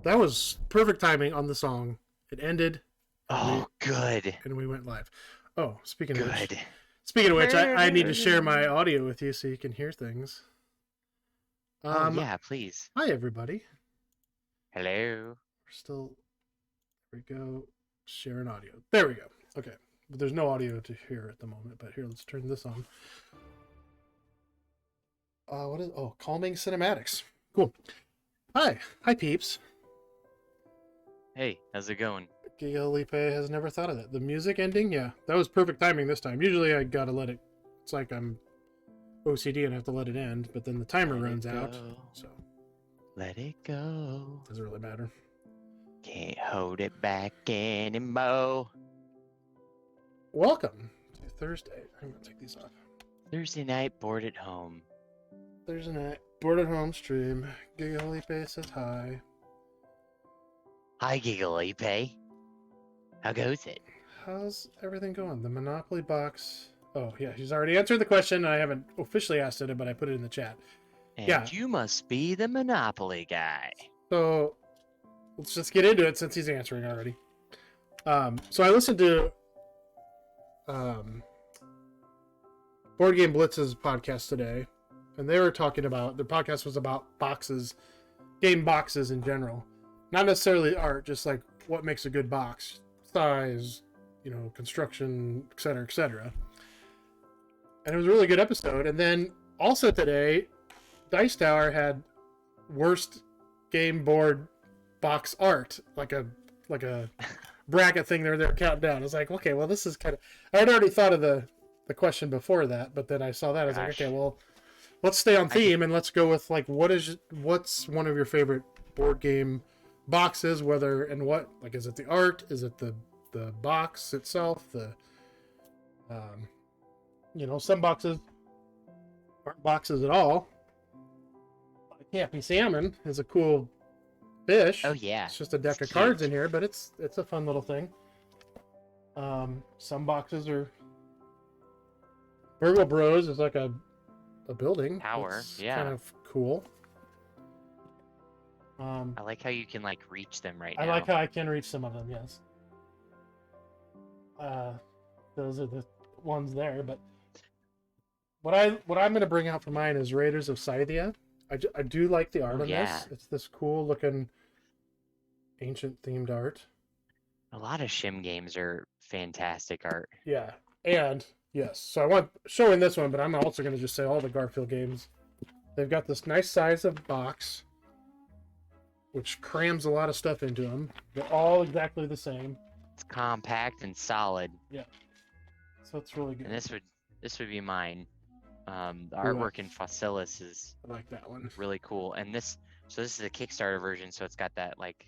That was perfect timing on the song. It ended, and Oh, good. we went live. Oh, Good. speaking of which, I need to share my audio with you so you can hear things. Oh, Um, yeah, please. Hi everybody. Hello. We're still. There we go. Share an audio. There we go. Okay, but there's no audio to hear at the moment. But here, let's turn this on. What is? Oh, calming cinematics. Cool. Hi peeps. Hey, how's it going? Giga has never thought of that. The music ending, yeah, that was perfect timing this time. Usually I gotta let it. It's like I'm OCD and I have to let it end, but then the timer Let runs it out, go. so Let it go. doesn't really matter. Can't hold it back anymore. Welcome to Thursday. I'm gonna take these off. Thursday night, bored at home. Thursday night, bored at home stream. Giga says hi. Hi, Gigalipe. How goes it? How's everything going? The Monopoly box. Oh yeah, she's already answered the question. I haven't officially asked it, but I put it in the chat. And Yeah. you must be the Monopoly guy. So let's just get into it since he's answering already. So I listened to Board Game Blitz's podcast today, and they were talking about their podcast was about boxes, game boxes in general, not necessarily art, just like what makes a good box, size, construction, etc., etc. And it was a really good episode. And then also today, Dice Tower had worst game board box art, like a bracket thing. They're counting down. It's like, okay, well, this is kind of. I had already thought of the question before that, but then I saw that. I was like, okay, well, let's stay on theme and let's go with like what's one of your favorite board game boxes? Whether and what, like, is it the art? Is it the box itself? The some boxes aren't boxes at all. Cappy Salmon is a cool fish. Oh, yeah. It's just a deck of cards in here, but it's a fun little thing. Some boxes are. Virgo Bros is like a building. Tower, it's yeah. kind of cool. I like how you can like reach them right now. I like how I can reach some of them. Yes. Those are the ones there, but what I'm going to bring out for mine is Raiders of Scythia. I do like the art on this. It's this cool looking ancient themed art. A lot of Shim games are fantastic art. Yeah, and yes, so I want showing this one, but I'm also going to just say all the Garfield games. They've got this nice size of box, which crams a lot of stuff into them. They're all exactly the same. It's compact and solid. Yeah, so it's really good. And this would be mine. The artwork in Fossilis is I like that one. Really cool. And this is a Kickstarter version, so it's got that like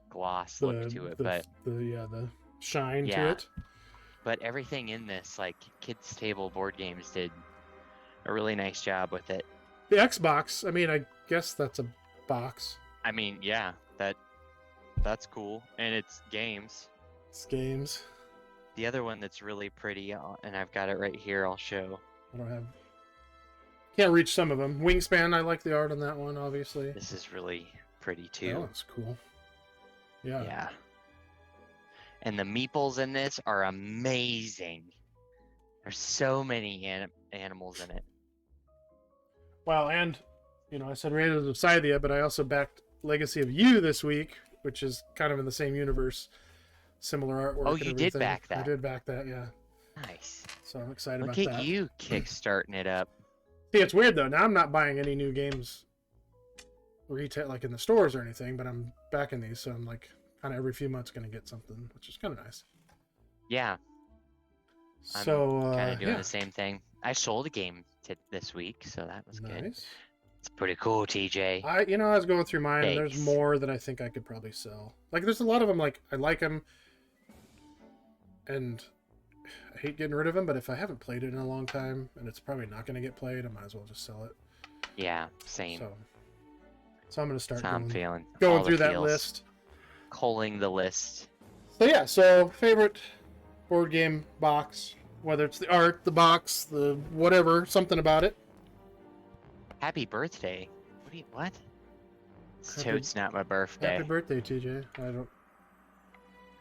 gloss look to it, but the shine to it. But everything in this, like Kids Table Board Games, did a really nice job with it. The Xbox, I mean, I guess that's a box. I mean, yeah, that's cool, and it's games. It's games. The other one that's really pretty, and I've got it right here. I'll show. Can't reach some of them. Wingspan, I like the art on that one, obviously. This is really pretty too. That looks cool. Yeah. Yeah. And the meeples in this are amazing. There's so many animals in it. Well, and I said Raiders of Scythia, but I also backed Legacy of You this week, which is kind of in the same universe, similar artwork. Oh, you did back that. I did back that, yeah. Nice. So I'm excited about that. that. Look at you kickstarting it up. See, it's weird though. Now I'm not buying any new games retail, like in the stores or anything, but I'm backing these, so I'm like kind of every few months going to get something, which is kind of nice. Yeah. So I'm kind of doing the same thing. I sold a game this week, so that was good. It's pretty cool, TJ. I was going through mine, and there's more that I think I could probably sell. Like, there's a lot of them. Like, I like them, and I hate getting rid of them. But if I haven't played it in a long time, and it's probably not going to get played, I might as well just sell it. Yeah, same. So I'm going to start going through that list. Culling the list. So yeah, favorite board game box, whether it's the art, the box, the whatever, something about it. Happy birthday. What? So it's not my birthday. Happy birthday, TJ. I don't.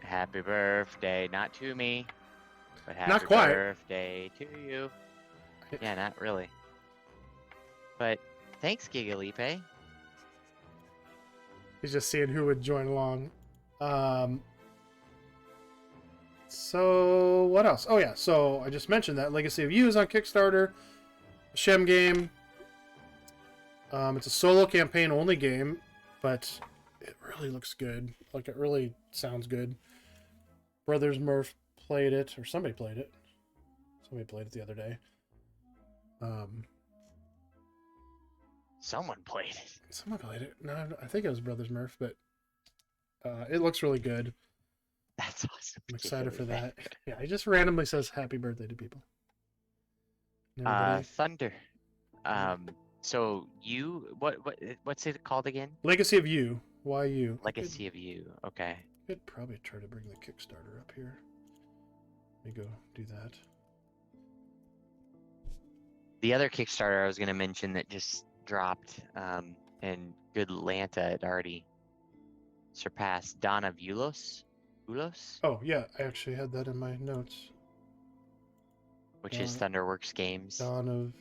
Happy birthday, not to me, but happy Not quite. birthday to you. Yeah, not really. But thanks, Gigalipe. He's just seeing who would join along. So what else? Oh yeah, so I just mentioned that Legacy of You is on Kickstarter, a Shem game. It's a solo campaign only game, but it really looks good. Like, it really sounds good. Brothers Murph played it, or somebody played it. Somebody played it the other day. Someone played it. Someone played it. No, I think it was Brothers Murph, but it looks really good. That's awesome. I'm excited for that. Yeah, he just randomly says happy birthday to people. Everybody- Thunder. So you, what's it called again? Legacy of You. Why you? Legacy of You. Okay. Could probably try to bring the Kickstarter up here. Let me go do that. The other Kickstarter I was going to mention that just dropped, and good Lanta had already surpassed Dawn of Ulos. Ulos? Oh yeah, I actually had that in my notes. Which is Thunderworks Games. Dawn of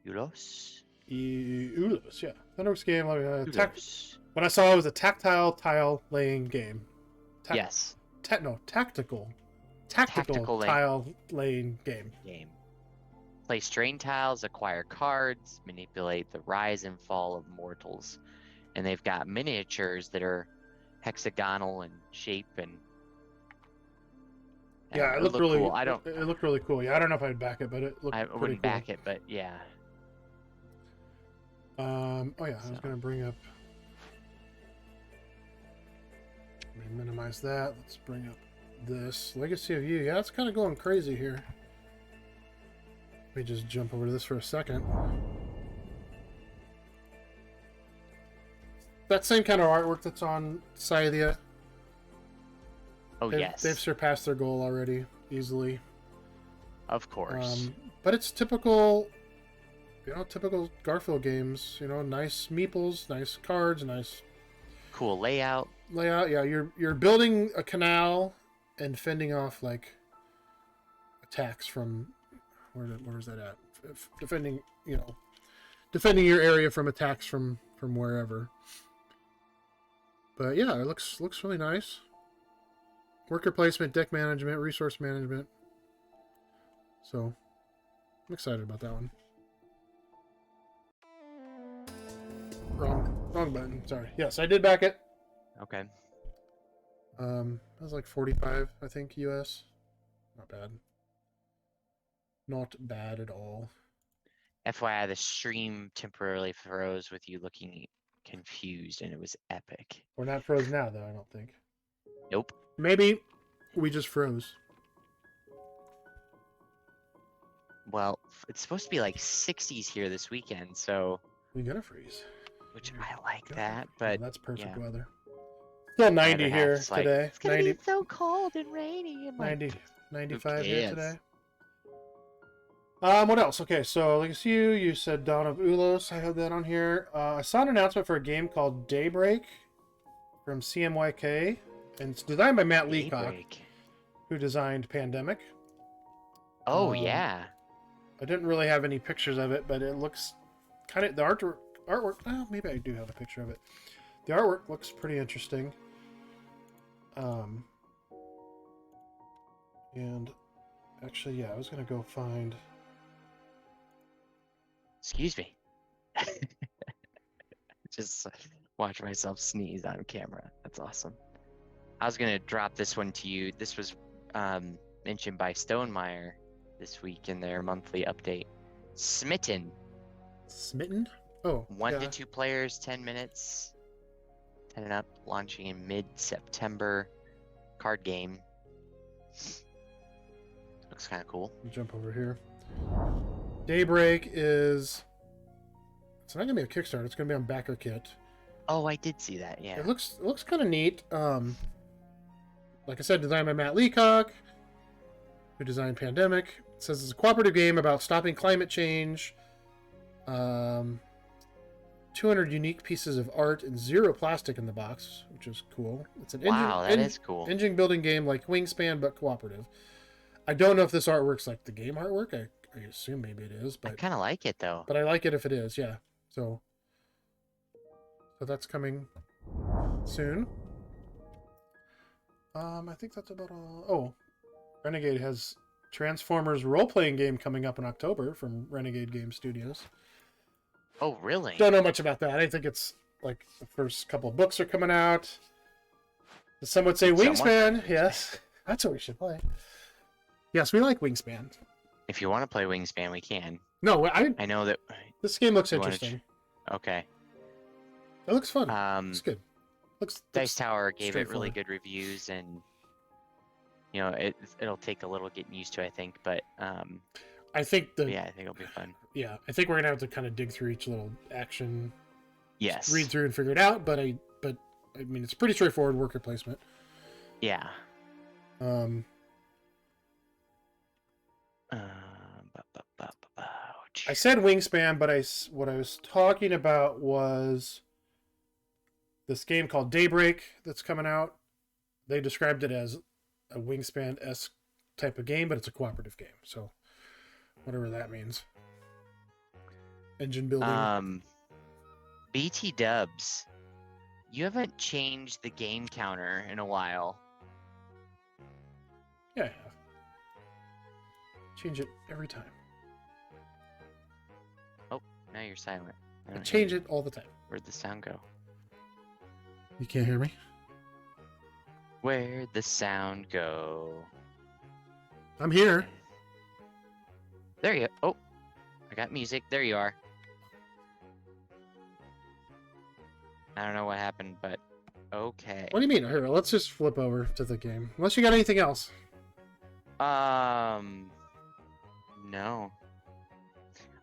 Ulos? Ulos, yeah. Thunderworks game. Ulos. When I saw it was a tactile tile laying game. Yes. Tactical Tactical tile laying game. Play strain tiles, acquire cards, manipulate the rise and fall of mortals. And they've got miniatures that are hexagonal in shape and yeah, it looked really cool. It looked really cool. Yeah, I don't know if I'd back it, but it looked pretty wouldn't cool. back it, but yeah. Oh yeah, I was gonna bring up. Let me minimize that. Let's bring up this Legacy of You. Yeah, it's kind of going crazy here. Let me just jump over to this for a second. That same kind of artwork that's on Scythia. Oh, yes. They've surpassed their goal already, easily. Of course. But it's typical, typical Garfield games. Nice meeples, nice cards, nice cool layout. Yeah, you're building a canal and fending off like attacks from where's that at? Defending your area from attacks from wherever. But yeah, it looks really nice. Worker placement, deck management, resource management. So I'm excited about that one. Wrong button. Sorry. Yes, I did back it. Okay. That was like 45, I think, US. Not bad. Not bad at all. FYI, the stream temporarily froze with you looking confused, and it was epic. We're not froze now, though, I don't think. Nope. Maybe we just froze. Well, it's supposed to be like 60s here this weekend, so... We're gonna freeze. Which I like that, but... that's perfect yeah. weather. Still 90 here Like, today. it's gonna be so cold and rainy. And 90, like, 95 here cares? today. What else? Okay, so like you said Dawn of Ulos. I have that on here. I saw an announcement for a game called Daybreak from CMYK, and it's designed by Matt Leacock, Daybreak. who designed Pandemic. Oh, yeah. I didn't really have any pictures of it, but it looks kind of the artwork. Oh, maybe I do have a picture of it. The artwork looks pretty interesting. And actually, yeah, I was gonna go find. Excuse me. Just watch myself sneeze on camera. That's awesome. I was going to drop this one to you. This was mentioned by Stonemeyer this week in their monthly update. Smitten. Smitten? Oh. 1 to 2 players, 10 minutes. 10 and up, launching in mid-September. Card game. Looks kind of cool. Jump over here. Daybreak is. It's not gonna be a Kickstarter. It's gonna be on BackerKit. Oh, I did see that. Yeah. It looks kind of neat. Like I said, designed by Matt Leacock, who designed Pandemic. It says it's a cooperative game about stopping climate change. 2 200 unique pieces of art and 0 plastic in the box, which is cool. It's an Wow, that is cool. engine building game like Wingspan, but cooperative. I don't know if this artwork's like the game artwork. I assume maybe it is, I but kind of like it though. I like it if it is. Yeah. So that's coming soon. I think that's about all. Oh, Renegade has Transformers role-playing game coming up in October from Renegade Game Studios. Oh, really? Don't know much about that. I think it's like the first couple of books are coming out. Some would say Wingspan. Yes, that's what we should play. Yes, we like Wingspan. If you want to play Wingspan, we can. No, I know that. This game looks interesting. Okay. It looks fun. It's good. Dice Tower gave it really good reviews, and you know it'll take a little getting used to, I think, but I think I think it'll be fun. Yeah, I think we're gonna have to kind of dig through each little action. Yes. Read through and figure it out, but I mean it's pretty straightforward worker placement. Yeah. I said Wingspan, but what I was talking about was this game called Daybreak that's coming out. They described it as a Wingspan-esque type of game, but it's a cooperative game. So whatever that means. Engine building. BT Dubs, you haven't changed the game counter in a while. Yeah, I have. Change it every time. Oh, now you're silent. I change it all the time. Where'd the sound go? You can't hear me? Where'd the sound go? I'm here. There you go. Oh, I got music. There you are. I don't know what happened, but okay. What do you mean? Here, let's just flip over to the game. Unless you got anything else. No.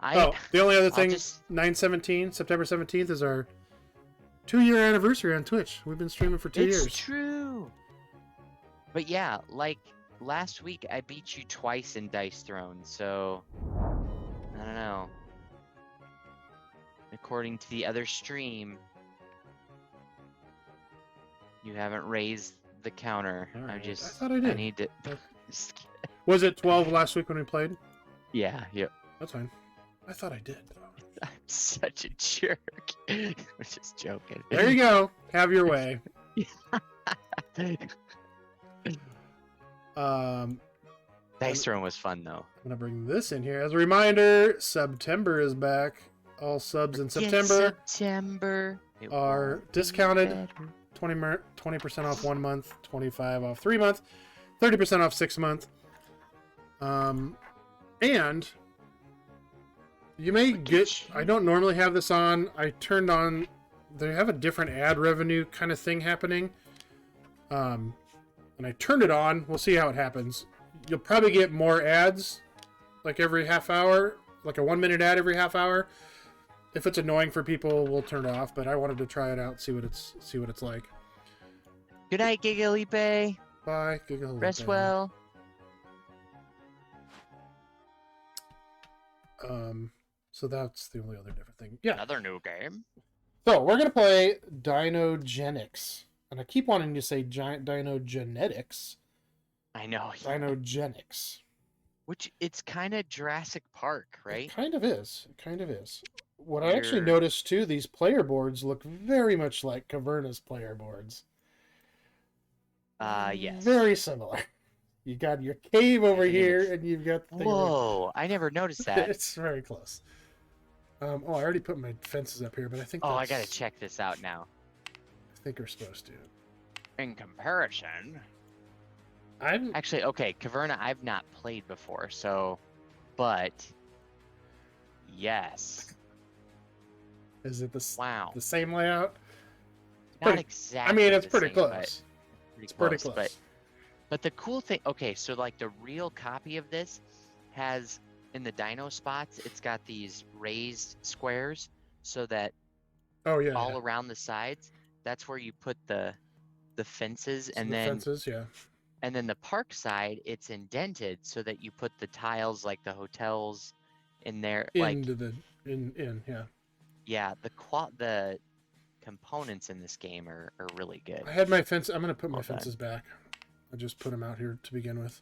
The only other thing, 9/17, September 17th is our 2-year anniversary on Twitch. We've been streaming for 2 years. It's true. But yeah, like last week I beat you twice in Dice Throne, so I don't know. According to the other stream, you haven't raised the counter. Right. I thought I did. I need to. Was it 12 last week when we played? Yeah. Yep. That's fine. I thought I did. I'm such a jerk. I'm just joking. There you go. Have your way. Dice Throne was fun though. I'm gonna bring this in here as a reminder. September is back. All subs in September are discounted. 20% off 1 month, 25% off 3 months, 30% off 6 months. And you may get. I don't normally have this on. I turned on. They have a different ad revenue kind of thing happening. And I turned it on. We'll see how it happens. You'll probably get more ads, like every half hour, like a 1-minute ad every half hour. If it's annoying for people, we'll turn it off. But I wanted to try it out, see what it's like. Good night, Gigalipe. Bye, Gigalipe. Rest well. So that's the only other different thing. Yeah. Another new game. So we're gonna play DinoGenics, and I keep wanting to say DinoGenetics. I know. DinoGenics. Which it's kind of Jurassic Park, right? It kind of is. What I actually noticed too, these player boards look very much like Caverna's player boards. Yes. Very similar. You got your cave over here, and you've got the thing. Whoa! I never noticed that. It's very close. I already put my fences up here, but I think. I gotta check this out now. I think we're supposed to. In comparison, I'm actually okay. Caverna, I've not played before, but yes. Is it the same layout? Not exactly. I mean, it's pretty close. It's pretty close. But the cool thing, okay, so like the real copy of this has in the dino spots, it's got these raised squares so that all around the sides, that's where you put the fences, and then and then the park side, it's indented so that you put the tiles like the hotels in there, Yeah. Yeah, the components in this game are really good. I had my fence. I'm gonna put my Well done. fences back. I just put them out here to begin with.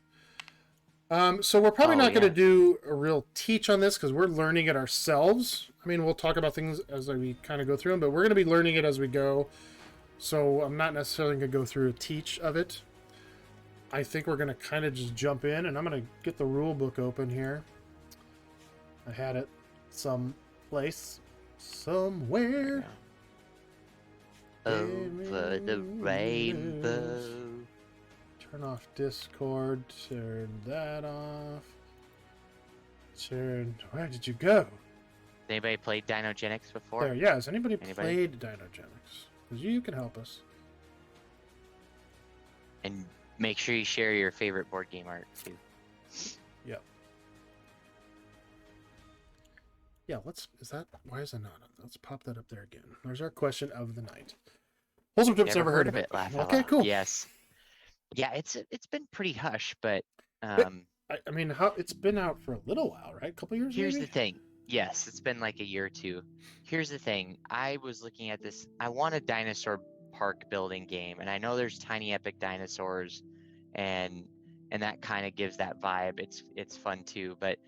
So we're probably Oh not going to yeah. do a real teach on this because we're learning it ourselves. I mean, we'll talk about things as we kind of go through them, but we're going to be learning it as we go. So I'm not necessarily going to go through a teach of it. I think we're going to kind of just jump in, and I'm going to get the rule book open here. I had it someplace, somewhere. Over the rainbow. Turn off Discord. Turn that off. Where did you go? Anybody played DinoGenics before? There, yeah. Has anybody played DinoGenics? Because you can help us. And make sure you share your favorite board game art too. Yep. Yeah, why is that not? Let's pop that up there again. There's our question of the night. Wholesome Tips, never heard of it. Laugh Okay, out. cool. Yes. Yeah, it's been pretty hush, but I mean, it's been out for a little while, right? A couple years. Here's maybe? the thing. Yes, it's been like a year or two. Here's the thing. I was looking at this. I want a dinosaur park building game, and I know there's tiny epic dinosaurs, and that kind of gives that vibe. It's fun too. But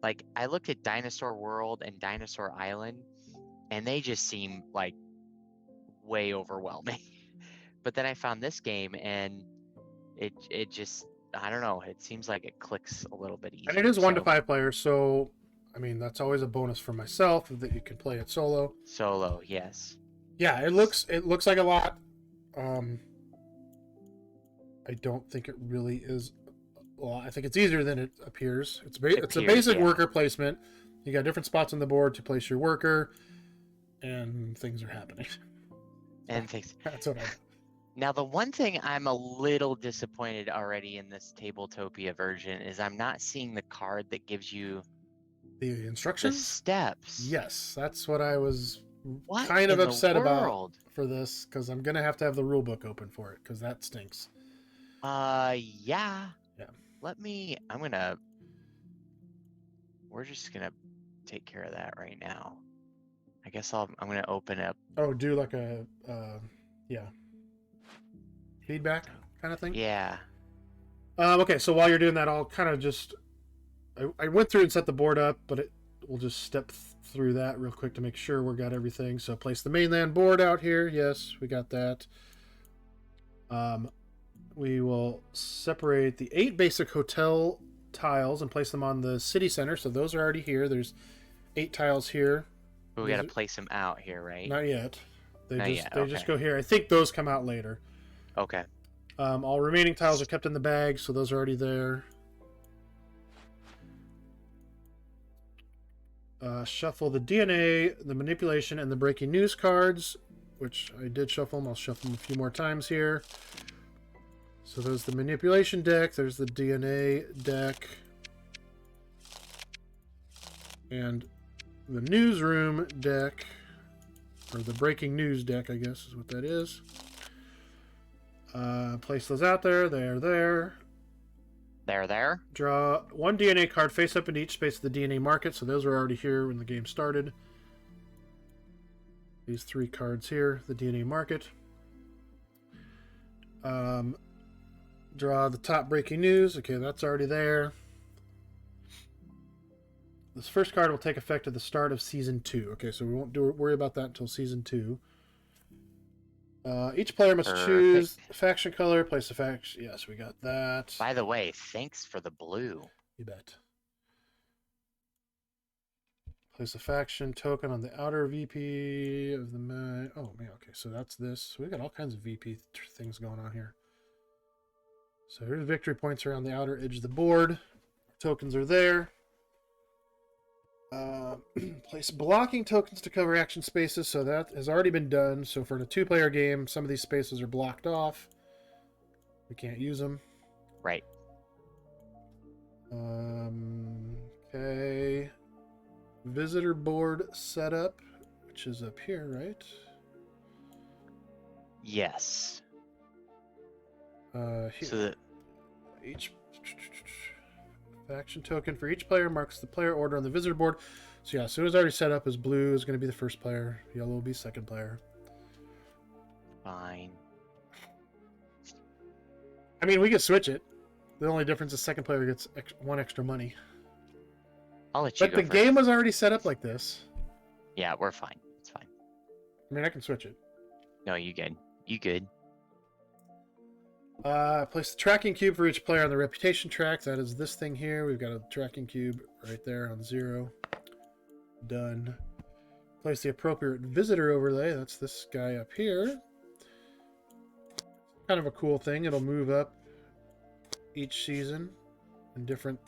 like I looked at Dinosaur World and Dinosaur Island, and they just seem like way overwhelming. But then I found this game, and it just, I don't know. It seems like it clicks a little bit easier. And it is 1 to 5 players, so I mean that's always a bonus for myself that you can play it solo. Solo, yes. Yeah, it looks like a lot. I don't think it really is. Well, I think it's easier than it appears. It's a basic worker placement. You got different spots on the board to place your worker, and things are happening. And things. That's what I. Now, the one thing I'm a little disappointed already in this Tabletopia version is I'm not seeing the card that gives you the instructions, the steps. Yes, that's what I was kind of upset about for this, because I'm gonna have to have the rule book open for it because that stinks. Yeah. Yeah. We're just gonna take care of that right now. I guess I'm gonna open up. Oh, do like a feedback kind of thing. Yeah. Okay, so while you're doing that, I'll kind of just I went through and set the board up, but we'll just step through that real quick to make sure we got everything. So place the mainland board out here. Yes, we got that. We will separate the 8 basic hotel tiles and place them on the city center. So those are already here. There's 8 tiles here. But we got to place them out here, right? Not yet. They okay. just go here. I think those come out later. Okay. All remaining tiles are kept in the bag, so those are already there. Shuffle the DNA, the manipulation, and the breaking news cards, which I did shuffle them. I'll shuffle them a few more times here. So there's the manipulation deck, there's the DNA deck, and the newsroom deck, or the breaking news deck, I guess is what that is. Place those out there. They're there. They're there. Draw 1 DNA card face up in each space of the DNA market. So those were already here when the game started. These 3 cards here, the DNA market. Draw the top breaking news. Okay, that's already there. This first card will take effect at the start of Season 2. Okay, so we won't worry about that until Season 2. Each player must choose faction color, place a faction. Yes, we got that. By the way, thanks for the blue. You bet. Place a faction token on the outer VP of the map. Oh, man, okay, so that's this. We got all kinds of VP things going on here. So here's victory points around the outer edge of the board. Tokens are there. Place blocking tokens to cover action spaces, so that has already been done. So for a 2-player game, some of these spaces are blocked off. We can't use them. Right. Okay. Visitor board setup, which is up here, right? Yes. Here. So that Each faction token for each player marks the player order on the visitor board So yeah, so it was already set up as blue is going to be the first player, yellow will be second player. Fine. I mean, we could switch it. The only difference is second player gets one extra money. I'll let you But go the first. game was already set up like this. Yeah, we're fine. It's fine. I mean, I can switch it. No, you good. You good. Place the tracking cube for each player on the reputation track. That is this thing here. We've got a tracking cube right there on 0. Done. Place the appropriate visitor overlay. That's this guy up here. Kind of a cool thing. It'll move up each season, and different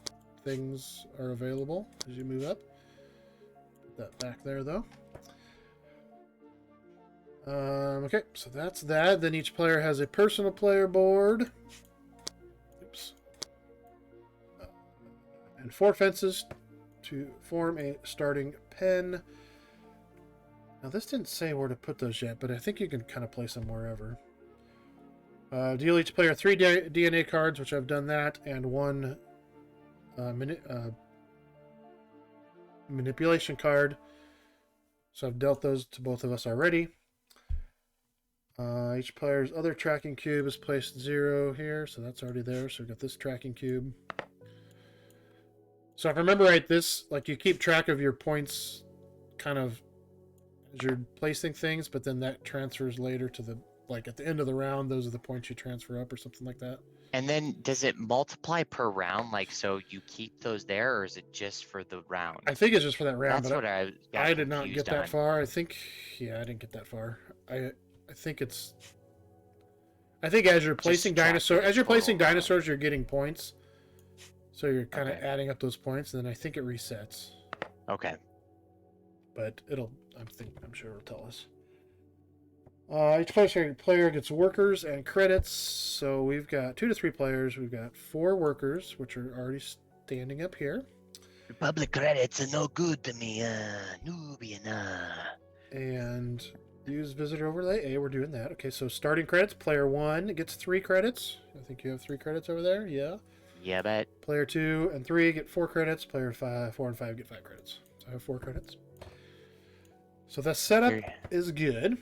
things are available as you move up. Put that back there, though. Okay, so that's that. Then each player has a personal player board. Oops. And 4 fences to form a starting pen. Now, this didn't say where to put those yet, but I think you can kind of place them wherever. Deal each player 3 DNA cards, which I've done that, and 1 manipulation card. So I've dealt those to both of us already. Each player's other tracking cube is placed 0 here, so that's already there. So we've got this tracking cube. So if I remember right, this, like, you keep track of your points kind of as you're placing things, but then that transfers later to the, like, at the end of the round, those are the points you transfer up or something like that. And then does it multiply per round? Like, so you keep those there, or is it just for the round? I think it's just for that round. That's but what I did not get that on. far. I think, yeah, I didn't get that far. I think it's. I think as you're placing dinosaurs, you're getting points. So you're kind of adding up those points, and then I think it resets. Okay. But I'm sure it'll tell us. Each player gets workers and credits. So we've got 2 to 3 players. We've got 4 workers, which are already standing up here. Republic credits are no good to me, Nubian. And use visitor overlay. We're doing that. Okay, so starting credits. Player 1 gets 3 credits. I think you have 3 credits over there. Yeah. Yeah, bet. Player 2 and 3 get 4 credits. Player 4 and 5 get 5 credits. So I have 4 credits. So the setup is good.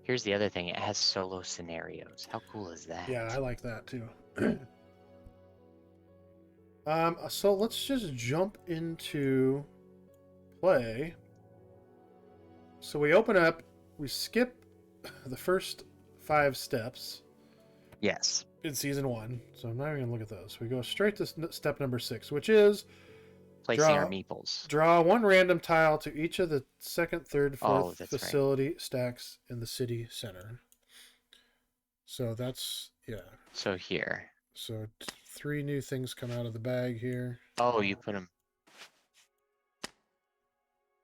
Here's the other thing. It has solo scenarios. How cool is that? Yeah, I like that too. So let's just jump into play. So we open up, we skip the first 5 steps. Yes. In season 1. So I'm not even going to look at those. We go straight to step number 6, which is placing our meeples. Draw 1 random tile to each of the 2nd, 3rd, 4th facility stacks in the city center. So that's, yeah. So here. So 3 new things come out of the bag here. Oh, you put them.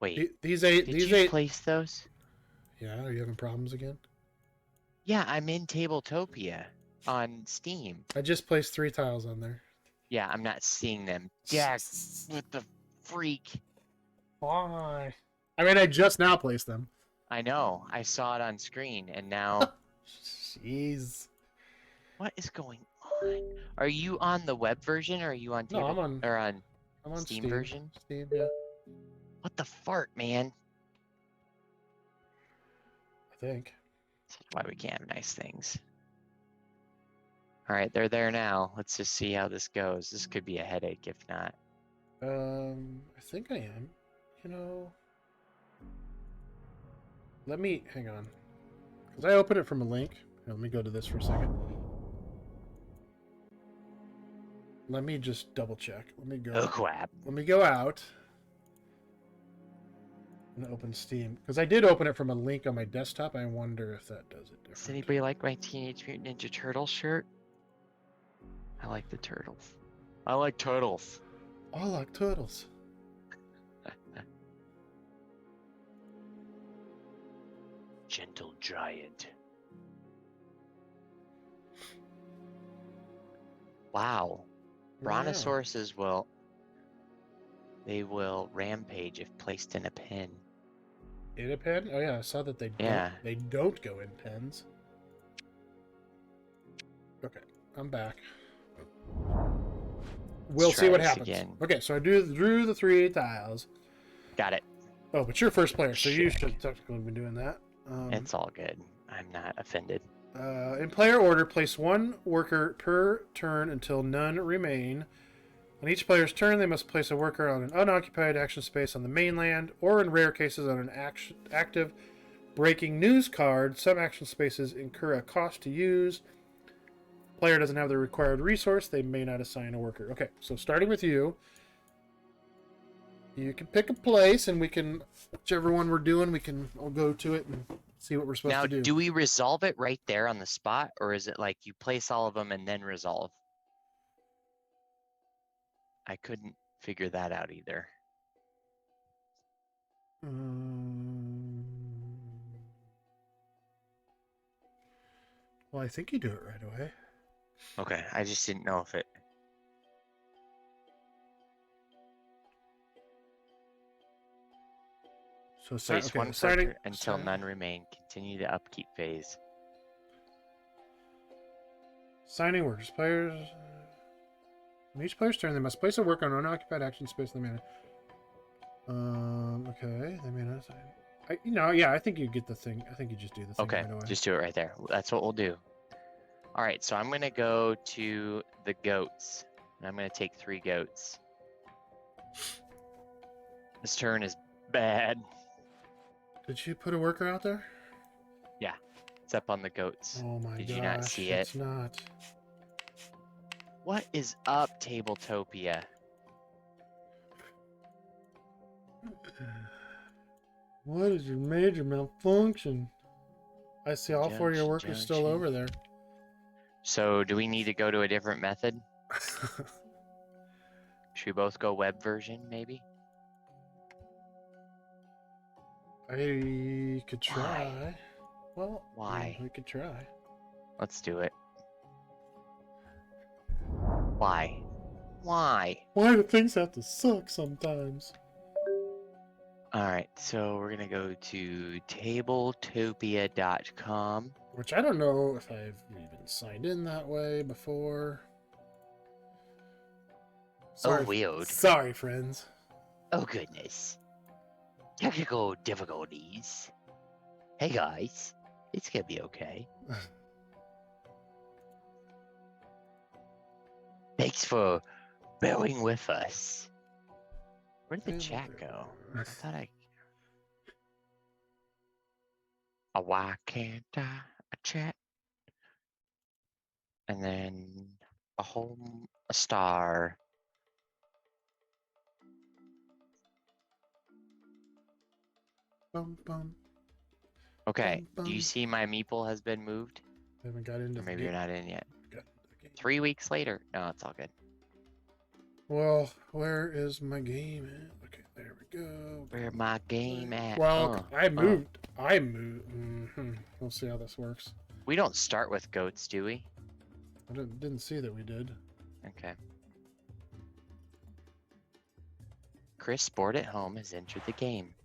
Wait. These 8. Did you place those? Yeah. Are you having problems again? Yeah, I'm in Tabletopia on Steam. I just placed 3 tiles on there. Yeah, I'm not seeing them. Yeah, with the freak. Why? I mean, I just now placed them. I know. I saw it on screen, and now. Jeez. What is going on? Are you on the web version, or are you on? No, I'm on. Or on. I'm on Steam version. Steam, yeah. What the fart, man? I think. That's why we can't have nice things. All right, they're there now. Let's just see how this goes. This could be a headache if not. I think I am. You know, let me hang on, because I opened it from a link. Here, let me go to this for a second. Let me just double check. Let me go. Oh crap! Let me go out and open Steam, because I did open it from a link on my desktop. I wonder if that does it different. Does anybody like my Teenage Mutant Ninja Turtle shirt? I like the turtles. I like turtles. I like turtles. Gentle giant. Wow. Brontosauruses will rampage if placed in a pen. In a pen? Oh yeah, I saw that they don't go in pens. Okay, I'm back. We'll see what happens. Again. Okay, so I drew the 3 tiles. Got it. Oh, but you're first player, so you Check. should technically be doing that. It's all good. I'm not offended. In player order, place one worker per turn until none remain. On each player's turn, they must place a worker on an unoccupied action space on the mainland, or in rare cases on an active breaking news card. Some action spaces incur a cost to use. Player doesn't have the required resource, they may not assign a worker. Okay, so starting with you. You can pick a place, and we can, whichever one we're doing, I'll go to it and see what we're supposed Now, to do. do we resolve it right there on the spot, or is it like you place all of them and then resolve? I couldn't figure that out either. Well, I think you do it right away. Okay, I just didn't know if it... So Place one worker until none remain. Continue the upkeep phase. Signing workers. Players. On each player's turn, they must place a worker on unoccupied action space in the mana. Okay. They may not assign. Yeah, I think you get the thing. I think you just do the thing Okay, right away. just do it right there. That's what we'll do. All right, so I'm going to go to the goats. And I'm going to take 3 goats. This turn is bad. Did you put a worker out there? Yeah, it's up on the goats. Oh my gosh. Did you not see it? It's not. What is up, Tabletopia? What is your major malfunction? I see all 4 of your workers still over there. So, do we need to go to a different method? Should we both go web version, maybe? I could try. Why? Well, Why? We could try. Let's do it. Why? Why? Why do things have to suck sometimes? Alright, so we're gonna go to tabletopia.com. Which I don't know if I've even signed in that way before. Sorry, weird. Sorry, friends. Oh, goodness. Technical difficulties. Hey, guys. It's gonna be okay. Thanks for bearing with us. Where did the chat go? I thought why can't I chat? And then a home, a star. Bum, bum. Okay, Bum, do you bum. see my meeple has been moved? I haven't got into Or the maybe game. you're not in yet. Got into the game. 3 weeks later. No, it's all good. Well, where is my game at? Okay, there we go. Where my game at? Well, I moved. We'll see how this works. We don't start with goats, do we? I didn't see that we did. Okay. Chris Sport at Home has entered the game.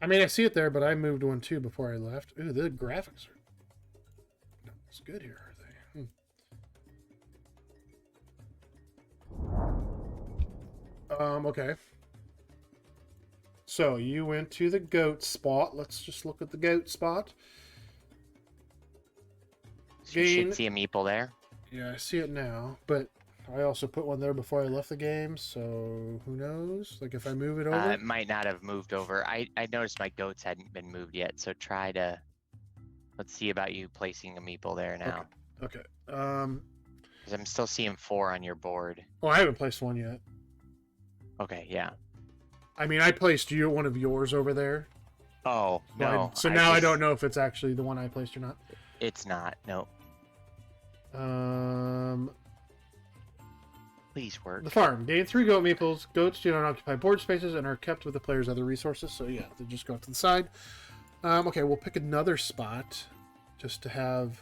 I mean, I see it there, but I moved one too before I left. Ooh, the graphics are not as good here, are they? Okay. So you went to the goat spot. Let's just look at the goat spot. So you should see a meeple there. Yeah, I see it now, but I also put one there before I left the game, so who knows? Like if I move it over? It might not have moved over. I noticed my goats hadn't been moved yet, so try to... Let's see about you placing a meeple there now. Okay. Because I'm still seeing 4 on your board. Oh, I haven't placed one yet. Okay, yeah. I mean, I placed one of yours over there. Oh, no. So now I don't know if it's actually the one I placed or not. It's not, no. Please work. The farm. Gain 3 goat meeples. Goats do not occupy board spaces and are kept with the player's other resources. So yeah, they just go up to the side. Okay, we'll pick another spot just to have...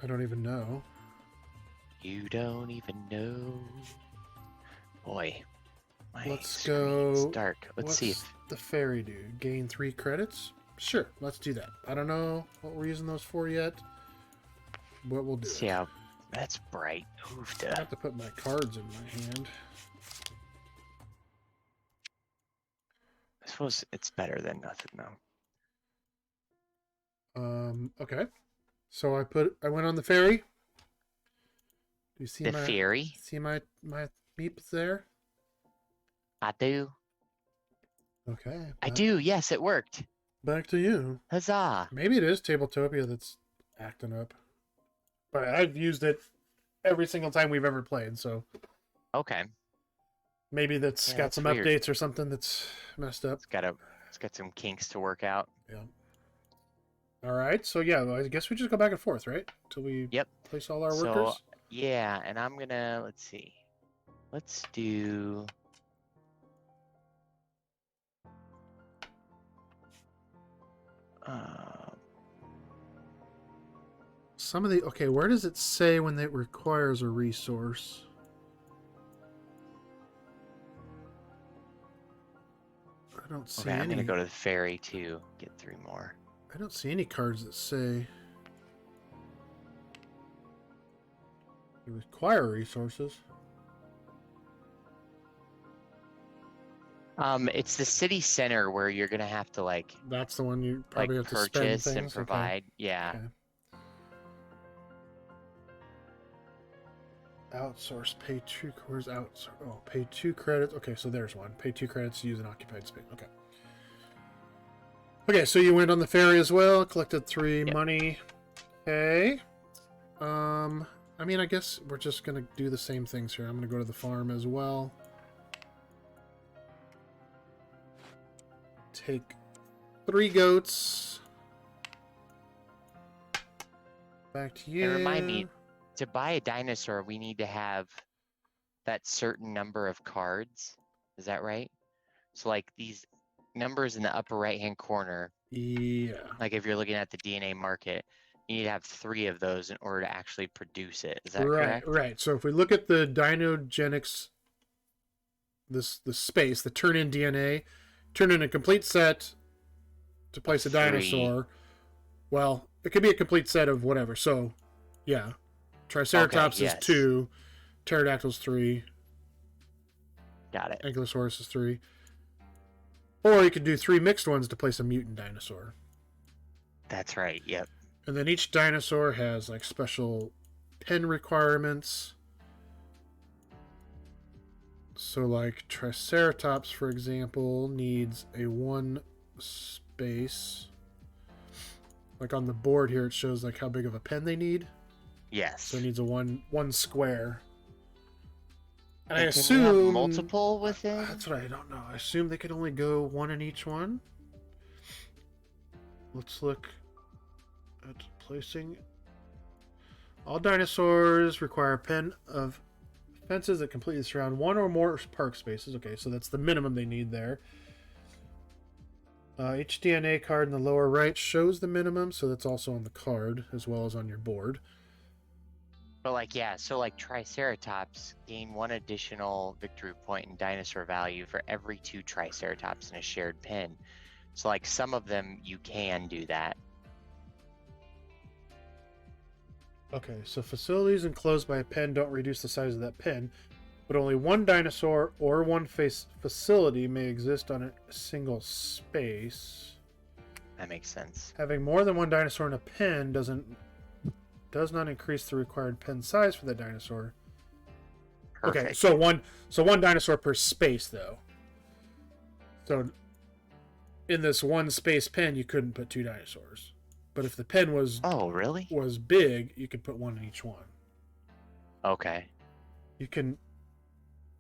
I don't even know. You don't even know. Boy. Let's go... It's dark. Let's see if... the fairy do? Gain 3 credits? Sure, let's do that. I don't know what we're using those for yet. but we'll do See it. how that's bright. Oofda. I have to put my cards in my hand. I suppose it's better than nothing though. Okay. So I went on the ferry. Do you see The ferry? See my beeps there? I do. Okay. I do. Yes, it worked. Back to you. Huzzah! Maybe it is Tabletopia that's acting up. But I've used it every single time we've ever played, so Okay. maybe that's got that's some weird. updates or something that's messed up. It's got some kinks to work out. Yeah. All right. So yeah, well, I guess we just go back and forth, right? Till we place all our workers. Yeah, and I'm gonna let's see. Let's do. Some of the where does it say when it requires a resource? I don't see any. I'm gonna go to the ferry to get 3 more. I don't see any cards that say you require resources. It's the city center where you're gonna have to That's the one you probably have to spend purchase things. and provide. Okay. Yeah. Okay. Outsource, pay 2 cores, outsource. Oh, pay 2 credits. Okay, so there's one. Pay 2 credits to use an occupied space. Okay. Okay, so you went on the ferry as well, collected 3 money. Okay. I mean, I guess we're just gonna do the same things here. I'm gonna go to the farm as well. Take 3 goats. Back to you. And remind me, to buy a dinosaur, we need to have that certain number of cards. Is that right? So these numbers in the upper right-hand corner. Yeah. If you're looking at the DNA market, you need to have 3 of those in order to actually produce it. Is that correct? Right. So if we look at the DinoGenics, the space, the turn-in DNA, turn in a complete set to place a dinosaur. Well, it could be a complete set of whatever. So, yeah. Triceratops is 2, Pterodactyl's 3. Got it. Ankylosaurus is 3. Or you could do 3 mixed ones to place a mutant dinosaur. That's right, yep. And then each dinosaur has special pen requirements. So Triceratops, for example, needs a 1 space. On the board here, it shows how big of a pen they need. Yes. So it needs a one square. And I can assume you have multiple within. That's what I don't know. I assume they could only go 1 in each one. Let's look at placing. All dinosaurs require a pen of fences that completely surround 1 or more park spaces. Okay, so that's the minimum they need there. Each DNA card in the lower right shows the minimum, so that's also on the card as well as on your board. But so Triceratops gain 1 additional victory point in dinosaur value for every 2 Triceratops in a shared pen. So some of them you can do that. Okay, so facilities enclosed by a pen don't reduce the size of that pen, but only 1 dinosaur or 1 facility may exist on a single space. That makes sense. Having more than 1 dinosaur in a pen does not increase the required pen size for that dinosaur. Perfect. Okay, so one dinosaur per space though. So in this 1 space pen, you couldn't put 2 dinosaurs. But if the pen was was big, you could put 1 in each one. Okay. You can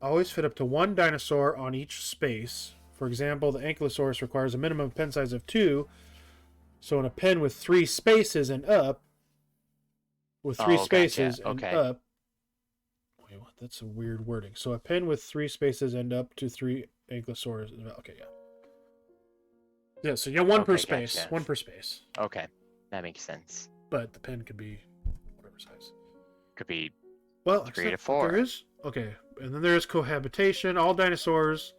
always fit up to 1 dinosaur on each space. For example, the Ankylosaurus requires a minimum pen size of 2. So in a pen with 3 spaces and up, spaces and up. Wait, what? That's a weird wording. So a pen with 3 spaces and up to 3 Ankylosaurus. Okay, yeah. Yeah, so you have 1 per space. Gotcha. 1 per space. Okay, that makes sense. But the pen could be whatever size. Could be 3 to 4. There is. Okay, and then there is cohabitation. All dinosaurs,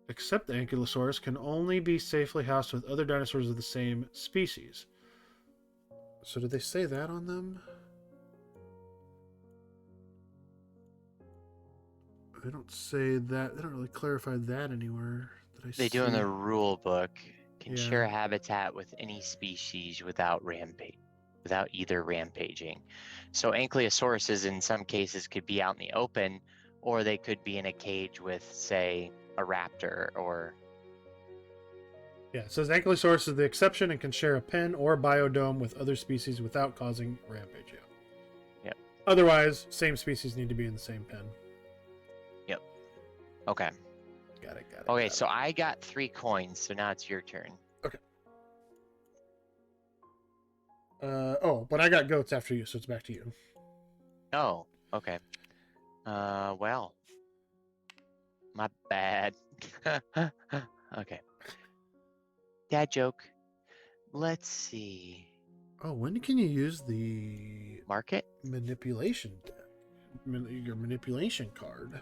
except the Ankylosaurus, can only be safely housed with other dinosaurs of the same species. So did they say that on them? They don't say that. They don't really clarify that anywhere. That I They see. do in the rule book. Can Yeah. share habitat with any species without either rampaging. So ankylosauruses in some cases could be out in the open, or they could be in a cage with, say, a raptor or. Yeah, it says Ankylosaurus is the exception and can share a pen or biodome with other species without causing rampage. Yeah. Yep. Otherwise, same species need to be in the same pen. Yep. Okay. Got it. Okay, so I got 3 coins, so now it's your turn. Okay. But I got goats after you, so it's back to you. Oh, okay. Well, my bad. Okay. Dad joke. Let's see. Oh, when can you use the Market? manipulation deck? Your manipulation card.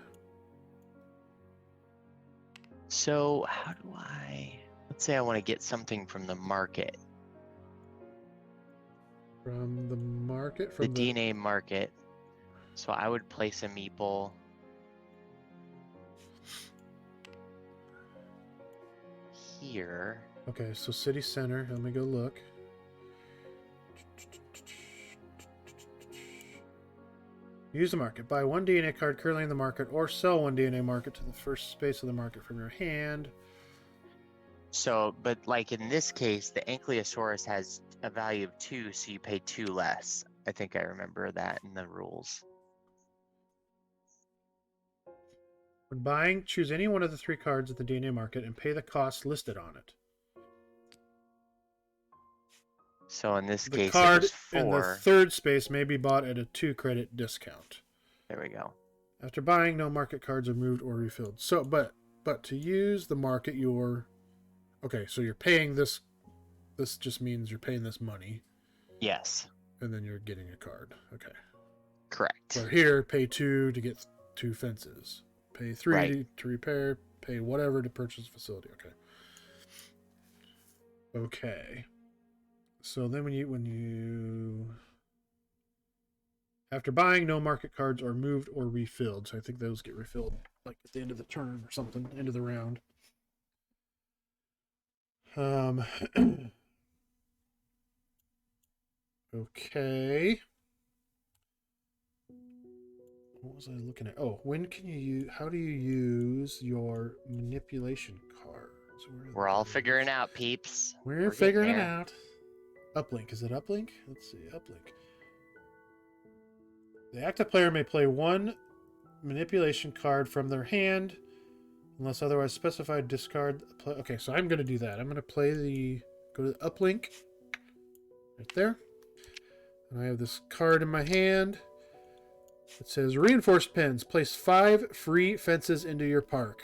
So how do let's say I want to get something from the market. From the market? The DNA market. So I would place a meeple here. Okay, so city center. Let me go look. Use the market. Buy 1 DNA card currently in the market, or sell 1 DNA market to the first space of the market from your hand. So, but like in this case, the Ankylosaurus has a value of 2, so you pay 2 less. I think I remember that in the rules. When buying, choose any one of the 3 cards at the DNA market and pay the cost listed on it. So in this The case, card it was 4. in the third space may be bought at a 2 credit discount. There we go. After buying, no market cards are moved or refilled. So, but to use the market, okay. So you're paying this. This just means you're paying this money. Yes. And then you're getting a card. Okay. Correct. But here, pay 2 to get 2 fences. Pay 3 right. to repair. Pay whatever to purchase a facility. Okay. Okay. So then when you after buying, no market cards are moved or refilled. So I think those get refilled like at the end of the turn or something, end of the round. Okay. What was I looking at? Oh, when can you use? How do you use your manipulation cards? We're all figuring out, peeps. We're figuring it out. Uplink. Is it uplink? Let's see. Uplink. The active player may play 1 manipulation card from their hand, unless otherwise specified. Discard. Okay, so I'm going to do that. I'm going to go to the uplink. Right there. And I have this card in my hand. It says reinforced pins. Place 5 free fences into your park.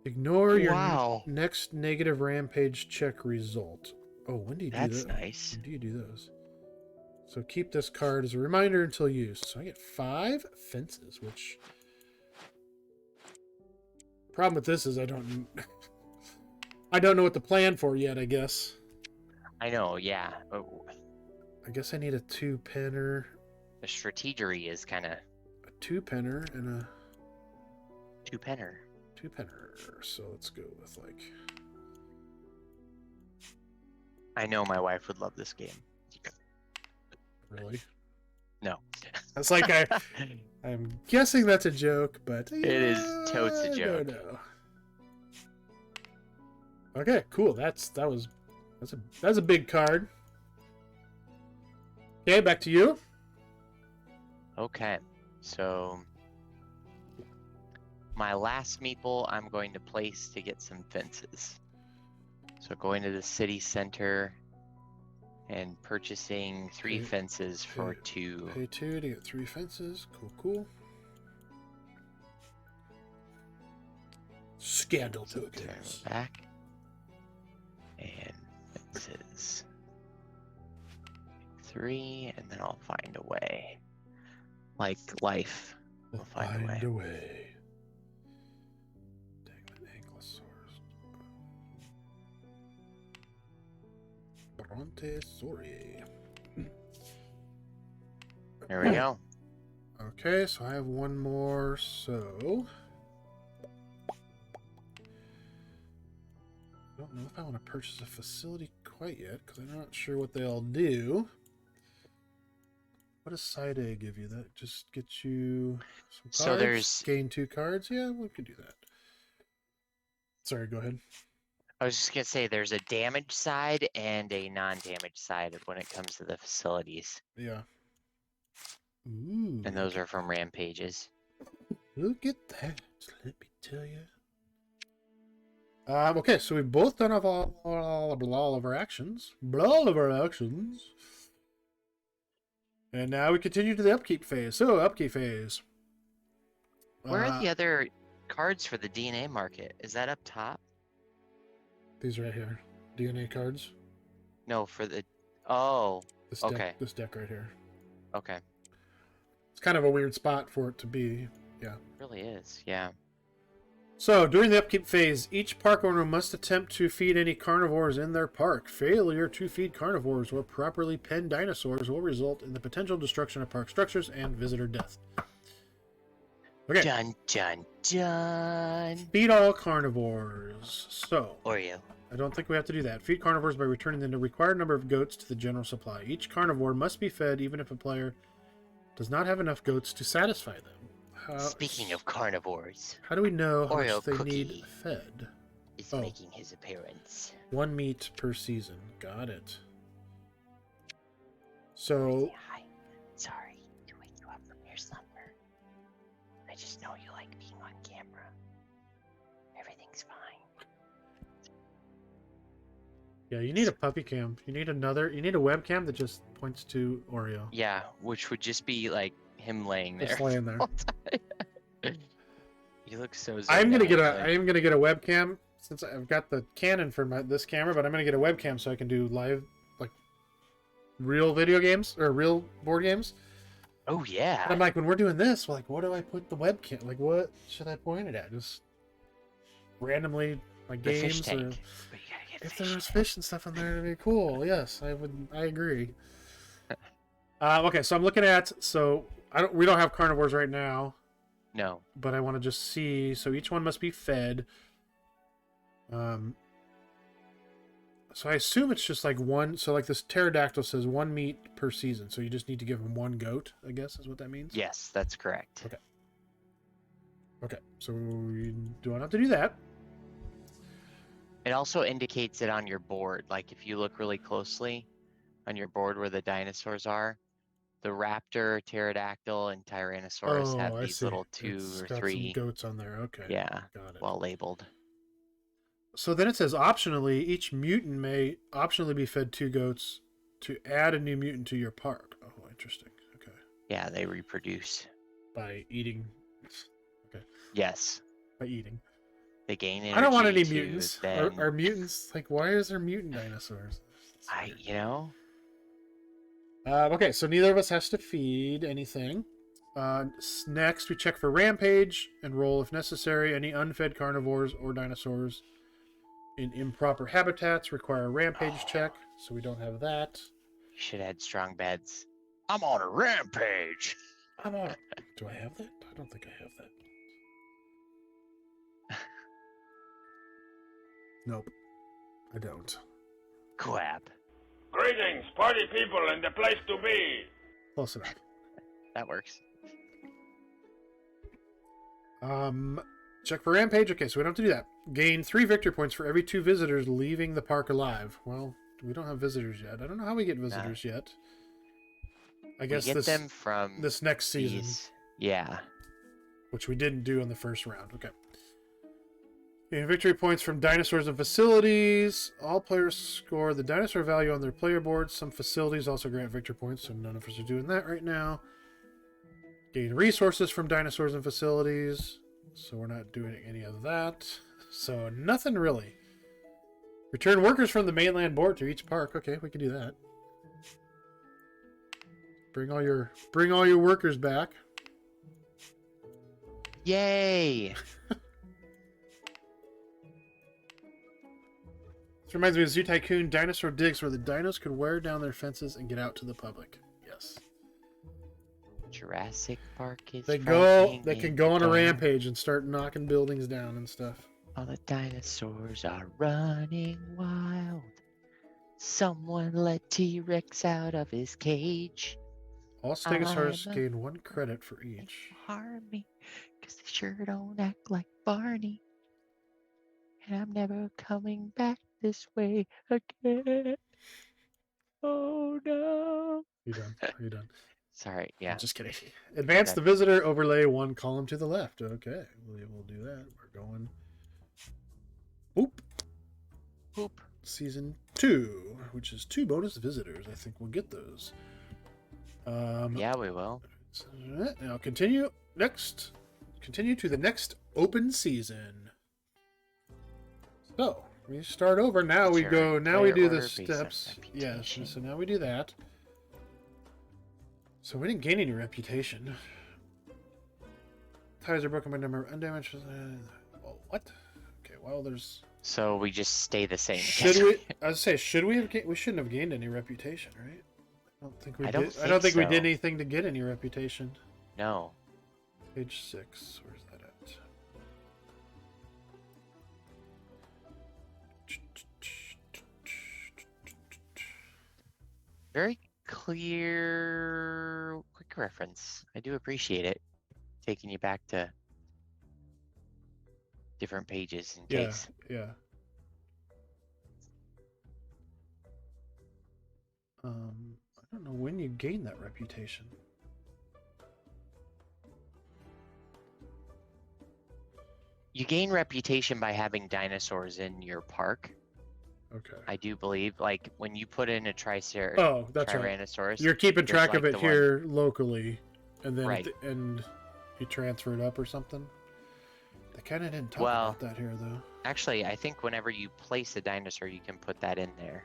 Ignore your next negative rampage check result. Oh, when do you do that? That's nice. When do you do those? So keep this card as a reminder until used. So I get 5 fences, which... Problem with this is I don't know what to plan for yet, I guess. I know, yeah. Oh. I guess I need a 2-penner. The strategery is kind of... A 2-penner and a... 2-penner. 2-penner. So let's go with like... I know my wife would love this game. Really? No. That's like I'm guessing that's a joke, but it is totes a joke. I don't know. Okay, cool. That's a big card. Okay, back to you. Okay, so my last meeple I'm going to place to get some fences. So going to the city center and purchasing 3 fences for 2. Pay 2 to get 3 fences. Cool. Scandal tokens. Back. And fences. 3, and then I'll find a way. Like life. We'll find a way. Dang, that Ankylosaurus. Brontosauri. There we go. Okay, so I have one more, so... I don't know if I want to purchase a facility quite yet, because I'm not sure what they all do. What does Side A give you? That just gets you some cards? So there's... Gain 2 cards? Yeah, we could do that. Sorry, go ahead. I was just going to say there's a damage side and a non-damage side when it comes to the facilities. Yeah. Ooh. And those are from rampages. Look at that. Let me tell you. Okay, so we've both done all of our actions. All of our actions. And now we continue to the upkeep phase. So, upkeep phase. Where are the other cards for the DNA market? Is that up top? These right here. DNA cards. No, for the... Oh, This okay. Deck, this deck right here. Okay. It's kind of a weird spot for it to be. Yeah. It really is, yeah. So, during the upkeep phase, each park owner must attempt to feed any carnivores in their park. Failure to feed carnivores or properly pen dinosaurs will result in the potential destruction of park structures and visitor death. Okay. Dun, dun, dun. Feed all carnivores. So, Oreo. I don't think we have to do that. Feed carnivores by returning the required number of goats to the general supply. Each carnivore must be fed even if a player does not have enough goats to satisfy them. Speaking of carnivores, how do we know how Oreo much they Cookie need fed? is making his appearance. 1 meat per season. Got it. So, Hi. Sorry to wake you up from your slumber. I just know you like being on camera. Everything's fine. yeah, you need a puppy cam. You need a webcam that just points to Oreo. Yeah, which would just be like him laying there. Just laying there. He looks so. I am gonna get a like... webcam since I've got the Canon for this camera, but I'm gonna get a webcam so I can do live, like, real video games or real board games. Oh yeah. And I'm like, when we're doing this, like, what do I put the webcam? Like, what should I point it at? Just randomly, like, the games. fish tank. Or... But you gotta get If fish there was tank. fish and stuff in there, it'd be cool. Yes, I agree. Okay, so I'm looking at, we don't have carnivores right now. No. But I want to just see. So each one must be fed. So I assume it's just like one. So like this pterodactyl says 1 meat per season. So you just need to give them 1 goat, I guess is what that means. Yes, that's correct. Okay. Okay. So you don't have to do that. It also indicates it on your board. Like if you look really closely on your board where the dinosaurs are, the raptor, pterodactyl, and tyrannosaurus have these little 2 or 3 some goats on there. Okay. Yeah, got it. well labeled. So then it says optionally, each mutant may optionally be fed 2 goats to add a new mutant to your park. Oh, interesting. Okay. Yeah, they reproduce. By eating. Okay. Yes. By eating. They gain energy. I don't want any mutants. Then... Are mutants, like, why is there mutant dinosaurs? You know? Okay, so neither of us has to feed anything. Next, we check for rampage and roll, if necessary, any unfed carnivores or dinosaurs in improper habitats require a rampage check, so we don't have that. You should add strong beds. I'm on a rampage. Do I have that? I don't think I have that. Nope, I don't. Crap. Greetings, party people, and the place to be. Close enough. That works. Check for rampage. Okay, so we don't have to do that. Gain 3 victory points for every 2 visitors leaving the park alive. Well, we don't have visitors yet. I don't know how we get visitors yet. I guess we get them from this next season. Yeah. Which we didn't do in the first round. Okay. Gain victory points from dinosaurs and facilities. All players score the dinosaur value on their player boards. Some facilities also grant victory points, so none of us are doing that right now. Gain resources from dinosaurs and facilities. So we're not doing any of that. So nothing really. Return workers from the mainland board to each park. Okay, we can do that. Bring all your workers back. Yay! It's reminds me of Zoo Tycoon Dinosaur Digs, where the dinos could wear down their fences and get out to the public. Yes. Jurassic Park is They frightening can in go the on a dark. rampage and start knocking buildings down and stuff. All the dinosaurs are running wild. Someone let T-Rex out of his cage. All stegosaurs I'm a- gain 1 credit for each. Harm me, 'cause they sure don't act like Barney. And I'm never coming back this way again. Oh no. You done? Are you done? Sorry, yeah. I'm just kidding. Advance Okay. the visitor overlay 1 column to the left. Okay, we'll do that. We're going. Oop. Oop. Season 2, which is 2 bonus visitors. I think we'll get those. Yeah, we will. Now continue to the next open season. So we start over. Now we go. Now we do the steps. Yes. So now we do that. So we didn't gain any reputation. Tires are broken by number of undamaged. What? Okay. Well, there's. So we just stay the same. Should we? I was say, should we have? We shouldn't have gained any reputation, right? I don't think we did. I don't think we did anything to get any reputation. No. Page 6. Where's that at? Very clear, quick reference. I do appreciate it. Taking you back to different pages in case. Yeah. I don't know when you gain that reputation. You gain reputation by having dinosaurs in your park. Okay. I do believe, like when you put in a Triceratops, Oh, that's right. Tyrannosaurus, You're keeping just track of like it the one- here locally, and then Right. and you transfer it up or something. They kind of didn't talk Well- about that here, though. Actually, I think whenever you place a dinosaur, you can put that in there.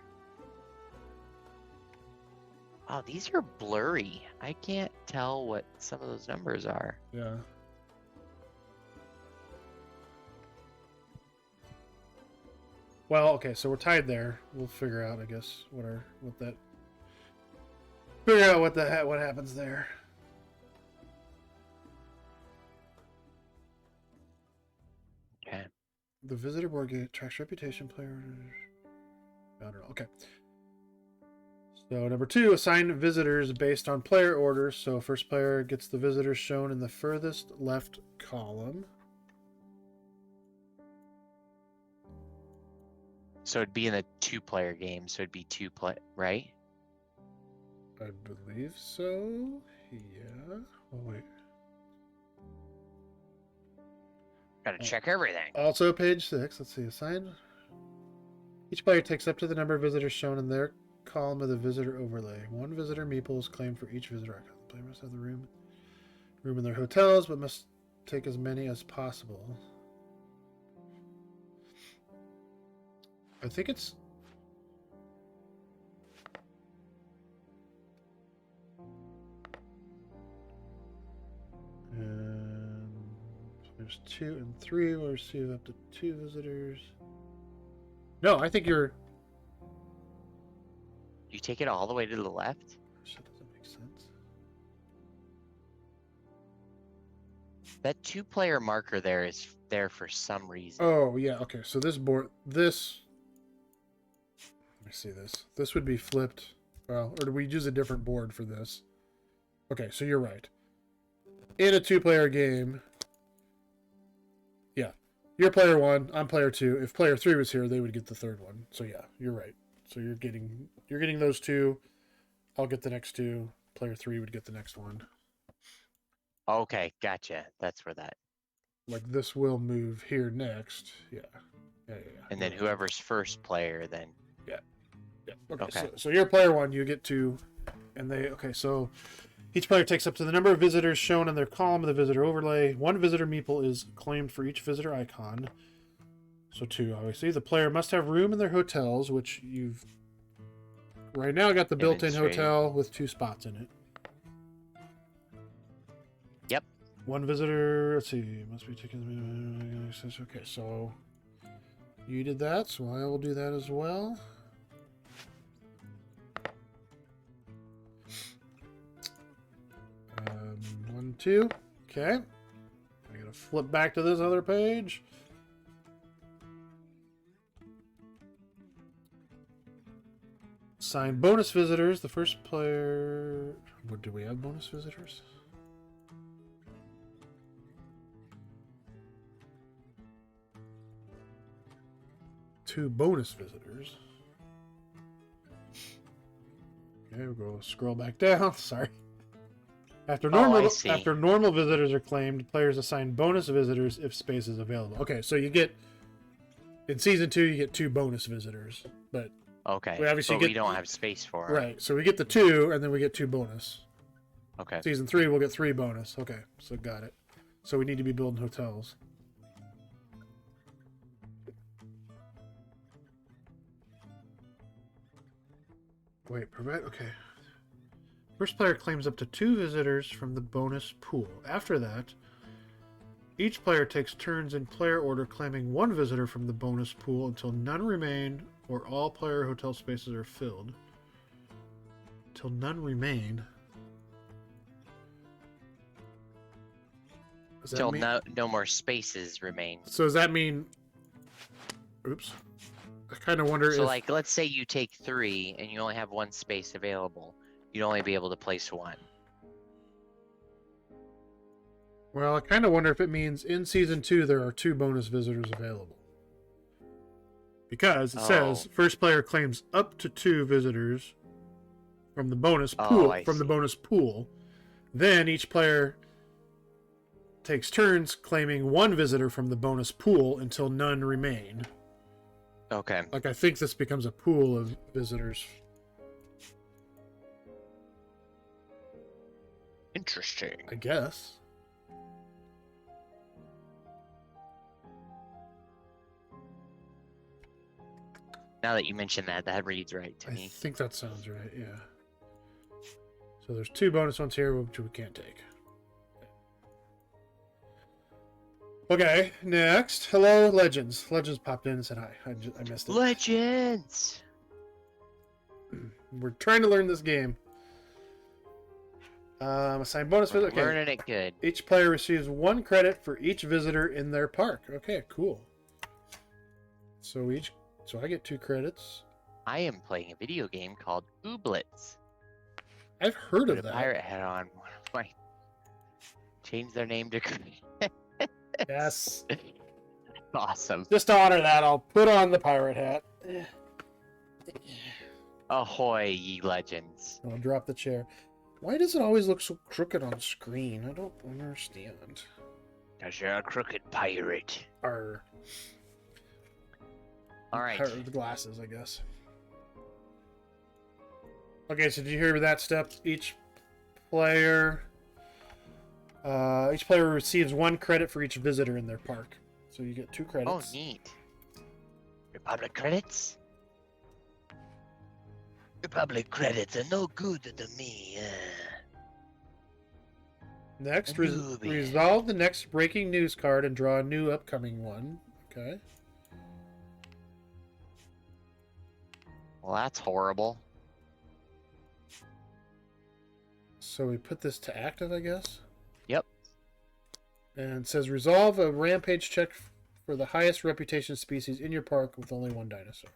Wow, these are blurry. I can't tell what some of those numbers are. Yeah. Well, okay, so we're tied there. We'll figure out, I guess, what happens there. Okay. The visitor board game tracks reputation player. I don't know. Okay. So number 2, assign visitors based on player orders. So first player gets the visitors shown in the furthest left column. So it'd be in a 2-player game, so it'd be 2-play, right? I believe so. Yeah. Oh wait. Gotta check everything. Also, page 6. Let's see. Assign. Each player takes up to the number of visitors shown in their column of the visitor overlay. 1 visitor meeple is claimed for each visitor icon. The player must have the room in their hotels, but must take as many as possible. I think it's. There's 2 and 3. We'll receive up to 2 visitors. No, I think you're. You take it all the way to the left? That doesn't make sense. That 2-player marker there is there for some reason. Oh, yeah. Okay. So this board. This. Let me see this. This would be flipped. Well, or do we use a different board for this? Okay. So you're right. In a 2-player game. Yeah. You're player 1. I'm player 2. If player 3 was here, they would get the 3rd one. So yeah, you're right. So you're getting those 2. I'll get the next 2. Player 3 would get the next one. Okay, gotcha. That's where that. Like this will move here next. Yeah. And then whoever's first player then. Yeah. Okay. Okay. So you're player 1. You get 2, and they. Okay. So each player takes up to the number of visitors shown in their column of the visitor overlay. 1 visitor meeple is claimed for each visitor icon. So 2, obviously. The player must have room in their hotels, which you've right now got the built-in hotel with 2 spots in it. Yep. 1 visitor. Let's see. Must be taken. Okay. So You did that, so I will do that as well. One, two. Okay. I gotta flip back to this other page. Assign bonus visitors. The first player. What, do we have bonus visitors? Two bonus visitors. Okay, we'll go scroll back down. Sorry. After normal visitors are claimed, players assign bonus visitors if space is available. Okay, so you get in season 2 you get 2 bonus visitors, but Okay. we don't have space for it. Right. So we get the 2 and then we get 2 bonus. Okay. Season 3 we'll get 3 bonus. Okay. So got it. So we need to be building hotels. Wait, prevent. Okay. First player claims up to 2 visitors from the bonus pool. After that, each player takes turns in player order claiming 1 visitor from the bonus pool until none remain or all player hotel spaces are filled. Till none remain. Till no more spaces remain. So does that mean... Oops. I kind of wonder So, if... like, let's say you take 3 and you only have 1 space available. You'd only be able to place 1. Well, I kind of wonder if it means in Season 2 there are 2 bonus visitors available. Because it says first player claims up to 2 visitors from the bonus pool. The bonus pool. Then each player takes turns claiming 1 visitor from the bonus pool until none remain. Okay. Like, I think this becomes a pool of visitors. Interesting. I guess. Now that you mention that, that reads right to me. I think that sounds right, yeah. So there's 2 bonus ones here, which we can't take. Okay, next. Hello, Legends. Legends popped in and said hi. I missed it. Legends! We're trying to learn this game. Assign bonus visit. Okay. Learning it good. Each player receives 1 credit for each visitor in their park. Okay, cool. So I get 2 credits. I am playing a video game called Ooblets. I've heard of Put a that. pirate hat on. Change their name to... Yes. Awesome. Just to honor that, I'll put on the pirate hat. Ahoy, ye legends. I'll drop the chair. Why does it always look so crooked on screen? I don't understand. Because you're a crooked pirate. Arr. Alright. Pirate with glasses, I guess. Okay, so did you hear that step? Each player receives 1 credit for each visitor in their park. So you get 2 credits. Oh, neat. Republic credits? Republic credits are no good to me. Next, resolve the next breaking news card and draw a new upcoming one. Okay. Well, that's horrible. So we put this to active, I guess? Yep. And it says resolve a rampage check for the highest reputation species in your park with only 1 dinosaur.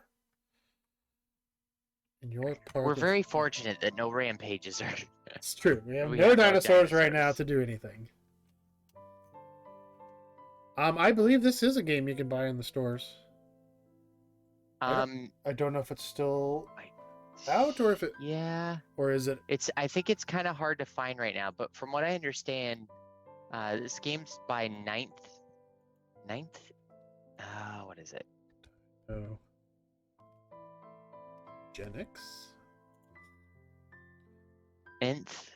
In your park. We're very fortunate that no rampages are. It's true. We have We no got no dinosaurs right now dinosaurs. to do anything. I believe this is a game you can buy in the stores. I don't know if it's still out or if it. Yeah. Or is it? I think it's kind of hard to find right now, but from what I understand, this game's by 9th. What is it? Oh. Genics? Nth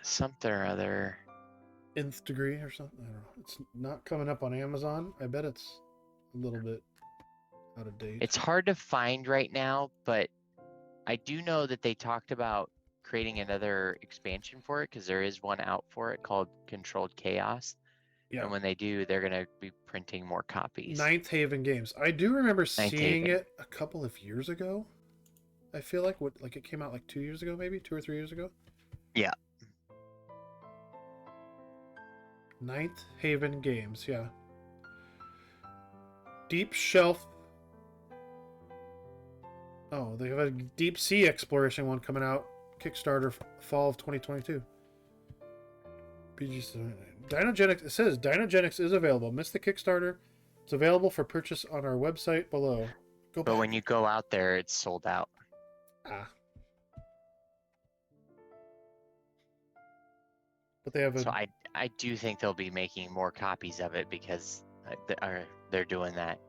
something or other. Nth degree or something? I don't know. It's not coming up on Amazon. I bet it's a little bit out of date. It's hard to find right now, but I do know that they talked about creating another expansion for it because there is one out for it called Controlled Chaos. Yeah. And when they do, they're going to be printing more copies. Ninth Haven Games. I do remember Ninth seeing Haven. it a couple of years ago. I feel like it came out like 2 years ago, maybe 2 or 3 years ago. Yeah. Ninth Haven Games, yeah. Deep Shelf. Oh, they have a deep sea exploration one coming out. Kickstarter fall of 2022. DinoGenics. It says DinoGenics is available. Missed the Kickstarter. It's available for purchase on our website below. Go But back. when you go out there, it's sold out. Ah. But they have a. So I do think they'll be making more copies of it because they're doing that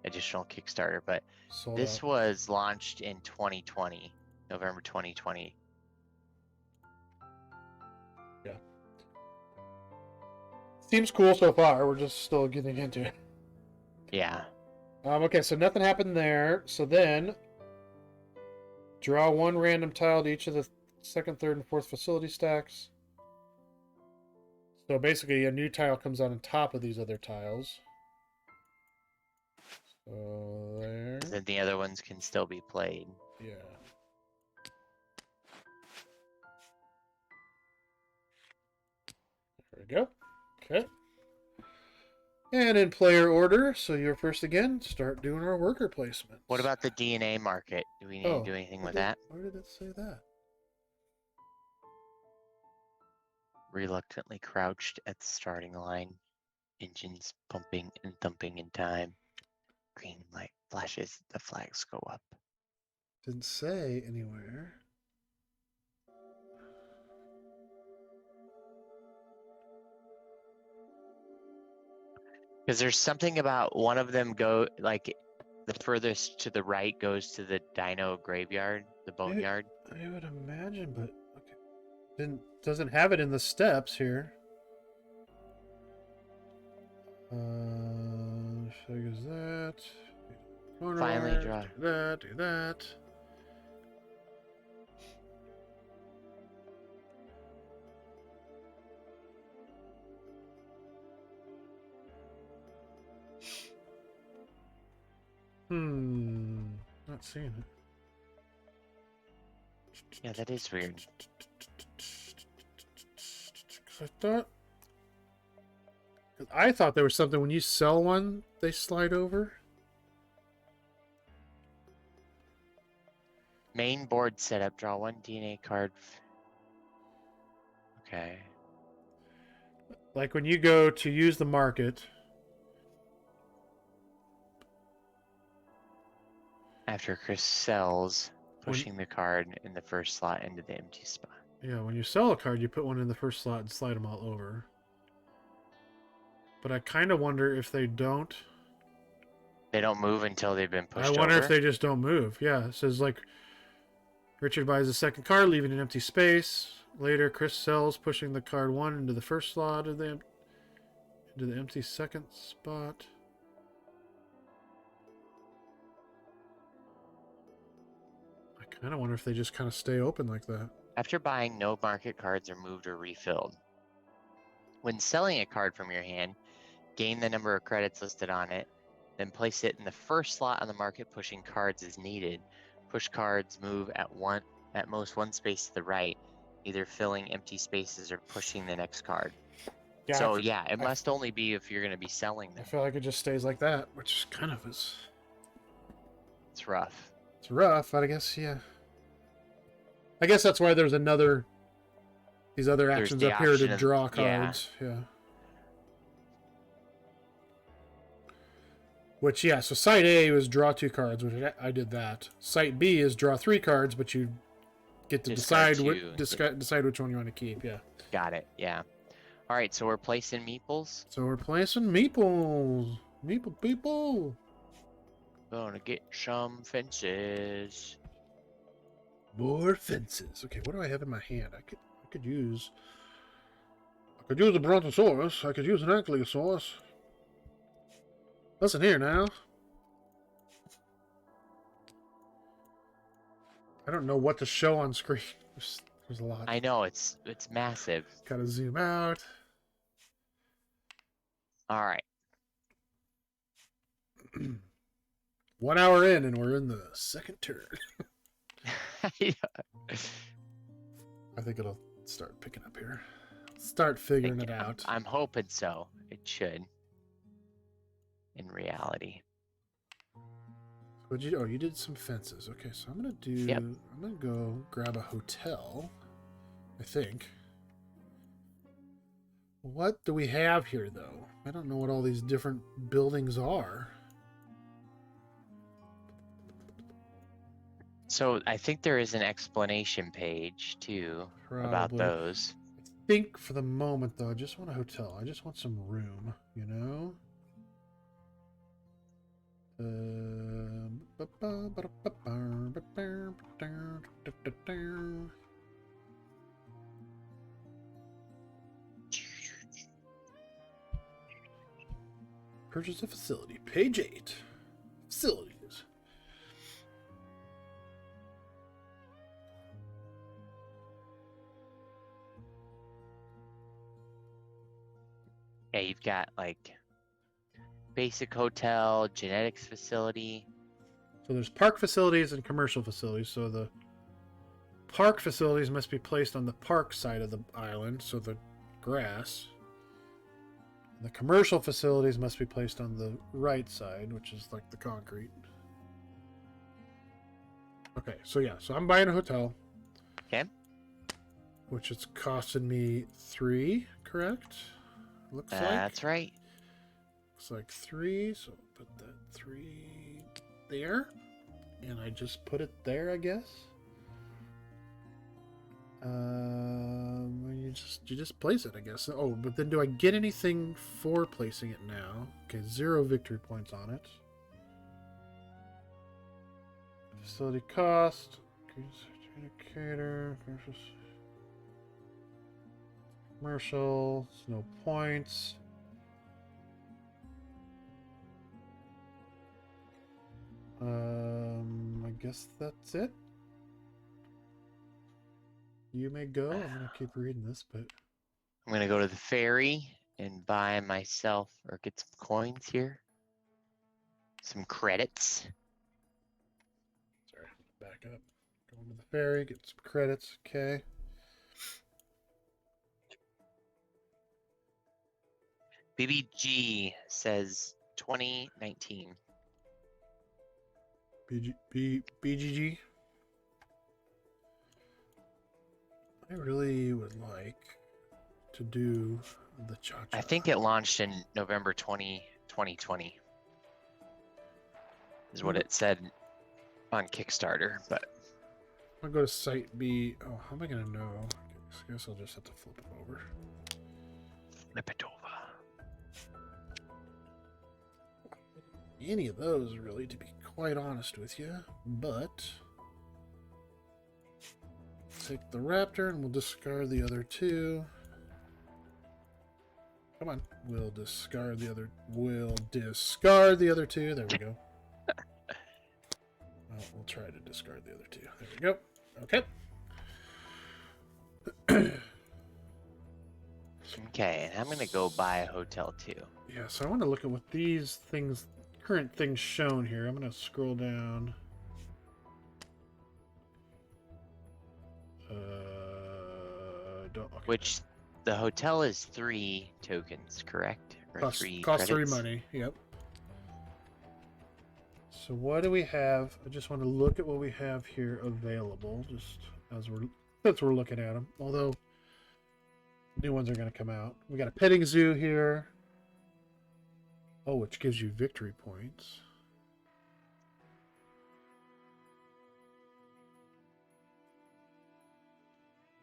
additional Kickstarter. But Sold this out. was launched in 2020, November 2020. Yeah. Seems cool so far. We're just still getting into it. Yeah. Okay, so nothing happened there. So then, draw one random tile to each of the second, third, and fourth facility stacks. So basically, a new tile comes on top of these other tiles. So there. Then the other ones can still be played. Yeah. There we go. Okay. And in player order, so you're first again, start doing our worker placements. What about the DNA market? Do we need to do anything with that? Where did it say that? Reluctantly crouched at the starting line. Engines pumping and thumping in time. Green light flashes, the flags go up. Didn't say anywhere. Because there's something about one of them like the furthest to the right goes to the dino graveyard, the boneyard. I would imagine, but okay. Doesn't have it in the steps here. Figures that. Finally Left, draw. Do that, do that. Not seeing it. Yeah, that is weird. 'Cause I thought there was something when you sell one, they slide over. Main board setup. Draw one DNA card. Okay. Like when you go to use the market. After Chris sells, pushing the card in the first slot into the empty spot. Yeah, when you sell a card, you put one in the first slot and slide them all over. But I kind of wonder if they don't. They don't move until they've been pushed I wonder over? if they just don't move. Yeah, it says like Richard buys a second card, leaving an empty space. Later, Chris sells, pushing the card one into the first slot of into the empty second spot. I kind of wonder if they just kind of stay open like that. After buying, no market cards are moved or refilled. When selling a card from your hand, gain the number of credits listed on it, then place it in the first slot on the market, pushing cards as needed. Push cards move at most one space to the right, either filling empty spaces or pushing the next card. Yeah, So yeah, it must only be if you're going to be selling I them. feel like it just stays like that, which kind of is. It's rough. It's rough, but I guess, yeah. I guess that's why there's these other actions the up here to option of- draw yeah. cards. Yeah. Which, yeah, so site A was draw 2 cards, which I did that. Site B is draw 3 cards, but you get to Discard decide which one you want to keep, yeah. Got it, yeah. All right, so we're placing meeples. So we're placing meeples. Meeple people. Gonna get some fences. More fences. Okay, what do I have in my hand? I could use a brontosaurus. I could use an ankylosaurus. Listen here now. I don't know what to show on screen. There's a lot. I know it's massive. Gotta zoom out. All right. 1 hour in, and we're in the second turn. Yeah. I think it'll start picking up here. Start figuring it out. I'm hoping so. It should. In reality. What'd you? Oh, you did some fences. Okay, so I'm gonna do. Yep. I'm gonna go grab a hotel. I think. What do we have here, though? I don't know what all these different buildings are. So I think there is an explanation page too about Probably. those. I think for the moment, though, I just want a hotel. I just want some room, you know? Purchase a facility. Page 8. Facilities. Yeah, you've got like basic hotel, genetics facility. So there's park facilities and commercial facilities. So the park facilities must be placed on the park side of the island, so the grass. The commercial facilities must be placed on the right side, which is like the concrete. Okay, so yeah, so I'm buying a hotel. Okay. Which it's costing me 3, correct? Looks like. That's right. Looks like 3, so put that 3 there. And I just put it there, I guess. You just place it, I guess. Oh, but then do I get anything for placing it now? Okay, 0 victory points on it. Facility cost. Indicator. Commercial. No points. I guess that's it. You may go. I'm gonna keep reading this, but I'm gonna go to the ferry and buy myself or get some coins here. Some credits. sorry, back up. Going to the ferry, get some credits. Okay. BBG says 2019. BGG. I really would like to do the cha-cha. I think it launched in November 2020. Is what it said on Kickstarter, but I'll go to site B. Oh, how am I gonna know? I guess I'll just have to flip it over. flip it over. Any of those, really, to be quite honest with you, but take the raptor and we'll discard the other 2. Come on, we'll discard the other 2. There we go. Well, we'll try to discard the other 2. There we go. Okay. Okay, and I'm gonna go buy a hotel too. Yeah, so I want to look at what these things, current things shown here. I'm going to scroll down. Okay. Which the hotel is 3 tokens, correct? Or Cost 3 3 credits? money. Yep. So what do we have? I just want to look at what we have here available, just as we're looking at them. Although new ones are going to come out. We got a petting zoo here. Oh, which gives you victory points.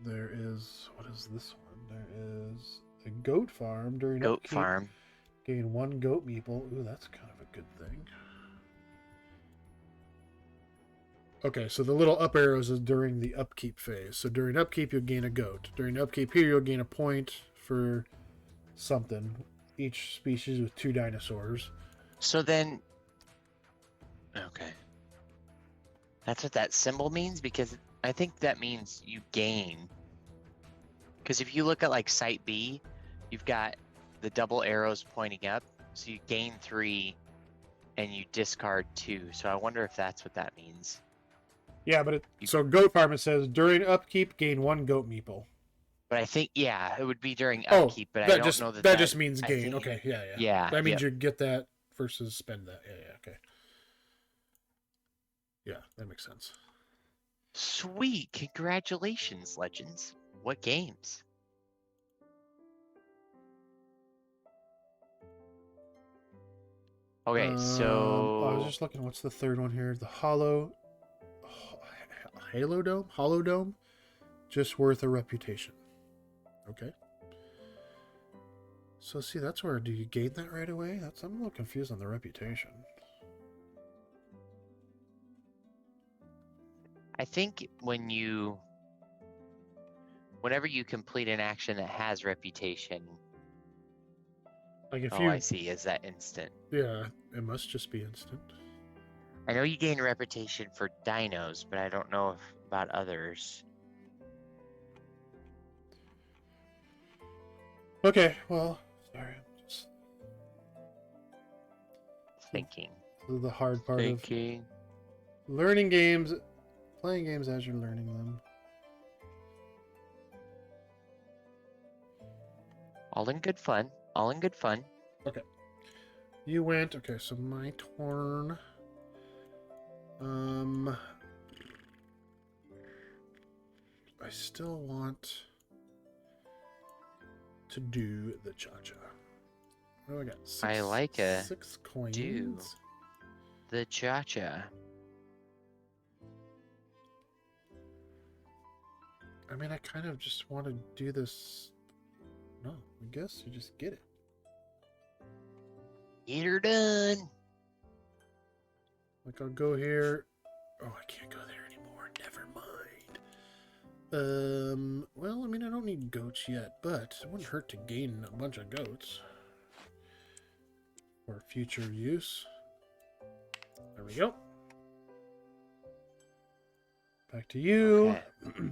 There is, what is this one? There is a goat farm during Goat upkeep. farm. Gain 1 goat meeple. Ooh, that's kind of a good thing. Okay, so the little up arrows is during the upkeep phase. So during upkeep, you'll gain a goat. During upkeep here, you'll gain a point for something. Each species with 2 dinosaurs. So then, okay. That's what that symbol means, because I think that means you gain. Because if you look at like Site B, you've got the double arrows pointing up. So you gain 3 and you discard 2. So I wonder if that's what that means. Yeah, but so Goat Farm, it says during upkeep, gain 1 goat meeple. But I think, yeah, it would be during Oh, upkeep, but I that don't just know that that just means I gain. think- Okay, yeah. Yeah, That means yep. you get that versus spend that. Yeah, okay. Yeah, that makes sense. Sweet. Congratulations, Legends. What games? Okay, I was so just looking. What's the third one here? The Hollow Dome, just worth a reputation. Okay. So see, that's where do you gain that right away? I'm a little confused on the reputation. I think whenever you complete an action that has reputation, Like if I see, is that instant. yeah, it must just be instant. I know you gain reputation for dinos, but I don't know about others. Okay, well, sorry, I'm just Thinking. the hard part Thinking. of learning games, playing games as you're learning them. All in good fun. All in good fun. Okay. You went. Okay, so my turn. I still want to do the cha-cha. What do I got? I like a 6 coins. do. The cha-cha. I mean, I kind of just want to do this. No, I guess you just get it. Get her done. Like, I'll go here. Oh, I can't go there anymore. Never mind. Well, I mean, I don't need goats yet, but it wouldn't hurt to gain a bunch of goats for future use. There we go. Back to you. Okay.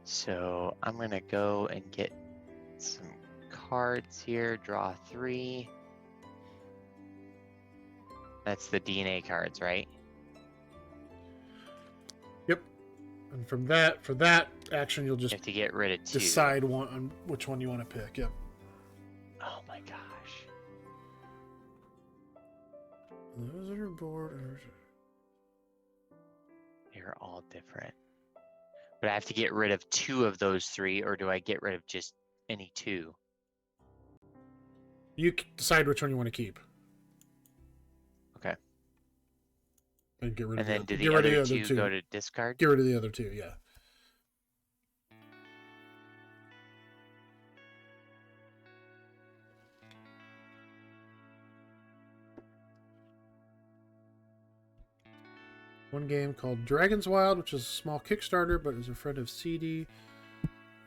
So I'm gonna go and get some cards here. Draw 3. That's the DNA cards, right? Yep. And from that, for that action, you'll You just have to get rid of 2. decide on which one you want to pick. Yep. Oh my gosh. Those are borders. They're all different. But I have to get rid of 2 of those 3, or do I get rid of just any 2? You decide which one you want to keep. Okay. And get rid And of then the, do get the rid of other the other 2 go two. to discard? Get rid of the other 2, yeah. One game called Dragon's Wild, which is a small Kickstarter, but is a friend of CD.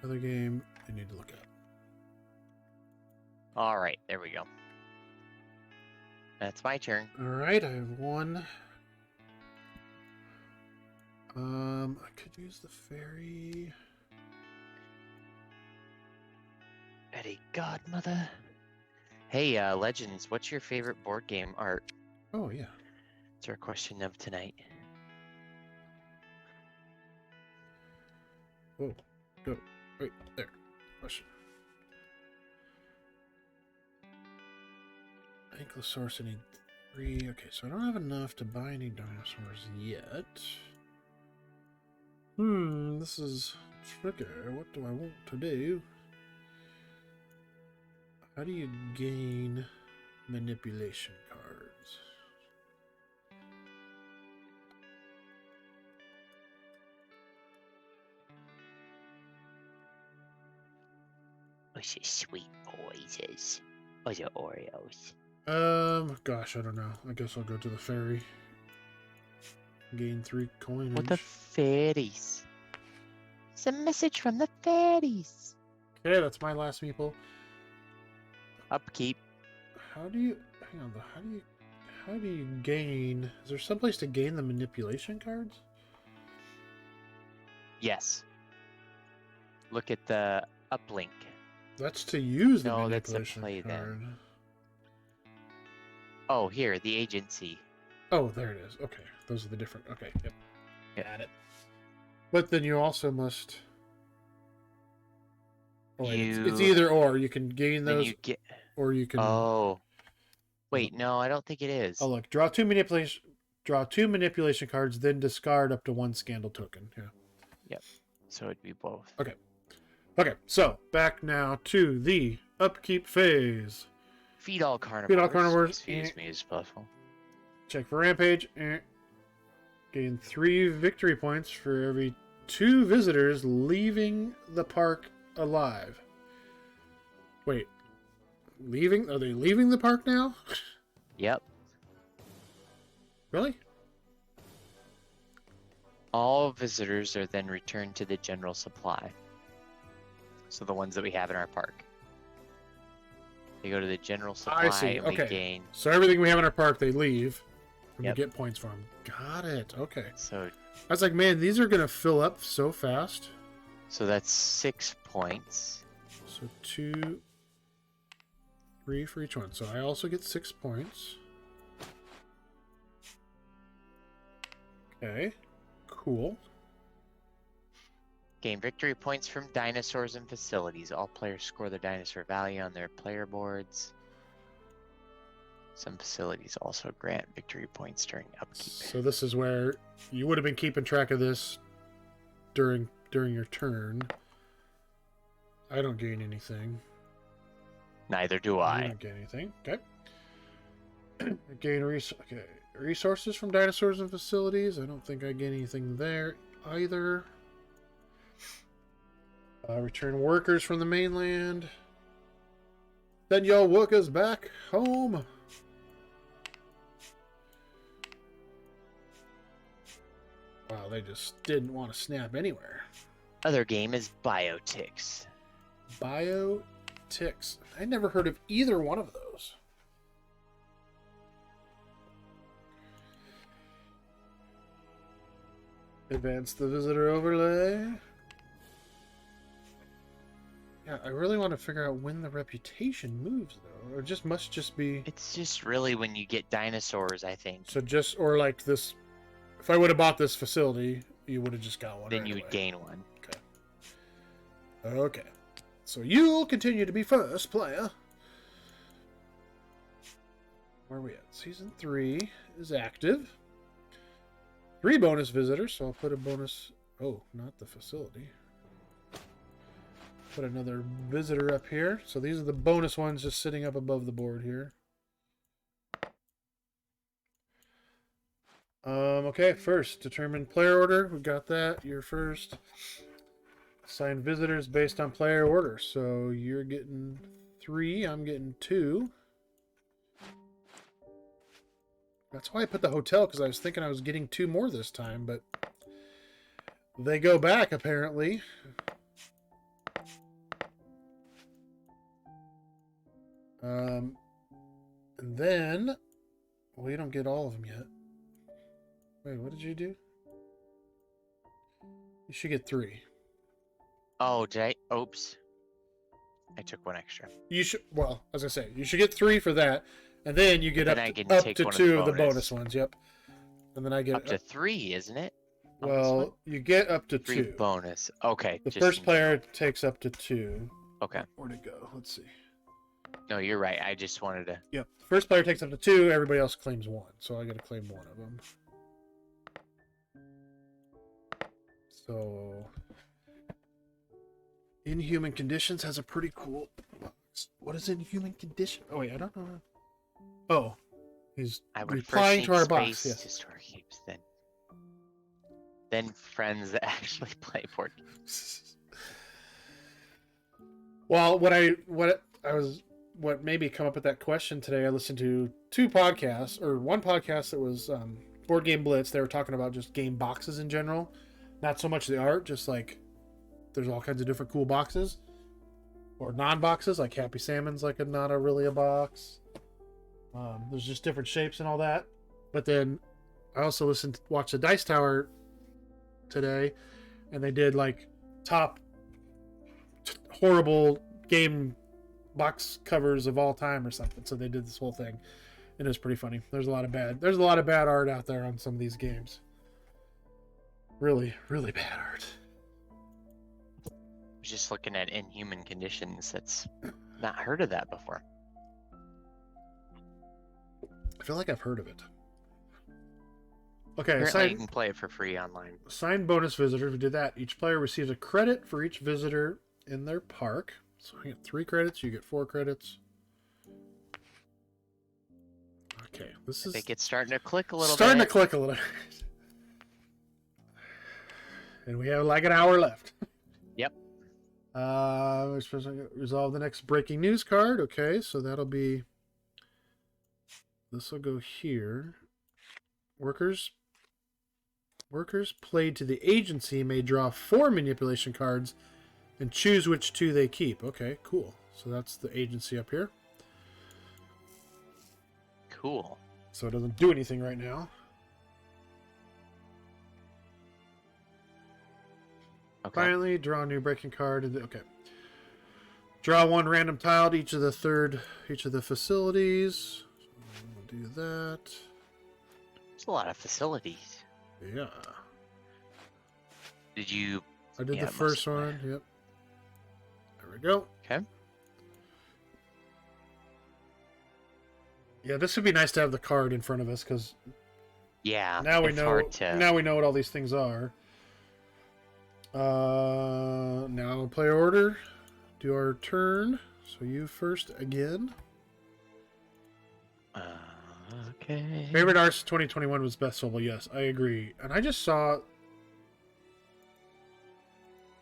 Another game you need to look at. All right, there we go. That's my turn. All right, I have one. I could use the fairy. Betty Godmother. Hey, Legends, what's your favorite board game art? Oh yeah. It's our question of tonight. Oh, go right there. Question. Ankylosaurus, I need 3. Okay, so I don't have enough to buy any dinosaurs yet. This is tricky. What do I want to do? How do you gain manipulation cards? What's a sweet voices? What's it Oreos? Gosh, I don't know. I guess I'll go to the ferry. Gain 3 coinage. What the fairies? It's a message from the fairies. Okay, that's my last meeple. Upkeep. How do you hang on though? How do you gain? Is there someplace to gain the manipulation cards? Yes. Look at the uplink. That's to use the No, that's to manipulation play them. card. Oh, here, the agency. Oh, there it is. Okay, those are the different. Okay, yep. Yep. Got it. But then you also must. Oh, wait, it's either or. You can gain Then those, you get. or you can. Oh. Wait, no, I don't think it is. Oh, look. Draw two manipulation cards, then discard up to one scandal token. Yeah. Yep. So it'd be both. Okay. Okay, so back now to the upkeep phase. Feed all carnivores. Feed all carnivores. Excuse me, is possible. Check for rampage. Gain 3 victory points for every 2 visitors leaving the park alive. Wait. Leaving? Are they leaving the park now? Yep. Really? All visitors are then returned to the general supply. So the ones that we have in our park. They go to the general supply I see. and we Okay. gain. So everything we have in our park, they leave. And Yep. we get points for them. Got it. Okay. So I was like, man, these are going to fill up so fast. that's 6 points. So 2, 3 for each one. So I also get 6 points. Okay. Cool. Gain victory points from dinosaurs and facilities. All players score the dinosaur value on their player boards. Some facilities also grant victory points during upkeep. So this is where you would have been keeping track of this during your turn. I don't gain anything. Neither do You I. don't gain anything. Okay. Gain resources from dinosaurs and facilities. I don't think I gain anything there either. Return workers from the mainland. Send your workers back home. Wow, they just didn't want to snap anywhere. Other game is Biotics. Biotics. I never heard of either one of those. Advance the visitor overlay. Yeah, I really want to figure out when the reputation moves, though. Or just must just be... It's just really when you get dinosaurs, I think. So just, or like this... If I would have bought this facility, you would have just got one Then right you away. would gain one. Okay. Okay. So you'll continue to be first player. Where are we at? Season 3 is active. 3 bonus visitors, so I'll put a bonus... Oh, not the facility. Put another visitor up here. So these are the bonus ones just sitting up above the board here. Okay, first, determine player order. We got that. You're first. Assign visitors based on player order. So you're getting 3. I'm getting 2. That's why I put the hotel, because I was thinking I was getting 2 more this time, but they go back, apparently. And then, well, you don't get all of them yet. Wait, what did you do? You should get 3. Oh, did I? Oops. I took 1 extra. You should, well, as I say, you should get 3 for that, and then you get Then up I to, can up take to one of 2 the of the bonus. bonus ones. Yep. And then I get Up to 3, isn't it? On this well, one? you get up to 3 2. bonus. Okay. The just first in player general. takes up to 2. Okay. Where'd it go? Let's see. No, you're right. I just wanted to. Yep. First player takes up to 2. Everybody else claims 1. So I got to claim 1 of them. So, Inhuman Conditions has a pretty cool box. What is Inhuman Condition? Oh wait, I don't know. Oh, he's I would replying first to our need box. space Yes. to store heaps, then friends that actually play board games. Well, what made me come up with that question today, I listened to 2 podcasts, or one podcast that was Board Game Blitz. They were talking about just game boxes in general, not so much the art, just like there's all kinds of different cool boxes or non-boxes, like Happy Salmon's like not really a box. There's just different shapes and all that. But then I also watched the Dice Tower today, and they did like top horrible game box covers of all time or something. So they did this whole thing, and it was pretty funny. There's a lot of bad art out there on some of these games. Really, really bad art. I was just looking at Inhuman Conditions. That's not heard of that before. I feel like I've heard of it. Okay, Apparently you can play it for free online. Assigned bonus visitors. We did that. Each player receives a credit for each visitor in their park. So I get 3 credits. You get 4 credits. Okay, this is. I think it's starting to click a little bit. Starting to click a little. And we have like an hour left. Yep. We're supposed to resolve the next breaking news card. Okay, so that'll be. This will go here. Workers played to the agency may draw 4 manipulation cards and choose which 2 they keep. Okay, cool. So that's the agency up here. Cool. So it doesn't do anything right now. Okay. Finally, draw a new breaking card. Okay. Draw 1 random tile to each of the facilities. So we'll do that. There's a lot of facilities. Yeah. Did you? I did Yeah, the first one. Yep. There we go. Okay. Yeah, this would be nice to have the card in front of us because Yeah. now we it's know. hard to... Now we know what all these things are. Now play order. Do our turn. So you first again. Okay. Favorite arts 2021 was Beth Sobel. Yes, I agree. And I just saw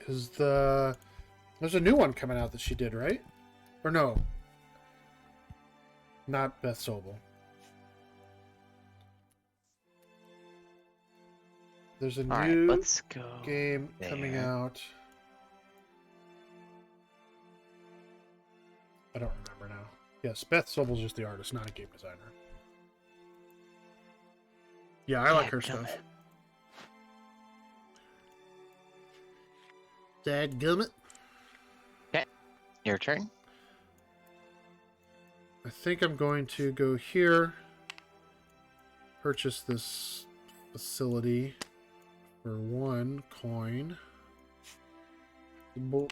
there's a new one coming out that she did, right? Or no? Not Beth Sobel. There's a All right, new let's go game coming there. out. I don't remember now. Yes, Beth Sobel's just the artist, not a game designer. Yeah, I like her stuff. Dadgummit. Okay, your turn. I think I'm going to go here. Purchase this facility for 1 coin.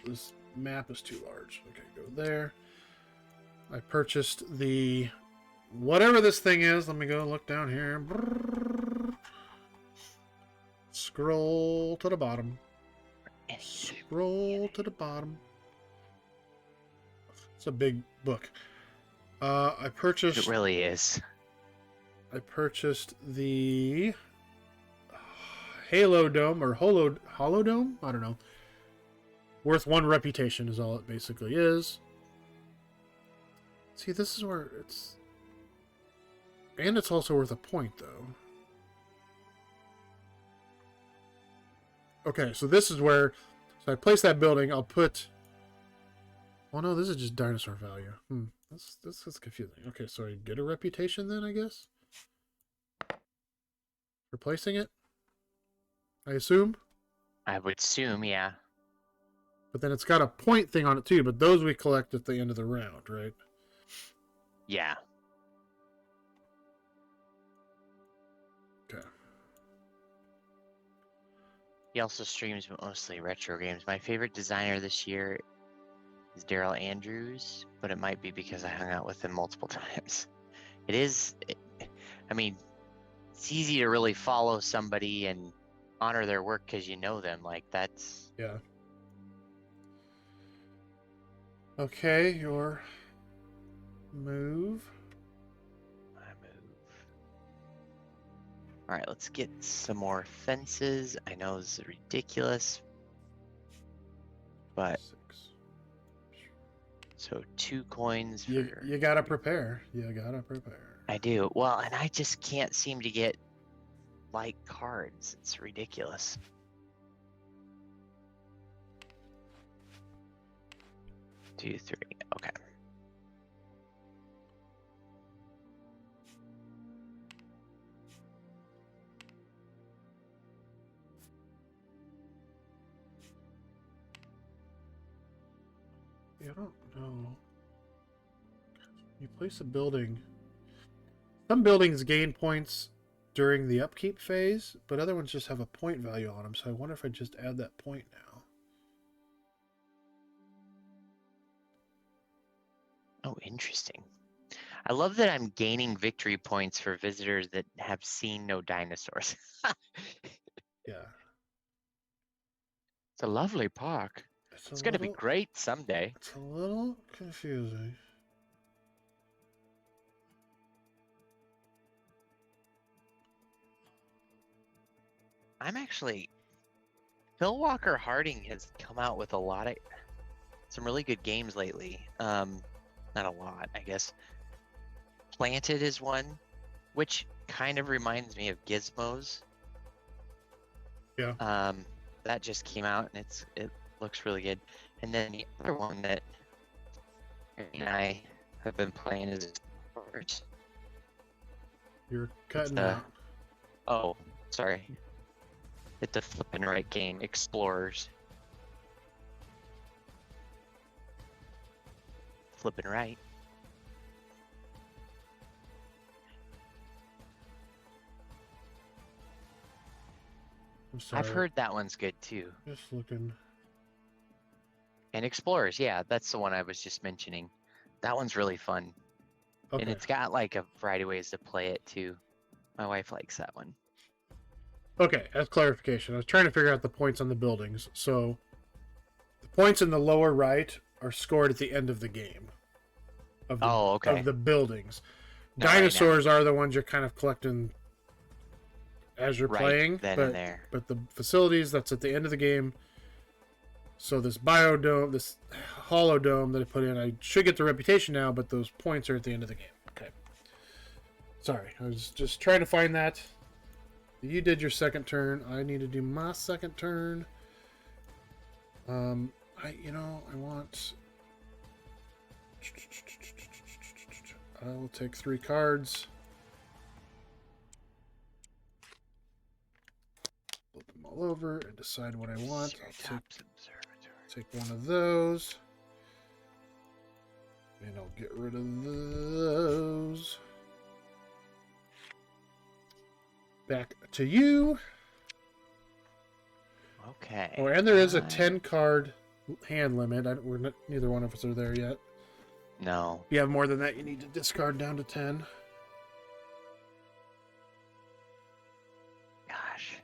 This map is too large. Okay, go there. I purchased the whatever this thing is. Let me go look down here. Scroll to the bottom. Scroll to the bottom. It's a big book. I purchased. It really is. I purchased the Halo Dome or Holodome. I don't know. Worth 1 reputation is all it basically is. See, this is where it's, and it's also worth a point though. Okay, so this is where, so I place that building. I'll put. Oh no, this is just dinosaur value. This is confusing. Okay, so I get a reputation then, I guess. Replacing it, I assume. I would assume, yeah. But then it's got a point thing on it too. But those we collect at the end of the round, right? Yeah. Okay. He also streams mostly retro games. My favorite designer this year is Daryl Andrews, but it might be because I hung out with him multiple times. I mean, it's easy to really follow somebody and honor their work because you know them. Like, that's... Yeah. Okay, your move. My move. Alright, let's get some more fences. I know this is ridiculous, but... 6. So 2 coins for... You gotta prepare. You gotta prepare. I do. Well, and I just can't seem to get, like, cards. It's ridiculous. Two, 3. Okay. I don't know. You place a building. Some buildings gain points during the upkeep phase, but other ones just have a point value on them. So I wonder if I just add that point now. Oh, interesting. I love that I'm gaining victory points for visitors that have seen no dinosaurs. Yeah. It's a lovely park. It's going to be great someday. It's a little confusing. I'm actually... Phil Walker Harding has come out with some really good games lately. Not a lot, I guess. Planted is one, which kind of reminds me of Gizmos. Yeah. That just came out and it looks really good. And then the other one that I have been playing is Explorers. You're cutting out. Oh, sorry. It's a flippin' right game, Explorers. Flippin' right. I'm sorry. I've heard that one's good too. Just looking. And Explorers, yeah, that's the one I was just mentioning. That one's really fun. Okay. And it's got like a variety of ways to play it too. My wife likes that one. Okay, as clarification, I was trying to figure out the points on the buildings. So, the points in the lower right are scored at the end of the game. Of the buildings. No, Dinosaurs are the ones you're kind of collecting as you're playing. Then and there. But the facilities, that's at the end of the game. So this biodome, this hollow dome that I put in, I should get the reputation now, but those points are at the end of the game. Okay. Sorry, I was just trying to find that. You did your second turn. I need to do my second turn. I want... I will take 3 cards. Flip them all over and decide what I want. I'll take one of those. And I'll get rid of those. Back to you. Okay. Oh, and there is a 10-card hand limit. Neither one of us are there yet. No. If you have more than that, you need to discard down to 10. Gosh.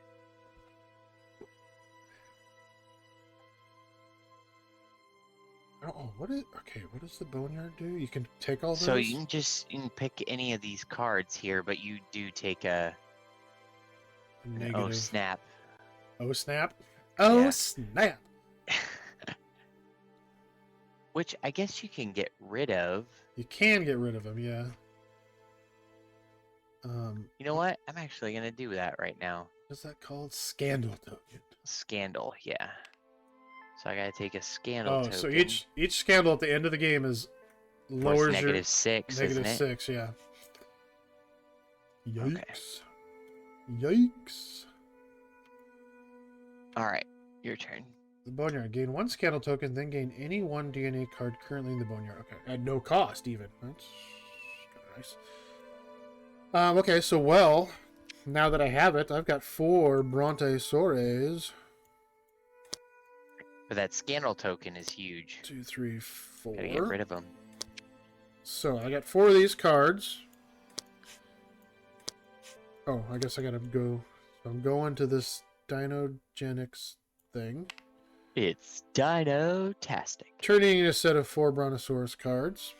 Oh, what does the boneyard do? You can take all those? So you can pick any of these cards here, but you do take a negative. Oh snap. Oh snap. Oh Yeah. snap. Which I guess you can get rid of. You can get rid of them, yeah. You know what? I'm actually gonna do that right now. What's that called? Scandal token. Scandal, yeah. So I gotta take a scandal token. So each scandal at the end of the game is lowers your -6, isn't it? -6, yeah. Yikes. Okay. Yikes. Alright, your turn. The boneyard. Gain 1 scandal token, then gain any 1 DNA card currently in the boneyard. Okay. At no cost, even. That's kind of nice. Okay, so, now that I have it, I've got 4 Brontosaurus. But that scandal token is huge. 2, 3, 4. Gotta get rid of them. So, I got 4 of these cards. Oh, I guess I gotta go. So I'm going to this DinoGenics thing. It's Dino-tastic. Turning in a set of 4 Brontosaurus cards.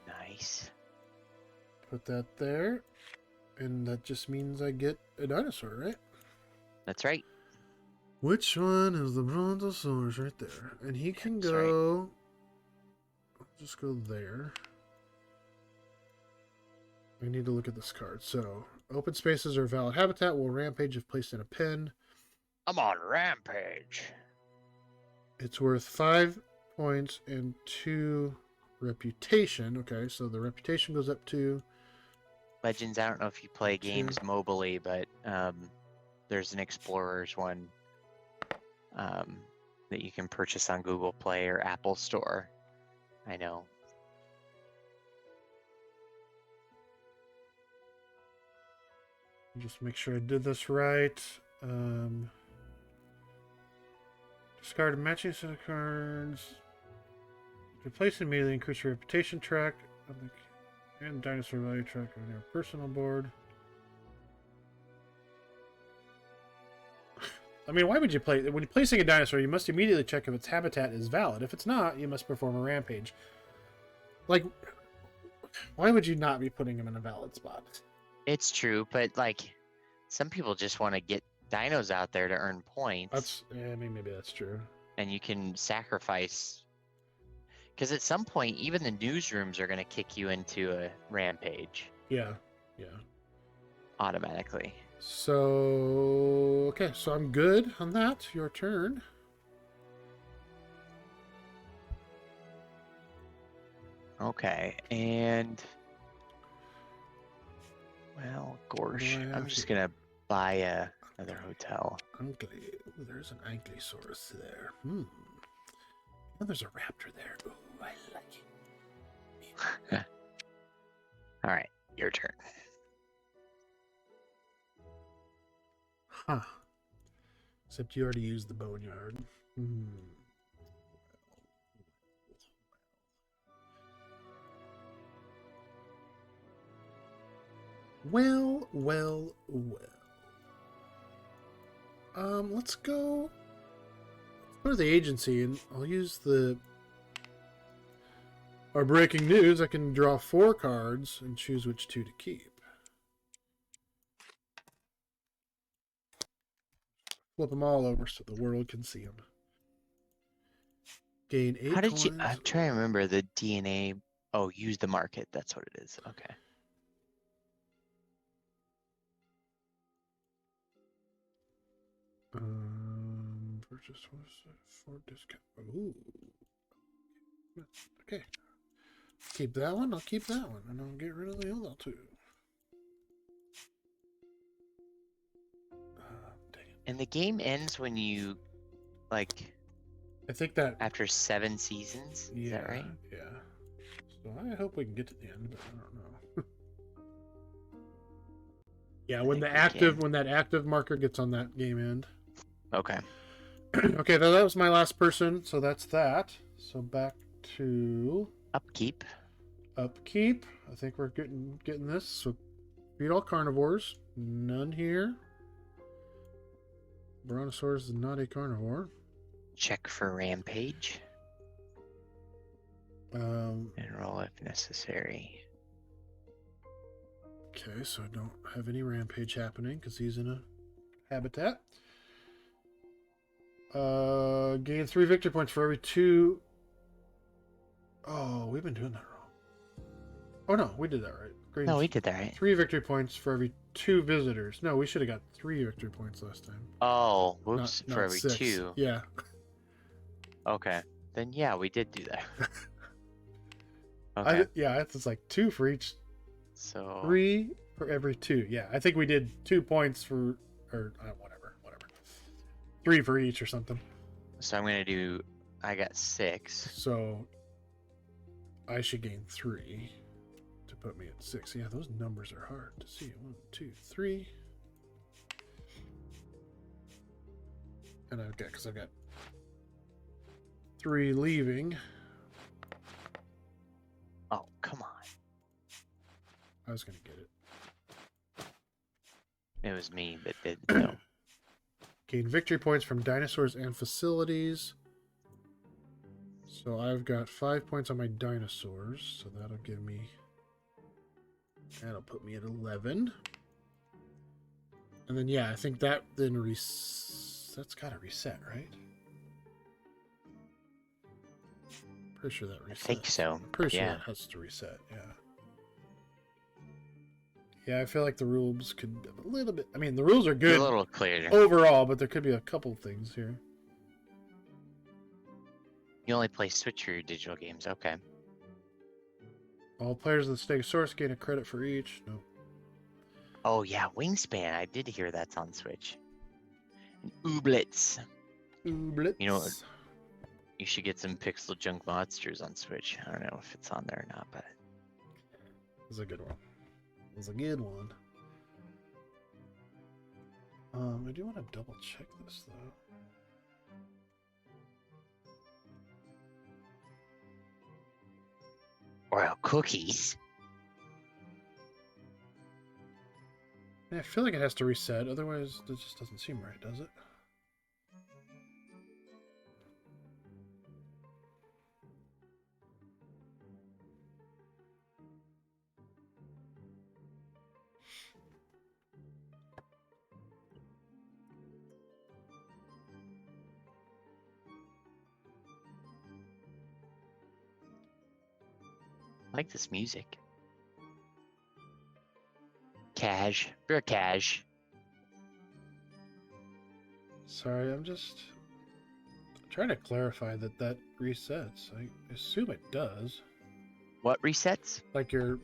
Nice. Put that there. And that just means I get a dinosaur, right? That's right. Which one is the Brontosaurus right there? And he can go... Right. I'll just go there. I need to look at this card. So, open spaces or valid habitat will rampage if placed in a pen. I'm on rampage. It's worth 5 points and 2 reputation. Okay, so the reputation goes up to... Legends, I don't know if you play games mobily, but there's an Explorers one. that you can purchase on Google Play or Apple Store. I know. Just make sure I did this right. Discard a matching set of cards. Replace immediately, increase your reputation track and dinosaur value track on your personal board. I mean, why would you play? When you're placing a dinosaur, you must immediately check if its habitat is valid. If it's not, you must perform a rampage. Like, why would you not be putting him in a valid spot? It's true, but like, some people just want to get dinos out there to earn points. I mean, maybe that's true. And you can sacrifice, because at some point, even the newsrooms are going to kick you into a rampage. Yeah. Automatically. So, okay, so I'm good on that. Your turn. Okay, and well, gosh, I'm just gonna buy another hotel. There's an Ankylosaurus there. And there's a raptor there. Ooh, I like it. All right, your turn. Huh. Except you already used the boneyard. Well. Let's go to the agency, and I'll use our breaking news. I can draw 4 cards and choose which 2 to keep. Flip them all over so the world can see them. Gain 8 How did coins. you? I'm trying to remember the DNA. Oh, use the market. That's what it is. Okay. Purchase 4 discount. Ooh. Okay. Keep that one. I'll keep that one, and I'll get rid of the other 2. Dang it. And the game ends when you, like, I think that after 7 seasons. Is that right? Yeah. So I hope we can get to the end, but I don't know. Yeah, when that active marker gets on that game end. Okay. Okay, that was my last person, so that's that. So back to Upkeep. I think we're getting this. So beat all carnivores. None here. Brontosaurus is not a carnivore. Check for rampage. And roll if necessary. Okay, so I don't have any rampage happening because he's in a habitat. Gain 3 victory points for every 2. Oh, we've been doing that wrong. Oh no, we did that right. Great. No, we did that right. 3 victory points for every 2 visitors. No, we should have got 3 victory points last time. Oh, whoops! Not for every 6. 2. Yeah. Okay. Then yeah, we did do that. Okay. It's like 2 for each. So 3 for every 2. Yeah, I think we did 2 points for, or whatever. 3 for each or something. So I'm gonna do. I got 6. So I should gain 3 to put me at 6. Yeah, those numbers are hard to see. 1, 2, 3. And because I've got 3 leaving. Oh, come on. I was gonna get it. It was me that did so. Gain victory points from dinosaurs and facilities. So I've got 5 points on my dinosaurs. So that'll put me at 11. And then I think that then that's gotta reset, right? Pretty sure that resets. I think so. I'm pretty sure Yeah. that has to reset, Yeah, I feel like the rules could a little bit. I mean, the rules are good A little clearer. overall, but there could be a couple things here. You only play Switch for your digital games. Okay. All players of the Stegosaurus gain a credit for each. No. Oh yeah, Wingspan. I did hear that's on Switch. And Ooblets. Blitz. You know, You should get some Pixel Junk Monsters on Switch. I don't know if it's on there or not, but It was a good one. It was a good one. I do want to double check this though. Oreo cookies. Yeah, I feel like it has to reset, otherwise it just doesn't seem right, does it? I like this music. Cash. You're a cash. Sorry, I'm just trying to clarify that that resets. I assume it does. What resets? Like the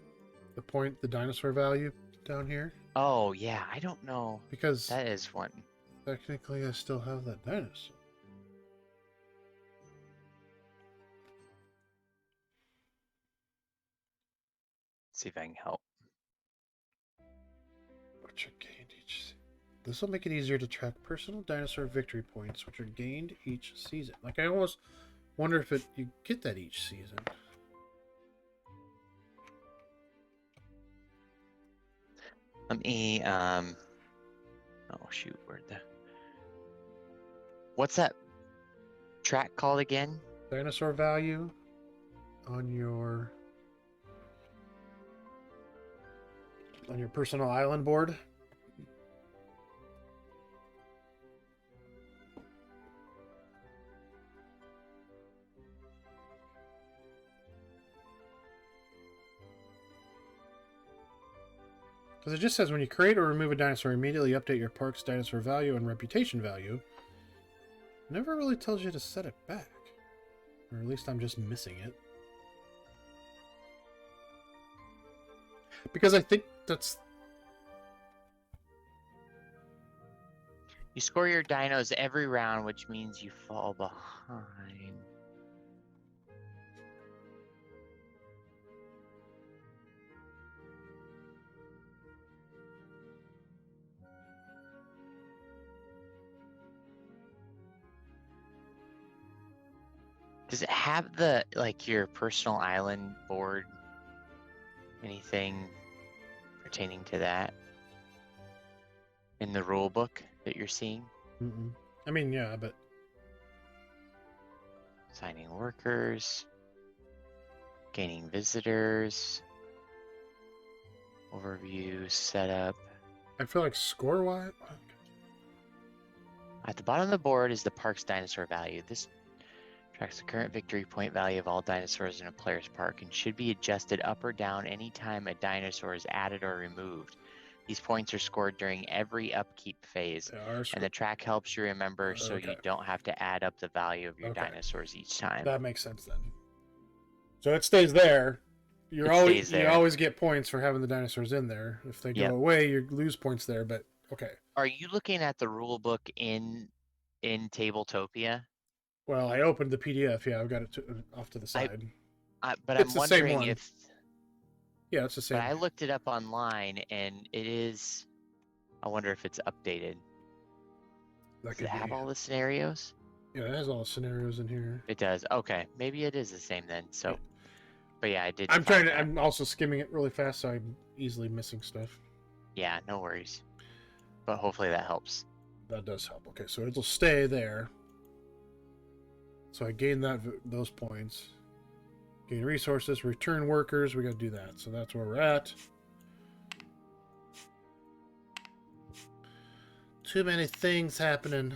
dinosaur value down here. Oh, yeah. I don't know. Because That is one. technically I still have that dinosaur. See if I can help. Which are gained each. This will make it easier to track personal dinosaur victory points, which are gained each season. Like I almost wonder if you get that each season. Let me oh shoot, what's that track called again? Dinosaur value on your personal island board. Because it just says when you create or remove a dinosaur, immediately update your park's dinosaur value and reputation value. Never really tells you to set it back. Or at least I'm just missing it. Because I think that's... You score your dinos every round, which means you fall behind. Does it have the, like, your personal island board? Anything pertaining to that in the rule book that you're seeing? Mm-mm. I mean, yeah, but... Signing workers, gaining visitors, overview, setup. I feel like score-wise... At the bottom of the board is the park's dinosaur value. This tracks the current victory point value of all dinosaurs in a player's park and should be adjusted up or down anytime a dinosaur is added or removed. These points are scored during every upkeep phase, and the track helps you remember so you don't have to add up the value of your dinosaurs each time. That makes sense then. So it stays there. You always get points for having the dinosaurs in there. If they go away, you lose points there, but okay. Are you looking at the rule book in Tabletopia? Well, I opened the PDF. Yeah, I've got it off to the side. But I'm wondering if... Yeah, it's the same. But I looked it up online, and it is... I wonder if it's updated. Does it have all the scenarios? Yeah, it has all the scenarios in here. It does. Okay, maybe it is the same then. So, but yeah, I did. I'm also skimming it really fast, so I'm easily missing stuff. Yeah, no worries. But hopefully that helps. That does help. Okay, so it'll stay there. So I gain those points. Gain resources, return workers. We got to do that. So that's where we're at. Too many things happening.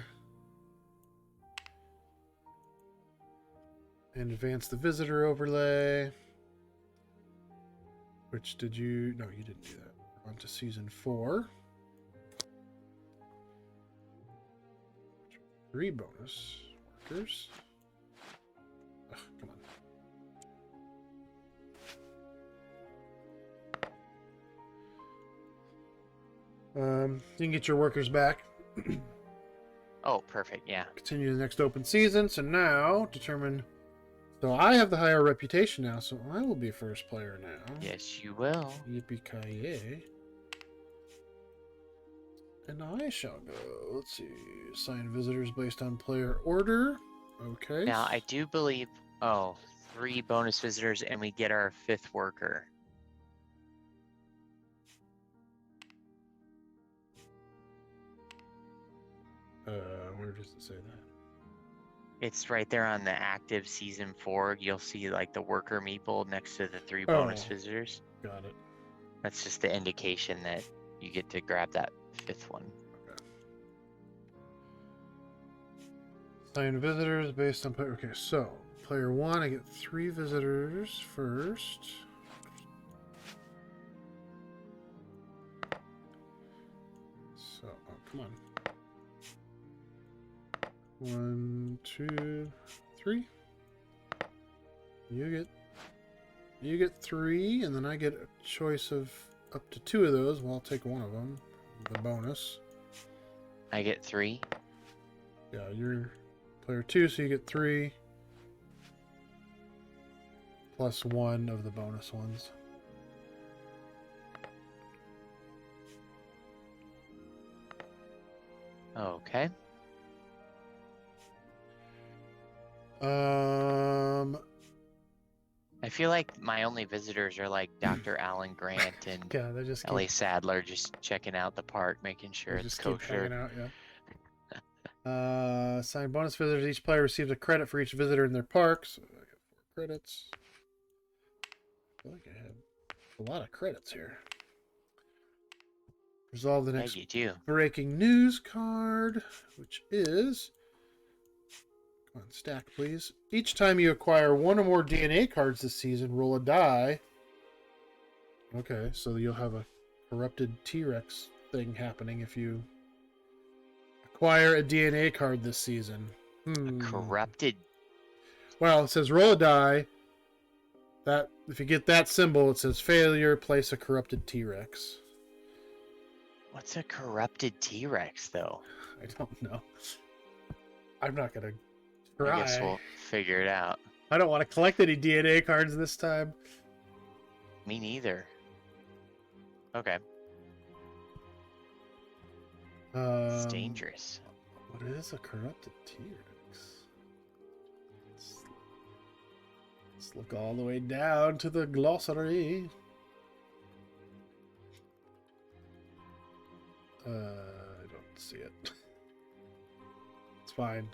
And advance the visitor overlay. Which did you... No, you didn't do that. We're on to season 4. 3 bonus workers. Ugh, come on. You can get your workers back. Oh, perfect. Yeah. Continue the next open season. So now determine. So I have the higher reputation now, so I will be first player now. Yes, you will. Yippee-ki-yay. And I shall go. Let's see. Assign visitors based on player order. Okay. Now, I do believe, 3 bonus visitors, and we get our 5th worker. Where does it say that? It's right there on the active season 4. You'll see like the worker meeple next to the 3 bonus visitors. Got it. That's just the indication that you get to grab that 5th one. Okay. Assign visitors based on player. Okay, so player 1, I get 3 visitors first. So, come on. 1, 2, 3. You get 3, and then I get a choice of up to 2 of those. Well, I'll take one of them, the bonus. I get 3. Yeah, you're player 2, so you get 3 plus 1 of the bonus ones. Okay. I feel like my only visitors are like Dr. Alan Grant and Yeah, they just Ellie Sadler, just checking out the park, making sure it's just keep hanging kosher. out, yeah. Assign bonus visitors. Each player receives a credit for each visitor in their park. So I got 4 credits. I feel like I have a lot of credits here. Resolve the next Yeah, you do. breaking news card, which is... Come on, stack, please. Each time you acquire 1 or more DNA cards this season, roll a die. Okay, so you'll have a corrupted T-Rex thing happening if you acquire a DNA card this season. Corrupted. Well, it says roll a die. That if you get that symbol, it says failure, place a corrupted T-Rex. What's a corrupted T-Rex, though? I don't know. I'm not going to try. I guess we'll figure it out. I don't want to collect any DNA cards this time. Me neither. Okay. It's dangerous. What is a corrupted T-Rex? Let's look all the way down to the glossary. I don't see it. It's fine.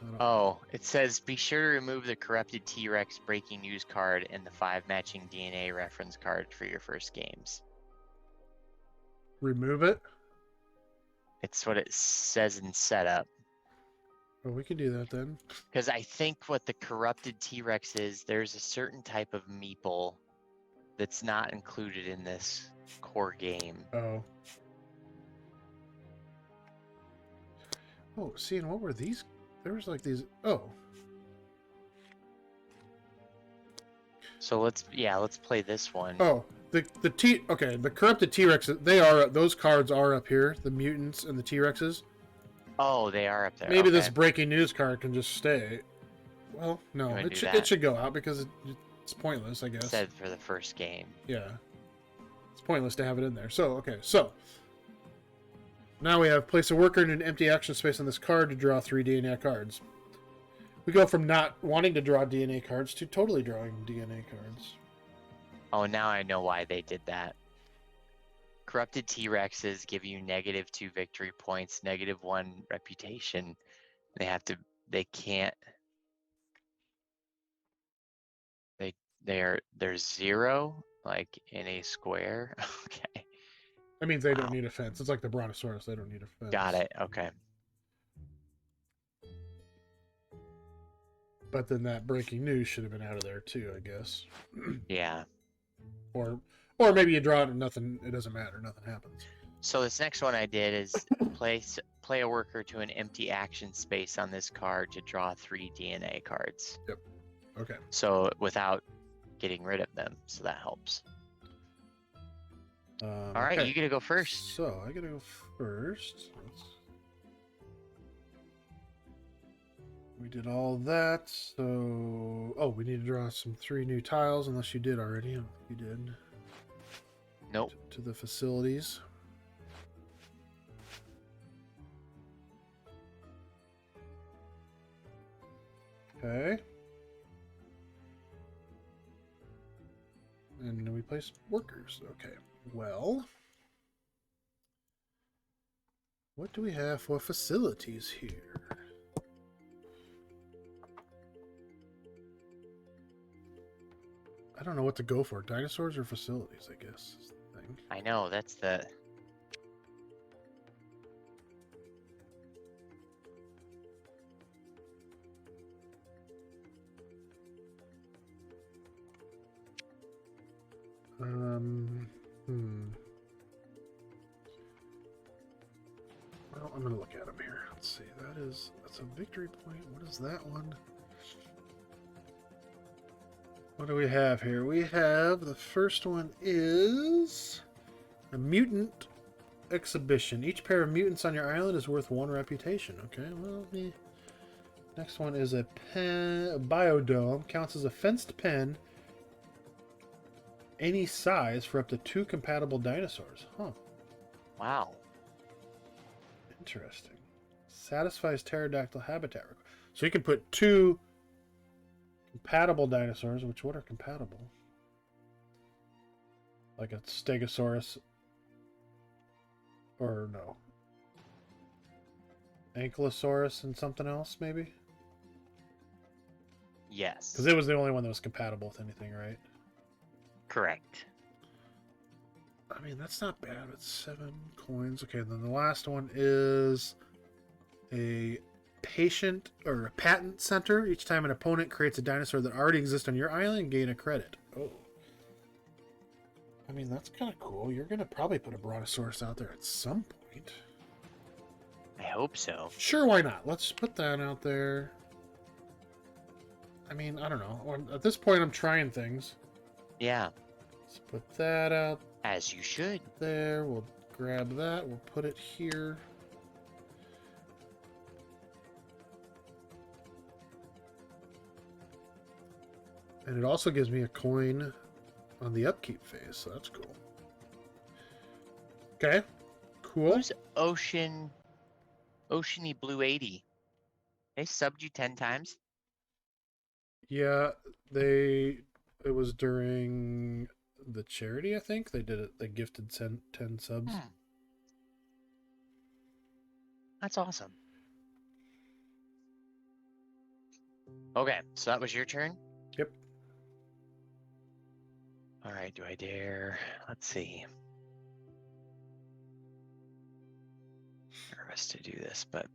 It says be sure to remove the corrupted T-Rex breaking news card and the 5 matching DNA reference card for your first games. Remove it? It's what it says in setup. Well, we can do that then. Because I think what the corrupted T-Rex is, there's a certain type of meeple that's not included in this core game. Oh. Oh, see, and what were these? There was like these. Oh. So let's play this one. Oh, the corrupted T-Rex. Those cards are up here. The mutants and the T-Rexes. Oh, they are up there. Maybe okay. this breaking news card can just stay. Well, no, it should go out because it's pointless, I guess. Said for the first game. Yeah, it's pointless to have it in there. So so now we have place a worker in an empty action space on this card to draw 3 DNA cards. We go from not wanting to draw DNA cards to totally drawing DNA cards. Oh, now I know why they did that. Corrupted T-Rexes give you -2 victory points, -1 reputation. They're 0, like in a square. Okay. That means they don't need a fence. It's like the Brontosaurus. They don't need a fence. Got it. Okay. But then that breaking news should have been out of there too, I guess. Yeah. Or maybe you draw it and nothing. It doesn't matter. Nothing happens. So this next one I did is play a worker to an empty action space on this card to draw 3 DNA cards. Yep. Okay. So without getting rid of them, so that helps. All right, okay. you get to go first. So I gotta go first. We did all that. So, oh, we need to draw 3 new tiles, unless you did already. I don't think you did. Nope. To the facilities. Okay. And then we place workers. Okay. Well, what do we have for facilities here? I don't know what to go for. Dinosaurs or facilities, I guess, is the thing. I know, that's the... Well, I'm gonna look at them here. Let's see. That's a victory point. What is that one? What do we have here? We have the first one is a mutant exhibition. Each pair of mutants on your island is worth 1 reputation. Okay, well, next one is a biodome. Counts as a fenced pen. Any size for up to 2 compatible dinosaurs. Huh. Wow. Interesting. Satisfies pterodactyl habitat. So you can put 2 compatible dinosaurs. What are compatible? Like a stegosaurus. Or no. Ankylosaurus and something else, maybe? Yes. Because it was the only one that was compatible with anything, right? Correct. I mean, that's not bad. It's 7 coins. Okay, then the last one is a patient or a patent center. Each time an opponent creates a dinosaur that already exists on your island, gain a credit. Oh. I mean, that's kind of cool. You're going to probably put a brontosaurus out there at some point. I hope so. Sure, why not? Let's put that out there. I mean, I don't know. At this point, I'm trying things. Yeah. Let's put that out As you should. there. We'll grab that. We'll put it here. And it also gives me a coin on the upkeep phase, so that's cool. Okay. Cool. Who's Oceany Blue 80? They subbed you 10 times? Yeah, it was during the charity, I think. They did it. They gifted 10 subs. That's awesome. Okay, so that was your turn? Yep. All right, do I dare? Let's see. Nervous to do this, but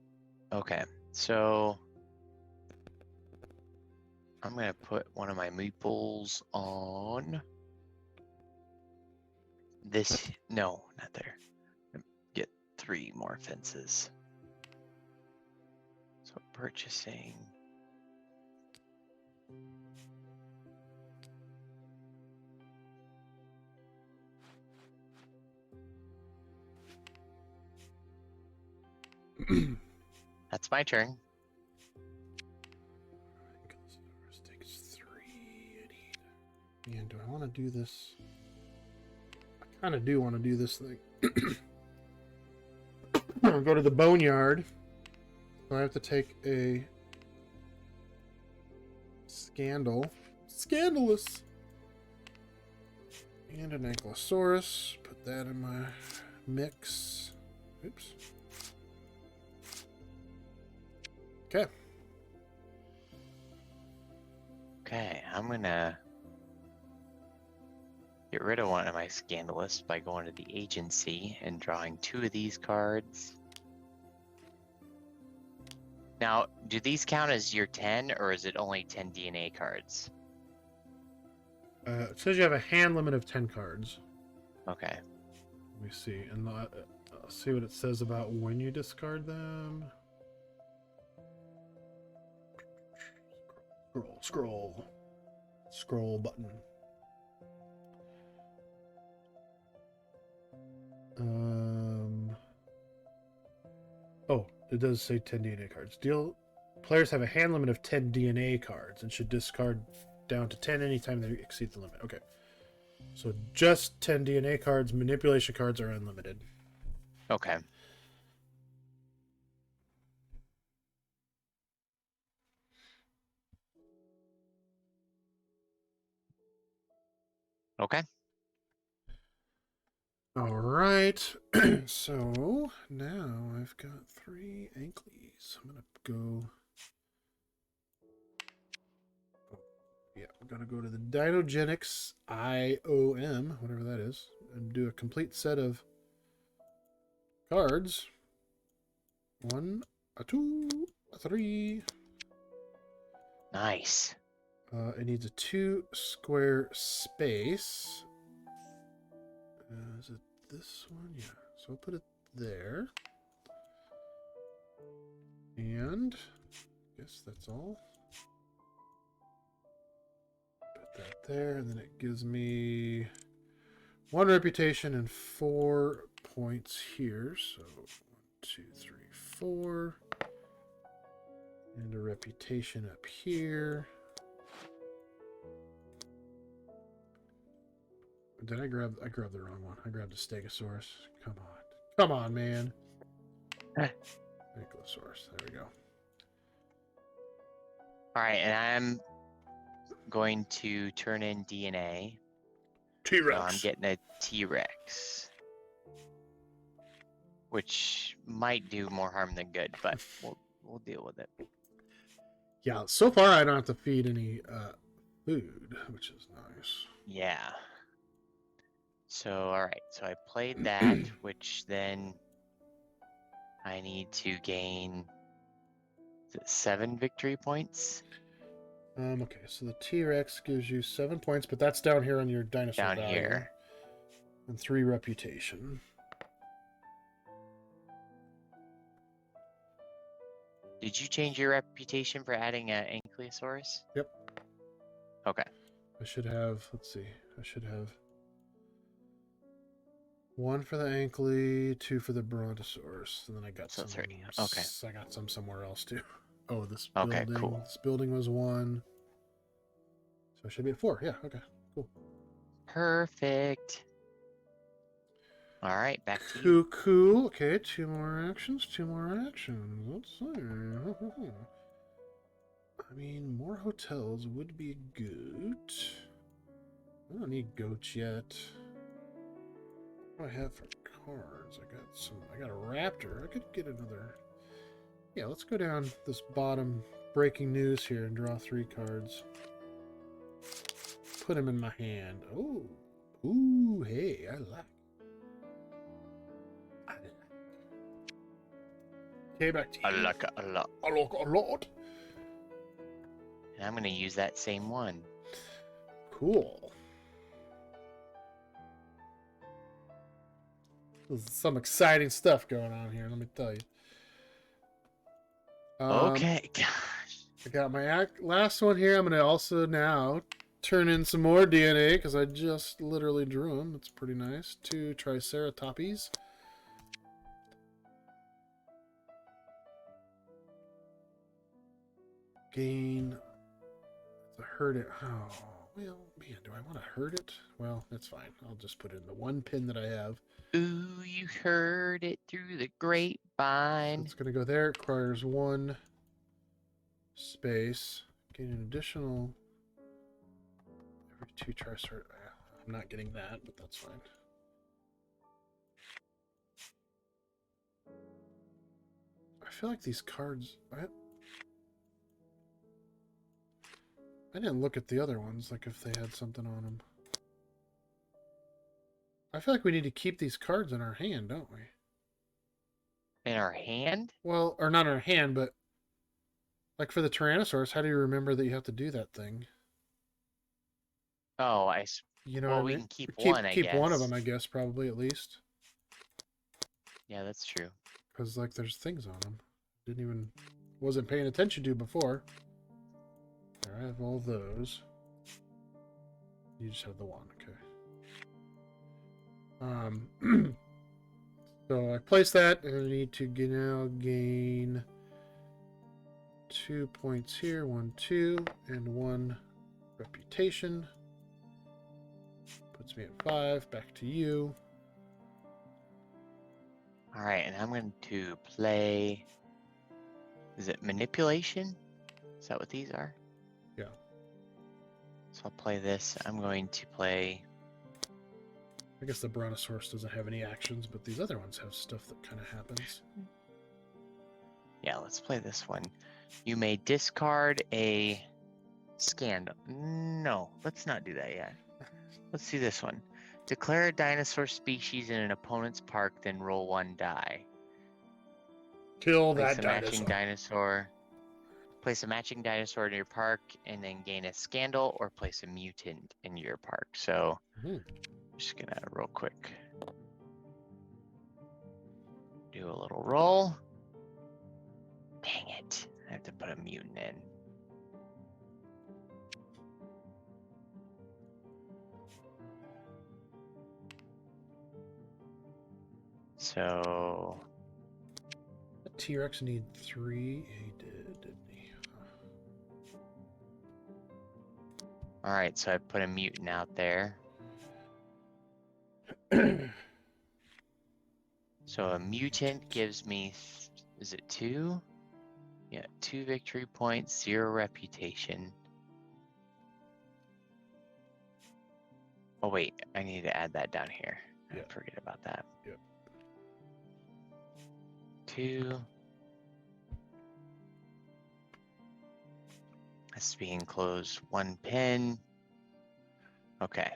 okay. So I'm gonna put one of my meeples on this. No, not there. Get 3 more fences. So purchasing. That's my turn. Takes 3. I need. Man, do I want to do this? I kind of do want to do this thing. Go to the boneyard. I have to take a scandalous, and an ankylosaurus. Put that in my mix. Oops. Okay. Okay, I'm gonna get rid of one of my scandalous by going to the agency and drawing 2 of these cards. Now, do these count as your 10, or is it only 10 DNA cards? It says you have a hand limit of 10 cards. Okay. Let me see. And I'll see what it says about when you discard them. Scroll button. Oh, it does say 10 DNA cards. Deal Players have a hand limit of 10 DNA cards and should discard down to 10 anytime they exceed the limit. Okay. So just 10 DNA cards. Manipulation cards are unlimited. Okay. Okay. All right. So now I've got 3 Anklies. I'm going to go... Yeah, I'm going to go to the DinoGenics IOM, whatever that is, and do a complete set of cards. 1, a 2, a 3. Nice. It needs a 2 square space. Is it this one? Yeah. So I'll put it there. And I guess that's all. Put that there, and then it gives me 1 reputation and 4 points here. So 1, 2, 3, 4. And a reputation up here. Did I grabbed the wrong one. I grabbed a Stegosaurus. Come on. Come on, man. Ankylosaurus. There we go. All right, and I'm going to turn in DNA. T-Rex. So I'm getting a T-Rex, which might do more harm than good, but we'll deal with it. Yeah, so far I don't have to feed any food, which is nice. Yeah. So, all right. So I played that, which then I need to gain 7 victory points. Okay, so the T-Rex gives you 7 points, but that's down here on your dinosaur Down value. here. And 3 reputation. Did you change your reputation for adding an Ankylosaurus? Yep. Okay. I should have, let's see, I should have 1 for the Ankly, 2 for the Brontosaurus, and then I got So some. 3. Okay. I got some somewhere else too. Oh, this Okay, building. cool. This building was 1. So it should be at 4. Yeah, okay, cool. Perfect. All right, back to you. Cool. Okay, 2 more actions. 2 more actions. Let's see. I mean, more hotels would be good. I don't need goats yet. What do I have for cards? I got a raptor. I could get another. Yeah, let's go down this bottom breaking news here and draw 3 cards. Put them in my hand. Oh. Ooh, hey, I like. Okay, back to you. I like it a lot. I like a lot. And I'm going to use that same one. Cool. There's some exciting stuff going on here, let me tell you. Okay, gosh. I got my last one here. I'm going to also now turn in some more DNA because I just literally drew them. It's pretty nice. 2 Triceratops. Gain. To hurt it. Oh, well, man, do I want to hurt it? Well, that's fine. I'll just put it in the 1 pin that I have. Ooh, you heard it through the grapevine. It's going to go there. It requires 1 space. Gain an additional every 2 Triceratops. I'm not getting that, but that's fine. I feel like these cards. I didn't look at the other ones, like if they had something on them. I feel like we need to keep these cards in our hand, don't we? In our hand? Well, or not in our hand, but like for the Tyrannosaurus, how do you remember that you have to do that thing? Oh, You know well, what I we mean? can keep one, I keep one of guess. them, I guess, probably at least. Yeah, that's true. Because like there's things on them. Wasn't paying attention to before. There, I have all those. You just have the 1, okay. So I place that, and I need to now gain 2 points here. 1, 2, and 1 reputation. Puts me at 5. Back to you. All right, and I'm going to play. Is it manipulation? Is that what these are? Yeah. So I'll play this. I'm going to play. I guess the Brontosaurus doesn't have any actions, but these other ones have stuff that kind of happens. Yeah, let's play this one. You may discard a scandal. No, let's not do that yet. Let's do this one. Declare a dinosaur species in an opponent's park, then roll 1 die. Kill Place that a matching dinosaur. dinosaur. Place a matching dinosaur in your park, and then gain a scandal, or place a mutant in your park. So, just gonna real quick do a little roll. Dang it! I have to put a mutant in. So The T-Rex need 3. He did, didn't he? all right, so I put a mutant out there. So a mutant gives me, is it 2? Yeah, 2 victory points, 0 reputation. Oh wait, I need to add that down here. Yeah. I forget about that. Yep. 2. Has to be enclosed 1 pin. Okay.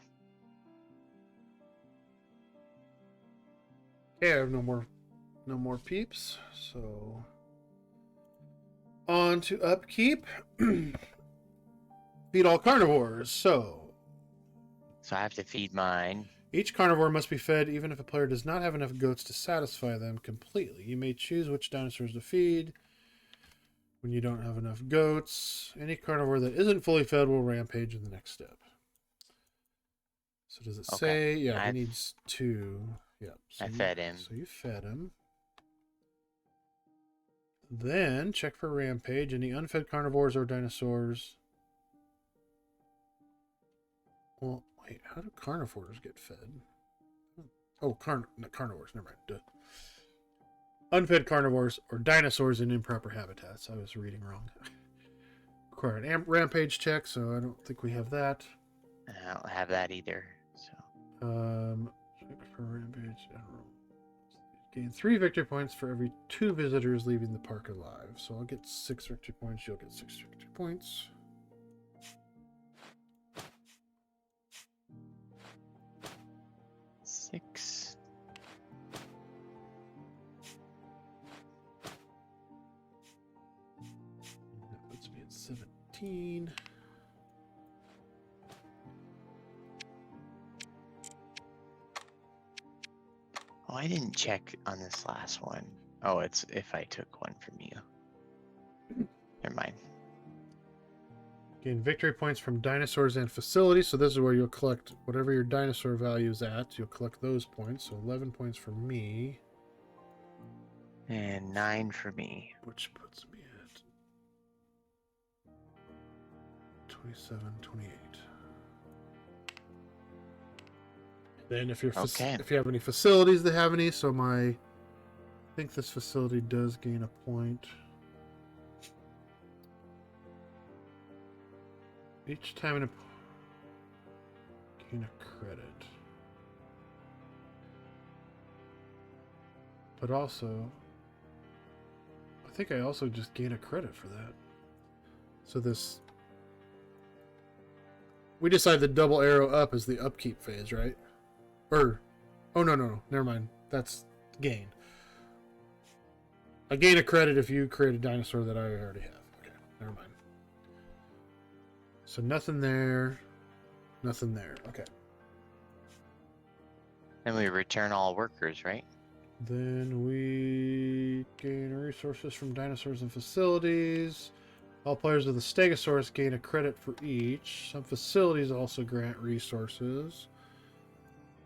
Okay, I have no more peeps. So on to upkeep. Feed all carnivores. So So I have to feed mine. each carnivore must be fed even if a player does not have enough goats to satisfy them completely. You may choose which dinosaurs to feed when you don't have enough goats. Any carnivore that isn't fully fed will rampage in the next step. So does it say? Yeah, he needs 2. Yeah. So I fed him. So you fed him. Then check for rampage. Any unfed carnivores or dinosaurs. Well, wait, how do carnivores get fed? Oh, not carnivores, never mind. Duh. Unfed carnivores or dinosaurs in improper habitats. I was reading wrong. Require an rampage check, so I don't think we have that. I don't have that either. So Check for rampage. I don't know. Gain 3 victory points for every 2 visitors leaving the park alive. So I'll get 6 victory points. You'll get 6 victory points. Six. That puts me at 17. Oh, I didn't check on this last one. Oh, it's if I took one from you. Never mind. Gain victory points from dinosaurs and facilities. So this is where you'll collect whatever your dinosaur value is at. You'll collect those points. So 11 points for me. And 9 for me. Which puts me at 27, 28. Then if you're if you have any facilities that have any, so I think this facility does gain a point. Each time in a gain a credit. But also, I think I also just gain a credit for that. So this, we decide the double arrow up is the upkeep phase, right? Or, oh no, never mind. That's gain. I gain a credit if you create a dinosaur that I already have. Okay, never mind. So nothing there, nothing there. Okay. Then we return all workers, right? Then we gain resources from dinosaurs and facilities. All players with a Stegosaurus gain a credit for each. Some facilities also grant resources.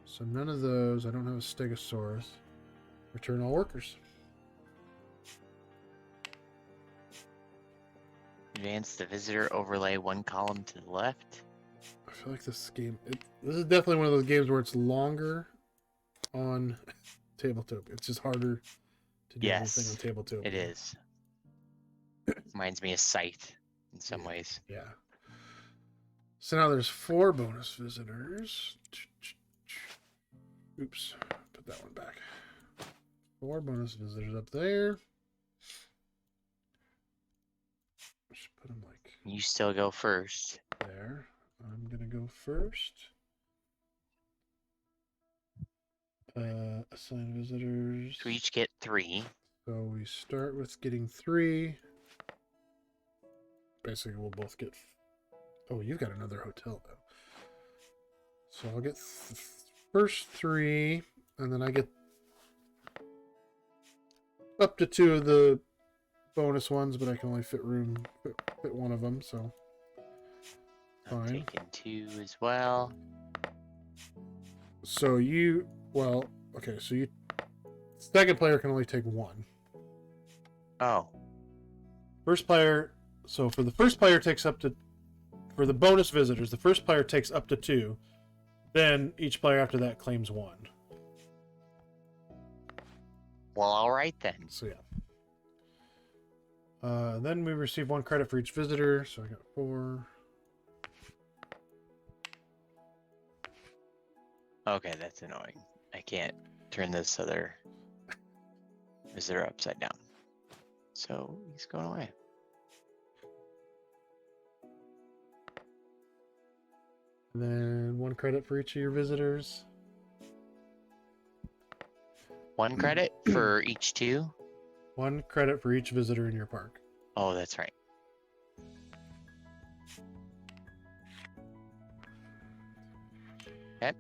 So none of those. I don't have a Stegosaurus. Return all workers. Advance the visitor overlay one column to the left. I feel like this game. This is definitely one of those games where it's longer on tabletop. It's just harder to do everything on tabletop. It is. Reminds me of Scythe in some ways. Yeah. So now there's 4 bonus visitors. Oops. Put that one back. 4 bonus visitors up there. Just put them like You still go first. there. I'm going to go first. Assign visitors. So we each get 3. So we start with getting 3. Basically, we'll both get... Oh, you've got another hotel, though. So I'll get first 3, and then I get up to 2 of the bonus ones, but I can only fit one of them, so I'm fine. taking 2 as well. So you... Well, okay, so you... Second player can only take 1. Oh. First player... So for the first player takes up to... For the bonus visitors, the first player takes up to 2. Then each player after that claims 1. Well, all right then. So yeah. Then we receive 1 credit for each visitor. So I got 4. Okay, that's annoying. I can't turn this other visitor upside down. So he's going away. And then 1 credit for each of your visitors. 1 credit for each 2? 1 credit for each visitor in your park. Oh, that's right. Okay.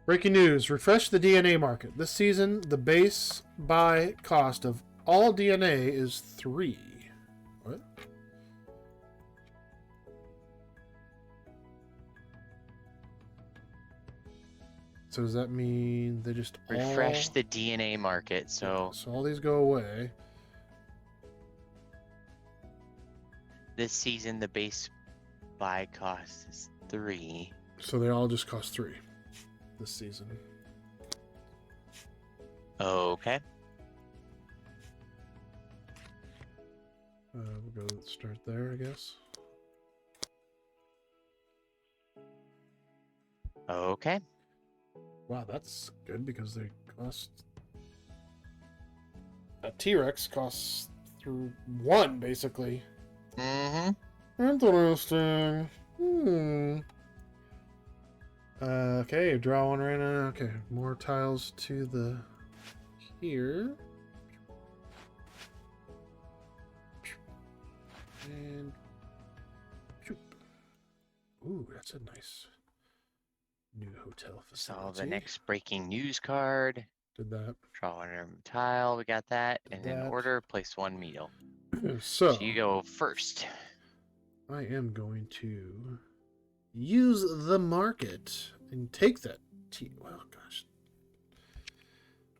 Breaking news. Refresh the DNA market. This season, the base buy cost of all DNA is 3. What? So does that mean they just Refresh all... the DNA market. So So all these go away. this season, the base buy cost is 3. So they all just cost 3 this season. Okay. We'll go start there, I guess. Okay. Wow, that's good because they cost... A T-Rex costs through 1, basically. Mm-hmm. Interesting. Okay, draw 1 right now. Okay, more tiles to the... Here. And... Ooh, that's a nice... new hotel facility. So the next breaking news card. Did that. Draw a tile. We got that. Did And in that. order, place 1 meal. So So you go first. I am going to use the market and take that tea. Well, gosh.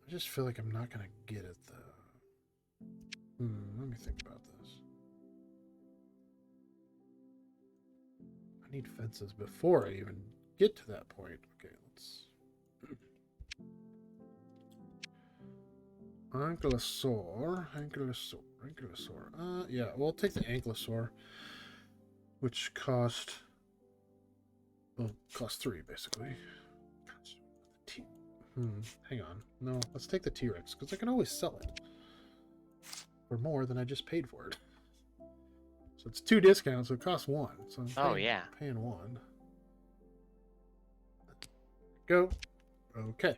I just feel like I'm not going to get it, though. Let me think about this. I need fences before I even get to that point. Okay, let's... Ankylosaur. Yeah, we'll take the Ankylosaur, which cost 3 basically. Gosh, hang on. No, let's take the T-Rex because I can always sell it for more than I just paid for it. So it's 2 discounts, so it costs 1. So I'm paying 1. Go. Okay.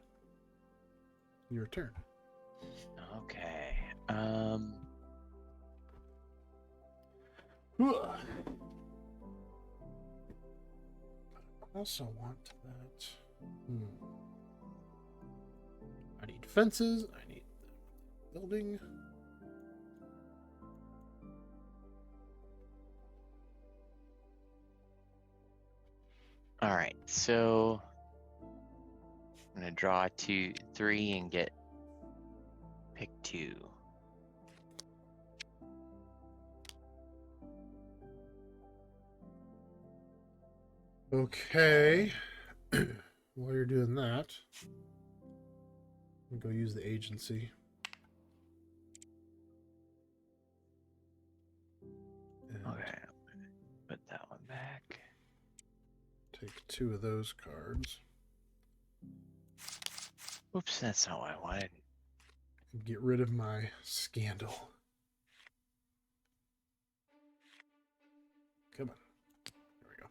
Your turn. Okay. I also want that. I need fences. I need building. All right. So I'm gonna draw 2, 3, and get pick 2. Okay. While you're doing that, go use the agency. And Okay. Put that one back. take 2 of those cards. Oops, that's not what I wanted. And get rid of my scandal. Come on. There we go.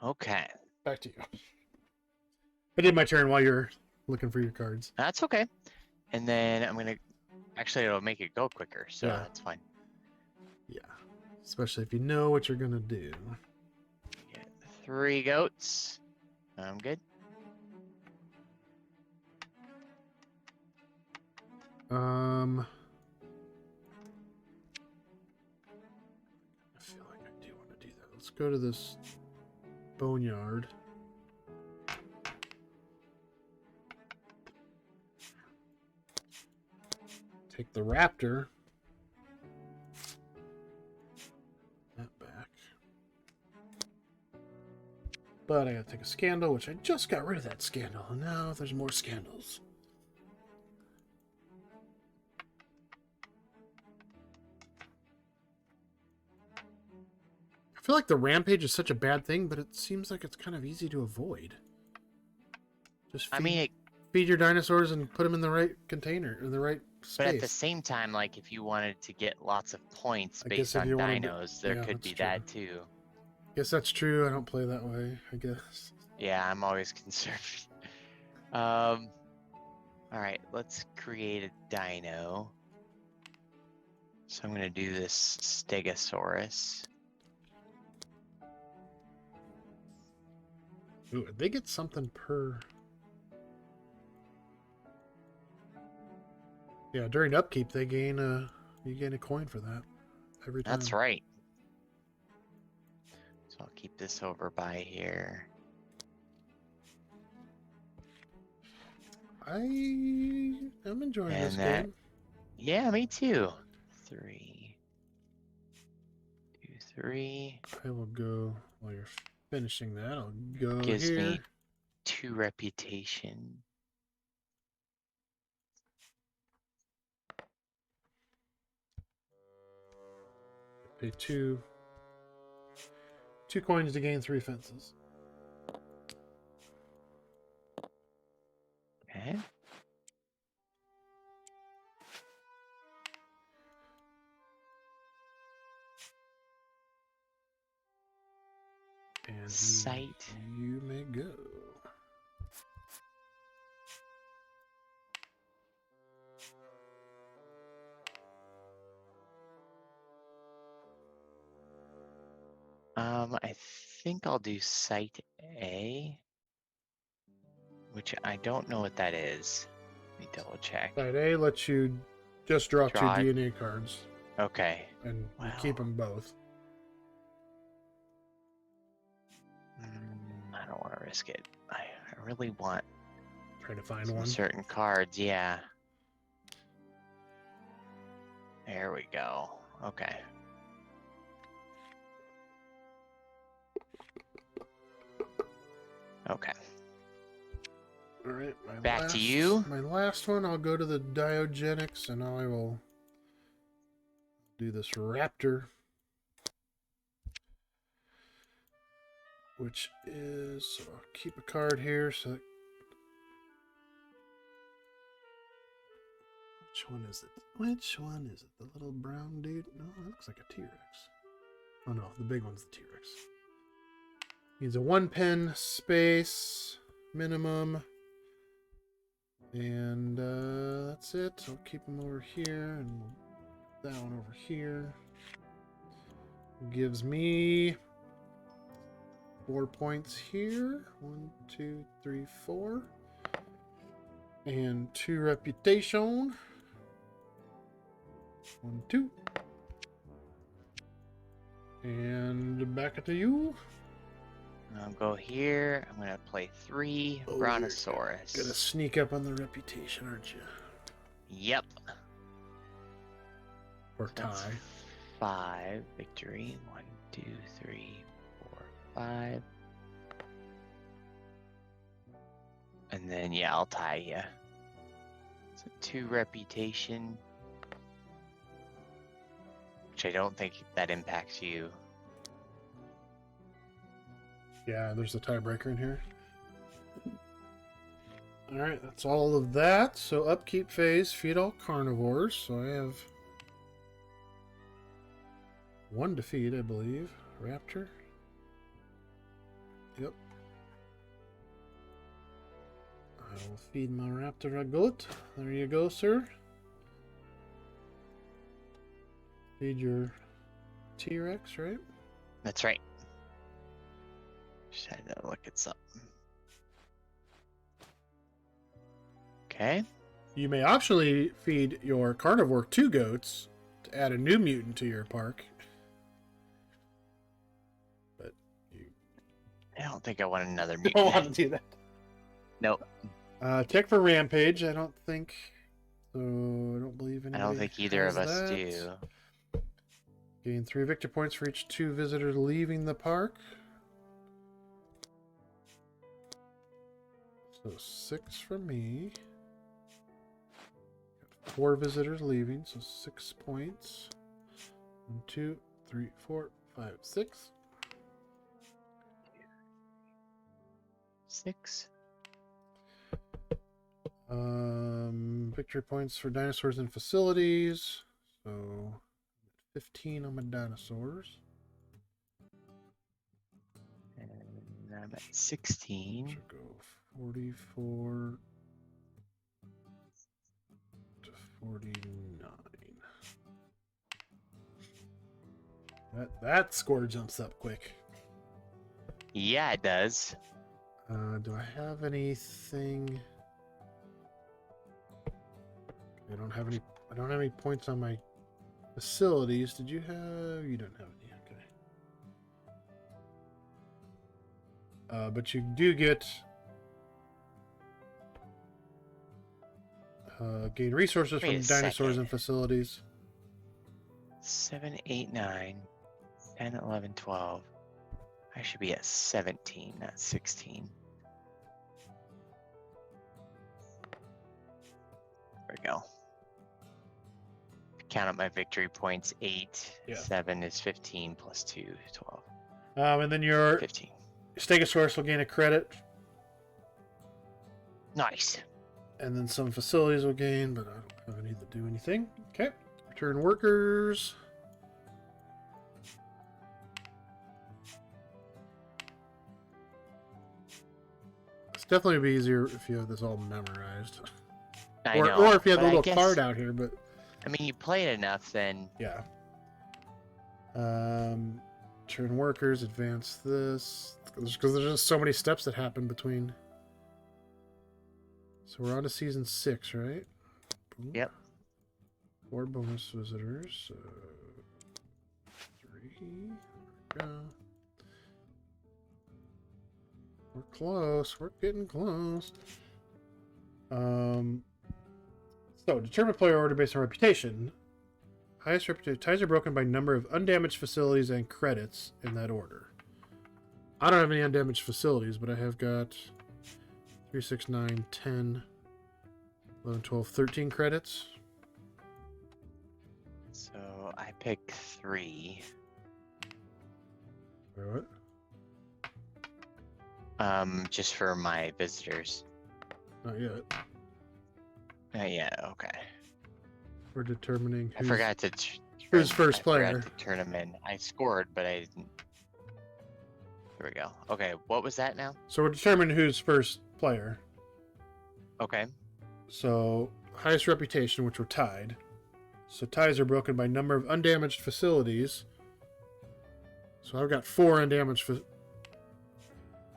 Okay. Back to you. I did my turn while you're looking for your cards. That's okay. And then I'm gonna actually it'll make it go quicker, so Yeah. that's fine. Yeah. Especially if you know what you're gonna do. Get 3 goats. I'm good. I feel like I do want to do that. Let's go to this boneyard. Take the raptor. That back. But I gotta take a scandal, which I just got rid of that scandal. And now there's more scandals. I feel like the rampage is such a bad thing, but it seems like it's kind of easy to avoid. Just feed your dinosaurs and put them in the right container, in the right space. But at the same time, like if you wanted to get lots of points based on dinos, there could be that too. Guess that's true. I don't play that way, I guess. Yeah, I'm always concerned. All right, let's create a dino. So I'm gonna do this Stegosaurus. Ooh, they get something per. Yeah, during upkeep they gain you gain a coin for that every time. That's right. So I'll keep this over by here. I am enjoying this game. Yeah, me too. 3, 2, 3. I will go while you're finishing that. I'll go Gives here. me 2 reputation. Pay 2 coins to gain 3 fences. Okay. And Sight. you may go. I think I'll do Site A, which I don't know what that is. Let me double check. Side A lets you just draw 2 Draw. DNA cards. Okay. And you Wow. keep them both. I don't want to risk it. I really want Trying to find some one. certain cards. Yeah. There we go. Okay. Okay. All right. Back to you. My last one, I'll go to the DinoGenics and I will do this raptor. Which is, so I'll keep a card here. So that, which one is it? Which one is it? The little brown dude? No, that looks like a T-Rex. Oh no, the big one's the T-Rex. Needs a 1 pen space minimum. And that's it. I'll keep them over here and that one over here. Gives me 4 points here. 1, 2, 3, 4. And 2 reputation. 1, 2. And back to you. I'll go here. I'm gonna play 3 Oh, Brontosaurus. Gonna sneak up on the reputation, aren't you? Yep. Or That's tie. 5. Victory. 1, 2, 3, 4, 5. And then, yeah, I'll tie you. So 2 reputation. Which I don't think that impacts you. Yeah, there's a tiebreaker in here. Alright, that's all of that. So upkeep phase, feed all carnivores. So I have 1 to feed, I believe. Raptor. Yep. I will feed my raptor a goat. There you go, sir. Feed your T-Rex, right? That's right. Just had to look at something. Okay. You may optionally feed your carnivore 2 goats to add a new mutant to your park. But you I don't think I want another don't mutant. want to do that. Nope. Check for Rampage. I don't think so. I don't believe I don't think either of us do. Gain 3 victor points for each 2 visitors leaving the park. So 6 for me. 4 visitors leaving, so 6 points. 1, 2, 3, 4, 5, 6. 6. Victory points for dinosaurs and facilities. So 15 on my dinosaurs. And I'm at 16. Should go 44 to 49. That score jumps up quick. Yeah, it does. Do I have anything? I don't have any points on my facilities. Did you have? You don't have any. Okay. But you do get gain resources Wait from a dinosaurs second. and facilities. 7, 8, 9, 10, 11, 12. I should be at 17, not 16. There we go. Count up my victory points. 8, Yeah. 7 is 15 plus 2 is 12. And then your 15. Stegosaurus will gain a credit, Nice. and then some facilities will gain, but I don't have any that do anything. Okay. Return workers. It's definitely be easier if you have this all memorized. I Or, know. or if you had but the I little guess- card out here, but I mean, you play it enough, then yeah. Turn workers, advance this. Because there's just so many steps that happen between. So we're on to season 6, right? Boom. Yep. 4 bonus visitors. 3. There we go. We're close. We're getting close. So, determine player order based on reputation. Highest reputation. Ties are broken by number of undamaged facilities and credits in that order. I don't have any undamaged facilities, but I have got 3, 6, 9, 10, 11, 12, 13 credits. so I pick 3. Wait, what? Just for my visitors. Not yet. Yeah, okay. We're determining I forgot to. who's first player. I forgot to turn them in. I scored, but I didn't. Here we go. Okay, what was that now? So we're determining who's first player. Okay. So highest reputation, which we're tied. So ties are broken by number of undamaged facilities. So I've got 4 undamaged.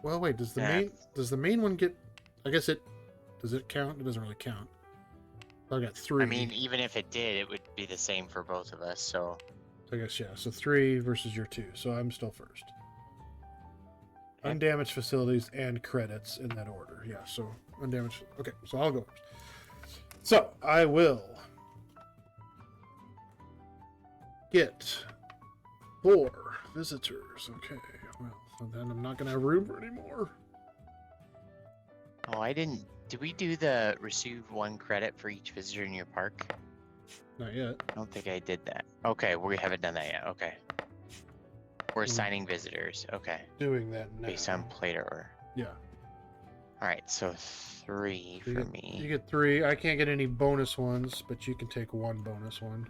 Well, wait. Does the main one get? I guess it does. It count? It doesn't really count. I got 3. I mean, even if it did, it would be the same for both of us. So I guess yeah. So 3 versus your 2. So I'm still first. Okay. Undamaged facilities and credits in that order. Yeah. So undamaged. Okay. So I'll go first. So I will get 4 visitors. Okay, well, then I'm not gonna have room for any more. Oh, I didn't. Did we do the receive 1 credit for each visitor in your park? Not yet. I don't think I did that. Okay, we haven't done that yet. Okay. We're assigning visitors. Okay. Doing that now. Based on plate order. Yeah. All right, so 3 for me. You get 3. I can't get any bonus ones, but you can take 1 bonus one.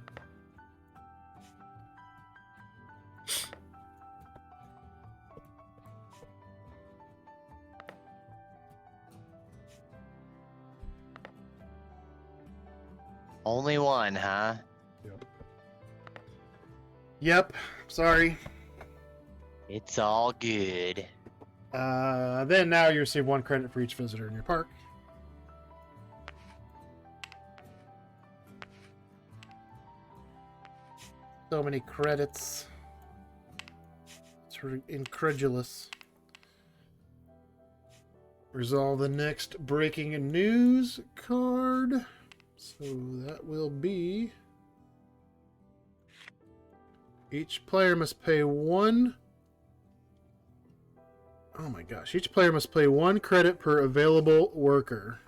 Only 1, huh? Yep. Sorry. It's all good. Then now you receive 1 credit for each visitor in your park. So many credits. It's incredulous. Resolve the next breaking news card. So that will be... Each player must pay 1... Oh my gosh. Each player must pay 1 credit per available worker.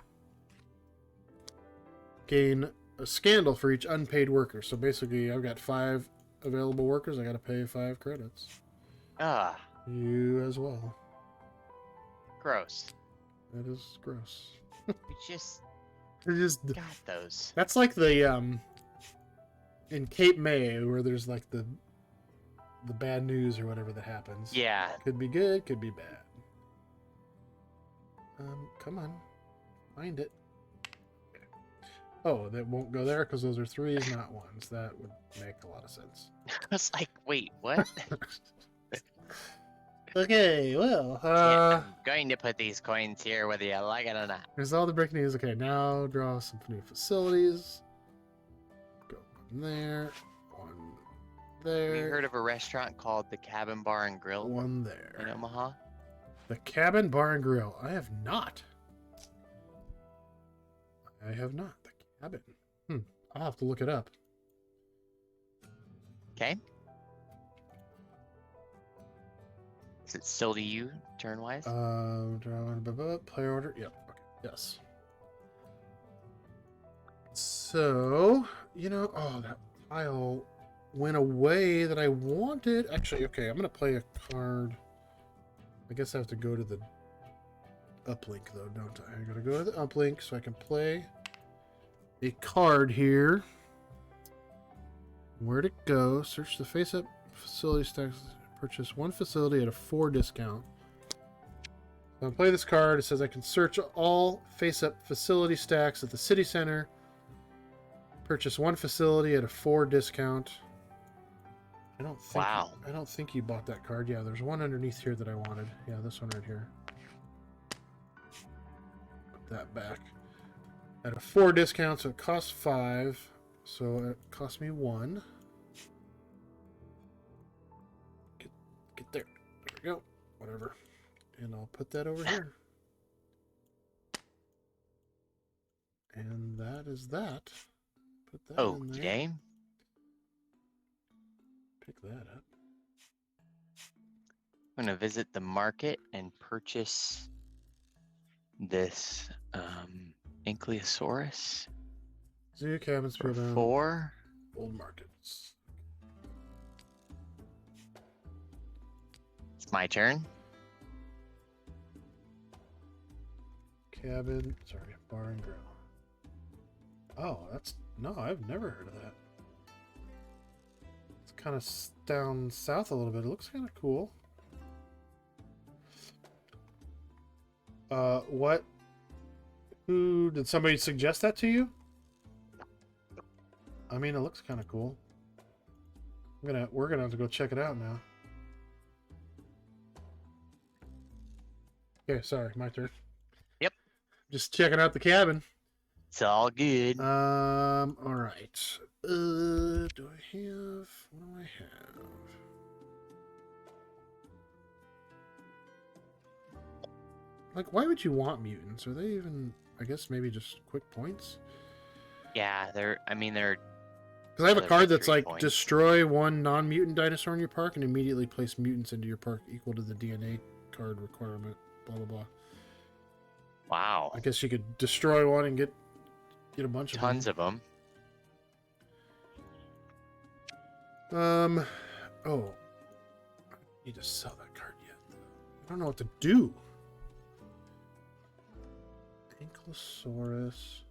Gain a scandal for each unpaid worker. So basically, I've got 5 available workers. I got to pay 5 credits. Ah. You as well. Gross. That is gross. We just got those. That's like the in Cape May where there's like the bad news or whatever that happens. Yeah. Could be good, could be bad. Come on. Find it. Oh, that won't go there because those are 3s, not 1s. That would make a lot of sense. I was like, wait, what? Okay, well, Yeah, I'm going to put these coins here whether you like it or not. there's all the breaking news. Okay, now draw some new facilities. Go one there, one there. Have you heard of a restaurant called the Cabin Bar and Grill One there. in Omaha? The Cabin Bar and Grill. I have not. I have not. The Cabin. I'll have to look it up. Okay. Is it still to you, turn-wise? Player order. Yep. Okay. Yes. So, that tile went away that I wanted. Actually, okay, I'm going to play a card. I guess I have to go to the uplink, though, don't I? I got to go to the uplink so I can play a card here. Where'd it go? Search the face-up facility stacks. Purchase 1 facility at a 4 discount. So I play this card. It says I can search all face-up facility stacks at the city center. Purchase 1 facility at a 4 discount. I don't think you bought that card. Yeah, there's one underneath here that I wanted. Yeah, this one right here. Put that back. At a 4 discount, so it costs 5. So it cost me 1. Get there. There we go. Whatever. And I'll put that over here. And that is that. Put that in there. Okay. Pick that up. I'm going to visit the market and purchase this Ankylosaurus Zoo cabins for for 4. Old markets. It's my turn. Cabin, sorry, bar and grill. Oh, no, I've never heard of that. It's kind of down south a little bit. It looks kind of cool. What? Who did somebody suggest that to you? I mean, it looks kind of cool. We're gonna have to go check it out now. Okay, sorry, my turn. Yep. Just checking out the cabin. It's all good. All right. What do I have? Like, why would you want mutants? Are they even, I guess maybe just quick points? Yeah, they're Because Because I have a Another card that's victory like point. destroy one non-mutant dinosaur in your park and immediately place mutants into your park equal to the DNA card requirement. Blah blah blah. Wow. I guess you could destroy one and get a bunch Tons of of them. them. Oh, I need to sell that card yet. I don't know what to do. Ankylosaurus.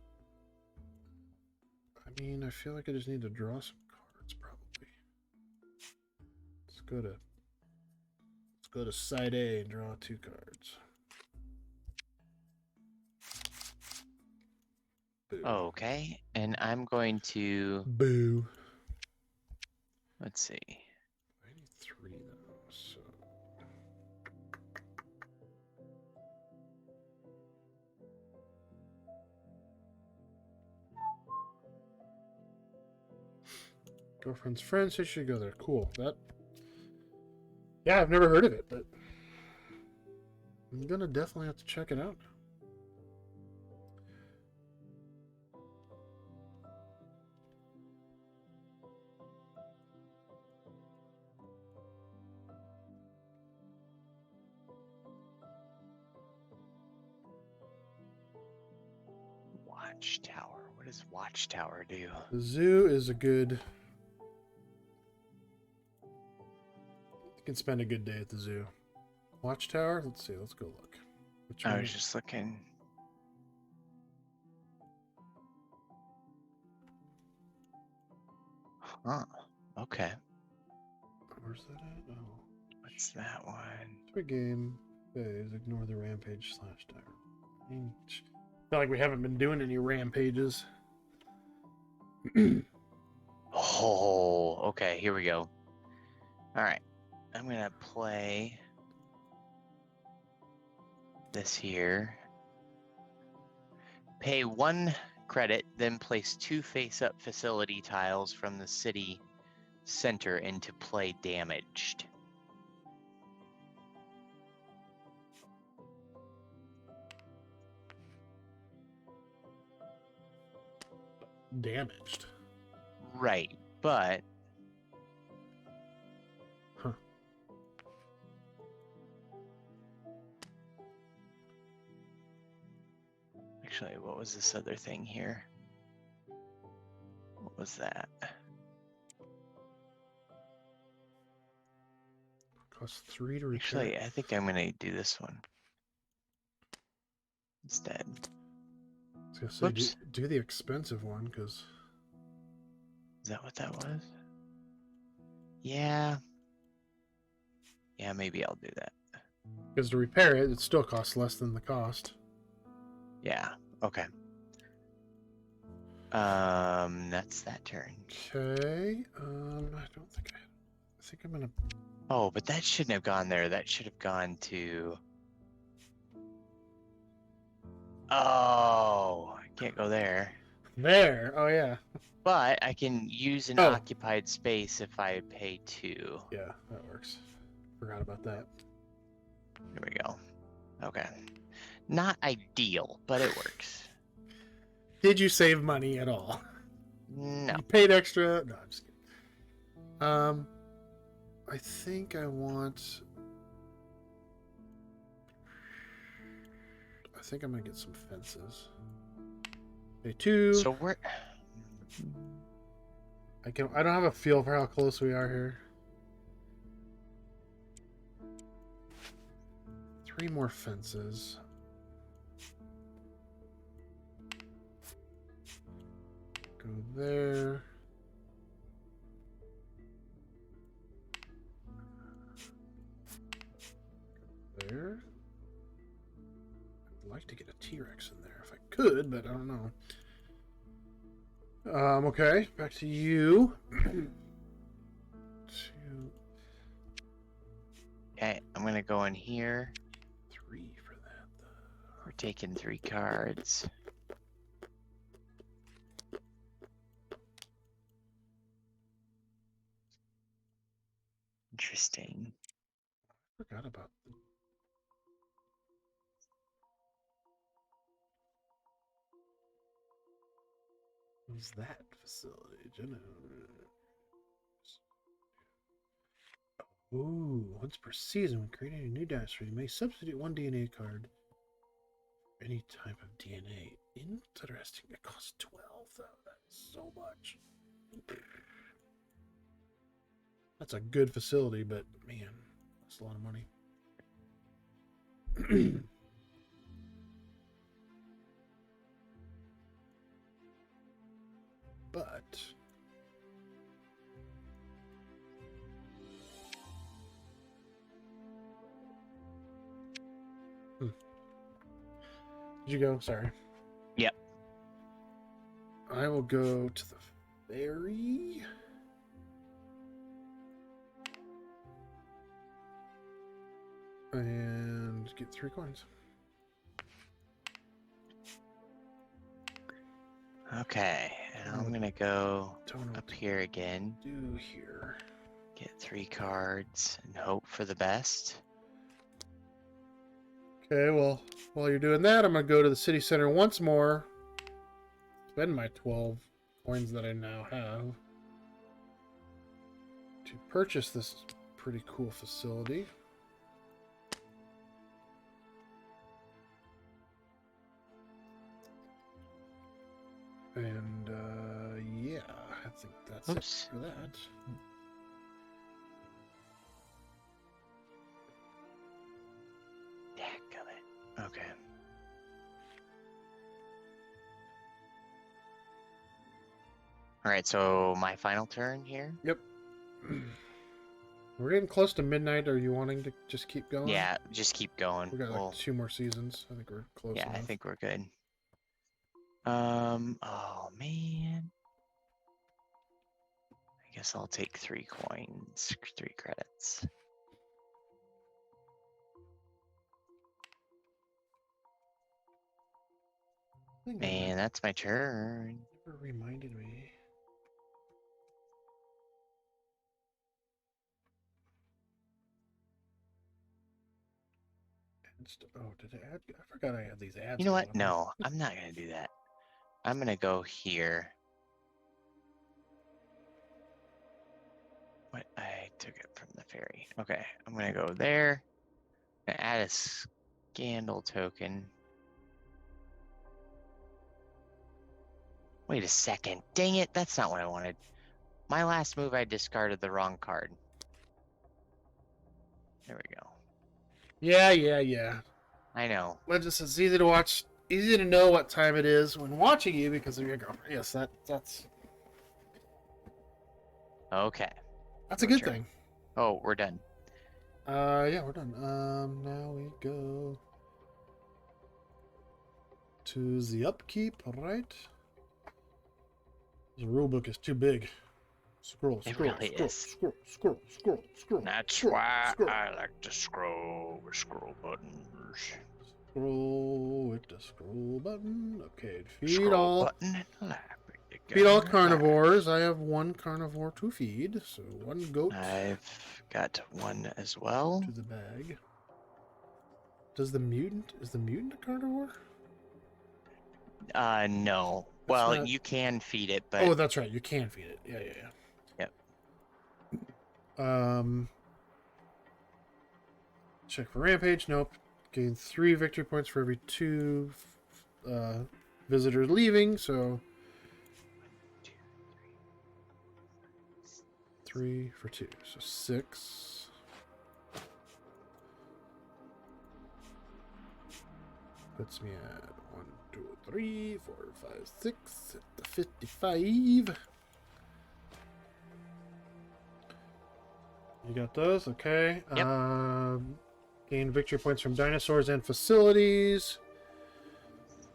I mean, I feel like I just need to draw some cards, probably. Let's go to side A and draw 2 cards. Boo. Okay, and I'm going to, Boo. let's see. I need 3 though, so. Girlfriend's friend says she should go there. Cool. That. Yeah, I've never heard of it, but I'm gonna definitely have to check it out. Watchtower. What does Watchtower do? The zoo is a good. You can spend a good day at the zoo. Watchtower? Let's see. Let's go look. Which I one? was just looking. Huh. Okay. Where's that at? Oh. What's that one? Quick game phase. Ignore the rampage / tower. I mean, not like we haven't been doing any rampages. Oh, okay. Here we go. All right. I'm going to play this here. Pay 1 credit, then place 2 face-up facility tiles from the city center into play damaged. Damaged. Right, but Huh. actually, what was this other thing here? What was that? Costs 3 to repair. Actually, I think I'm gonna do this one instead. I was gonna say, Whoops. do the expensive one, because Is that what that was? Yeah. Yeah, maybe I'll do that. to repair it, it still costs less than the cost. Yeah. Okay. That's that turn. Okay. I don't think I think I'm gonna. Oh, but that shouldn't have gone there. That should have gone to. Oh, I can't go there. There. Oh yeah. But I can use an Oh. occupied space if I pay 2. Yeah, that works. Forgot about that. Here we go. Okay. Not ideal, but it works. Did you save money at all? No. You paid extra? No, I'm just kidding. I think I want. I think I'm gonna get some fences. Okay, 2. So we're. I don't have a feel for how close we are here. 3 more fences. Go there. There. I'd like to get a T-Rex in there if I could, but I don't know. Okay, back to you. Okay, I'm gonna go in here. 3 for that, though. We're taking 3 cards. Interesting. Forgot about the... was that facility? Ooh, once per season, when creating a new dinosaur, you may substitute one DNA card for any type of DNA. Interesting. It costs 12, though. That's so much. That's a good facility, but man, that's a lot of money. But did you go? Sorry. Yep. I will go to the ferry. And get 3 coins. Okay, and I'm gonna go up here again. Do here. Get 3 cards and hope for the best. Okay, well, while you're doing that, I'm gonna go to the city center once more. Spend my 12 coins that I now have to purchase this pretty cool facility. And yeah, I think that's it for that. Dadgummit. Okay. All right, so my final turn here. Yep. We're getting close to midnight. Are you wanting to just keep going? Yeah, just keep going. We got like 2 more seasons. I think we're close Yeah, enough. I think we're good. Oh man. I guess I'll take 3 coins, 3 credits. Man, that's my turn. Never reminded me. Oh, did I add? I forgot I had these ads. You know what? No, I'm not gonna do that. I'm gonna go here. What? I took it from the ferry. Okay, I'm gonna go there. I'm gonna add a scandal token. Wait a second. Dang it, that's not what I wanted. My last move, I discarded the wrong card. There we go. Yeah. I know. Legends, it's easy to watch, easy to know what time it is when watching you because of your girlfriend. Yes, that's Okay. a good thing. Oh, we're done. Yeah, we're done. Now we go to the upkeep, right? The rule book is too big. Scroll. That's why I like to scroll with scroll buttons. Scroll with the scroll button. Okay, feed Scroll all. button and lap. Feed all carnivores. I have 1 carnivore to feed, so 1 goat. I've got 1 as well. To the bag. Is the mutant a carnivore? No. It's well, not... you can feed it, but Oh, that's right. You can feed it. Yeah. Yep. Check for rampage. Nope. Gain 3 victory points for every 2 visitors leaving. So 3 for 2. So 6. Puts me at 1, 2, 3, 4, 5, 6 at the 55. You got those? Okay. Yep. Gain victory points from dinosaurs and facilities.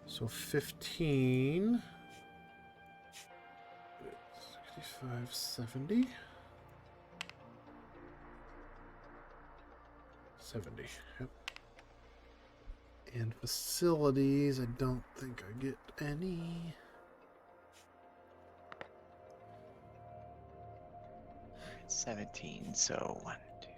So 15. 65, 70. 70. Yep. And facilities, I don't think I get any. It's 17, so 1, 2.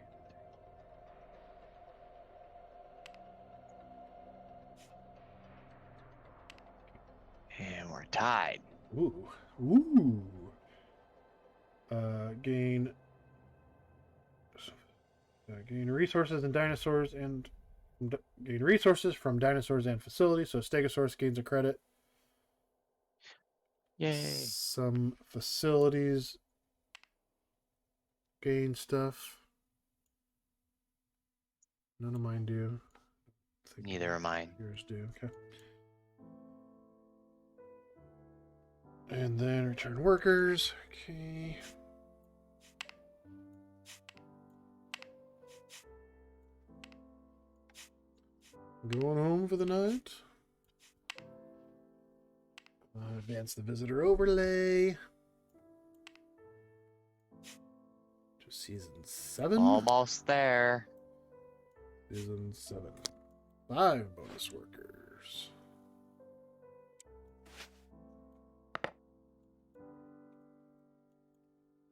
And we're tied. Ooh. Ooh. Gain resources and dinosaurs and gain resources from dinosaurs and facilities. So Stegosaurus gains a credit. Yay. Some facilities gain stuff. None of mine do. Neither are mine. Yours do. Okay. And then return workers. Okay. Going home for the night. Advance the visitor overlay. To season 7. Almost there. Season 7. 5 bonus workers.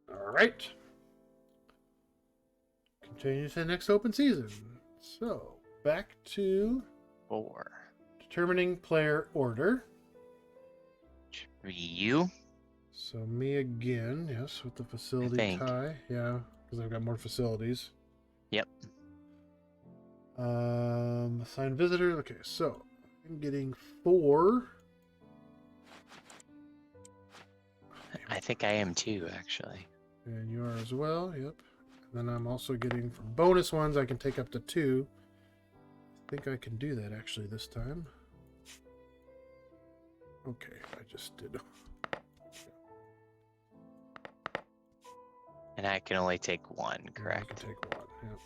Alright. Continue to the next open season. So, back to 4. determining player order. You? So me again, yes, with the facility think. tie. Yeah, because I've got more facilities. Yep. Assign visitor. Okay, so I'm getting 4. I think I am too, actually. And you are as well, yep. And then I'm also getting from bonus ones, I can take up to 2. I think I can do that actually this time. Okay, I just did. And I can only take 1, I can correct? take 1, yep.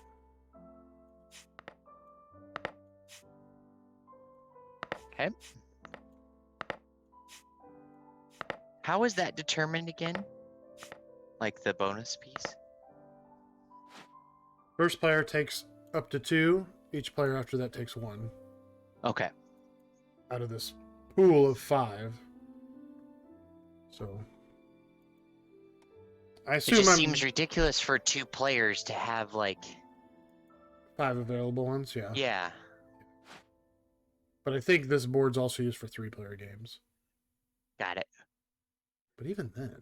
Okay. How is that determined again? Like the bonus piece? First player takes up to 2. Each player after that takes 1. Okay. Out of this pool of 5. So I It assume just I'm seems ridiculous for 2 players to have like 5 available ones, yeah. yeah. But I think this board's also used for 3-player games. Got it. But even then,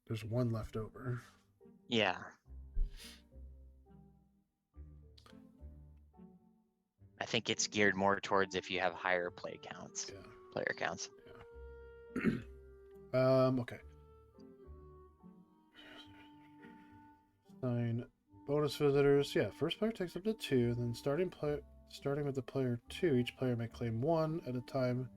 there's 1 left over. Yeah. I think it's geared more towards if you have higher player counts. Yeah. Okay. Assign bonus visitors. Yeah, first player takes up to 2. Then starting with the player 2, each player may claim 1 at a time.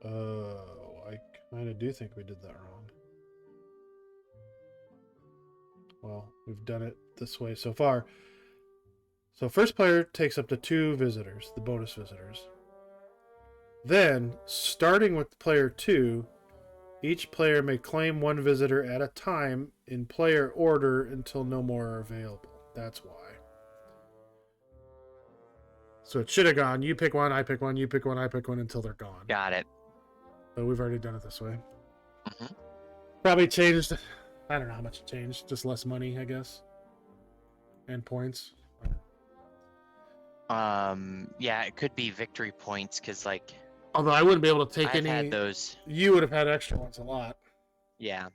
Oh, I kind of do think we did that wrong. Well, we've done it this way so far. So first player takes up to 2 visitors, the bonus visitors. Then, starting with player 2, each player may claim 1 visitor at a time in player order until no more are available. That's why. So it should have gone, you pick 1, I pick 1, you pick 1, I pick 1 until they're gone. Got it. But we've already done it this way. Mm-hmm. Probably changed, I don't know how much it changed, just less money, I guess. And points. Yeah, it could be victory points because like Although I wouldn't be able to take I've any. had those. You would have had extra ones a lot. Yeah.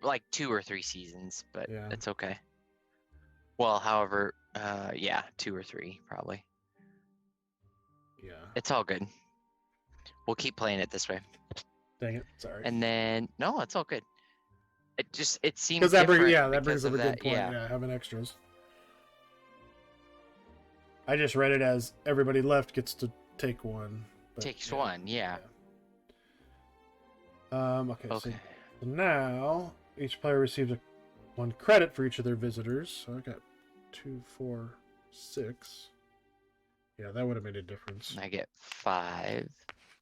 Like 2 or 3 seasons, but Yeah. it's okay. Well, however, yeah, 2 or 3 probably. Yeah. It's all good. We'll keep playing it this way. Dang it. Sorry. And then no, it's all good. It seems Because that brings different that brings because up a of good that, point. yeah. Yeah, having extras. I just read it as everybody left gets to take 1. But, Takes yeah. 1, yeah. Okay. Okay. So now each player receives 1 credit for each of their visitors. So I got 2, 4, 6. Yeah, that would have made a difference. I get 5.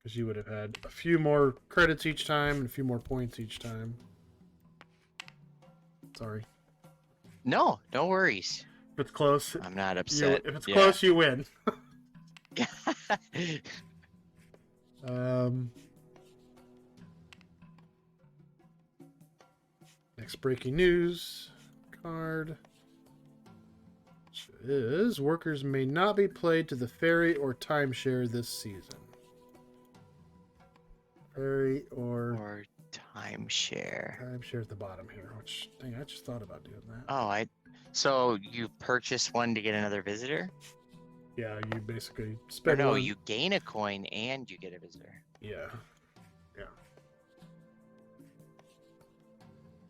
Because you would have had a few more credits each time and a few more points each time. Sorry. No, no worries. If it's close, I'm not upset. if it's close, you win. Next breaking news card is workers may not be played to the ferry or timeshare this season. Ferry or timeshare. Timeshare at the bottom here. Which dang, I just thought about doing that. Oh, so you purchase one to get another visitor? Yeah, you basically Or spend no, one. you gain a coin and you get a visitor. Yeah. Yeah.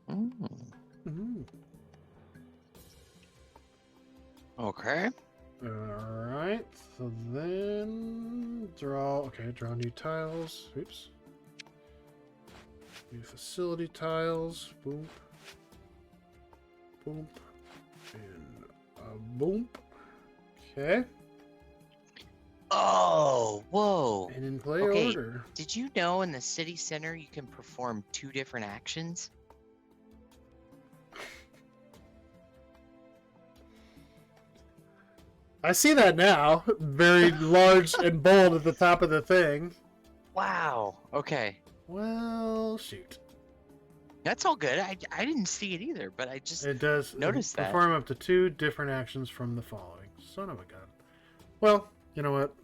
Mm-hmm. Okay. All right. So then draw. Okay, draw new tiles. Oops. New facility tiles. Boom. Boom. And boom. Okay. Oh, whoa. And in play Okay. order. Did you know in the city center you can perform 2 different actions? I see that now. Very large and bold at the top of the thing. Wow. Okay. Well, shoot. That's all good. I didn't see it either, but I just It does noticed that. perform up to 2 different actions from the following. Son of a gun. Well, you know what?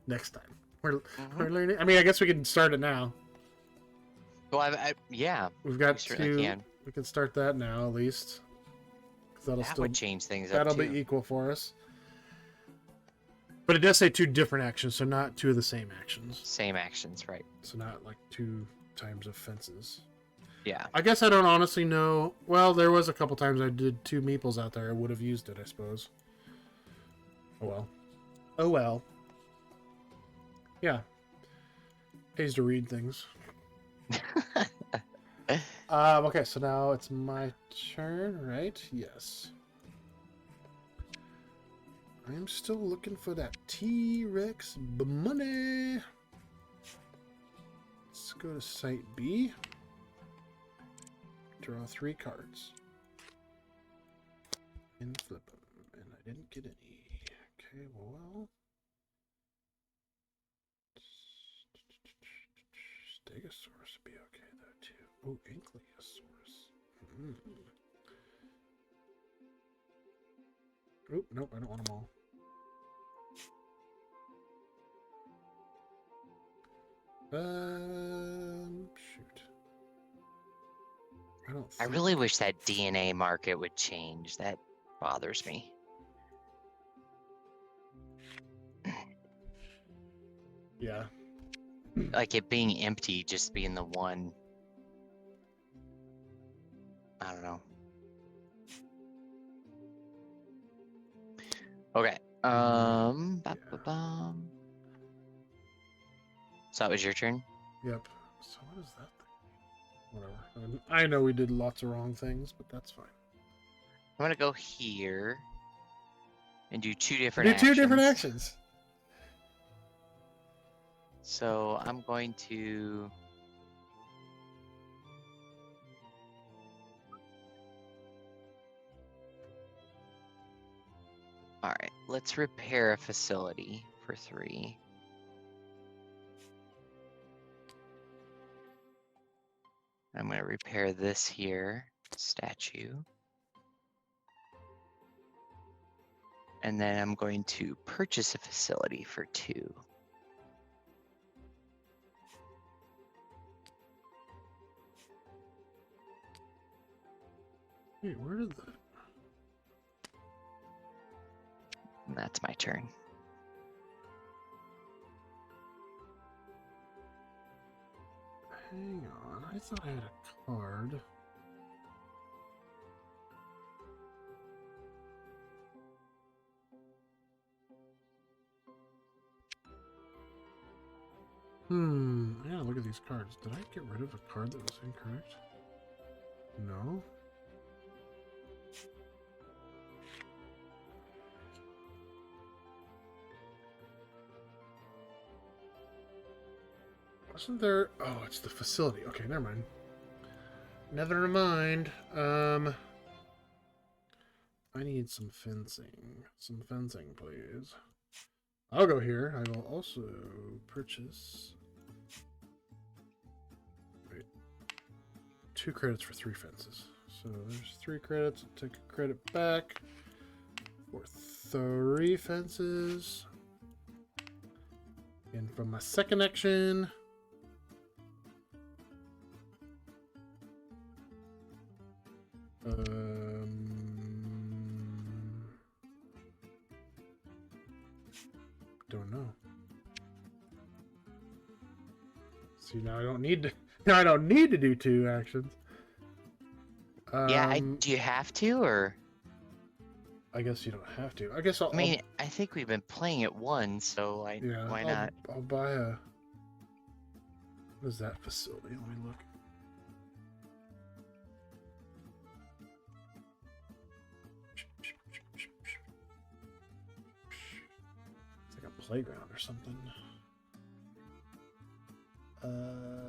Next time. We're learning. I mean, I guess we can start it now. Well, yeah. We've got We certainly 2. can. We can start that now, at least. 'Cause that'll That would change things up that'll too. be equal for us. But it does say 2 different actions, so not 2 of the same actions. Same actions, right? So not like 2 times of fences. Yeah. I guess I don't honestly know. Well, there was a couple times I did 2 meeples out there. I would have used it, I suppose. Oh well. Oh well. Yeah. Pays to read things. Okay, so now it's my turn, right? Yes. I'm still looking for that T-Rex money. Let's go to Site B. Draw 3 cards. And flip them. And I didn't get any. Okay, well. Stegosaurus would be okay, though, too. Oh, Ankylosaurus. Oh, nope, I don't want them all. Shoot. I really wish that DNA market would change. That bothers me. Yeah. Like it being empty, just being the one. I don't know. Okay. Ba-ba-bum. So that was your turn? Yep. So what is that thing? Whatever. I know we did lots of wrong things, but that's fine. I'm gonna go here and do 2 different Do actions. 2 different actions. So I'm going to Alright, let's repair a facility for 3. I'm going to repair this here statue. And then I'm going to purchase a facility for 2. Wait, where did that? And that's my turn. Hang on, I thought I had a card. I gotta look at these cards. Did I get rid of a card that was incorrect? No. Wasn't there? Oh, it's the facility. Okay, never mind. Never mind. I need some fencing. Some fencing, please. I'll go here. I will also purchase 2 credits for 3 fences. So there's 3 credits. I'll take a credit back for 3 fences. And from my second action, don't know. See, now I don't need to. Now I don't need to do 2 actions. Yeah, do you have to, or? I guess you don't have to. I guess I'll. I mean, I think we've been playing it once, so why not? I'll buy a. What is that facility? Let me look. It's like a playground or something.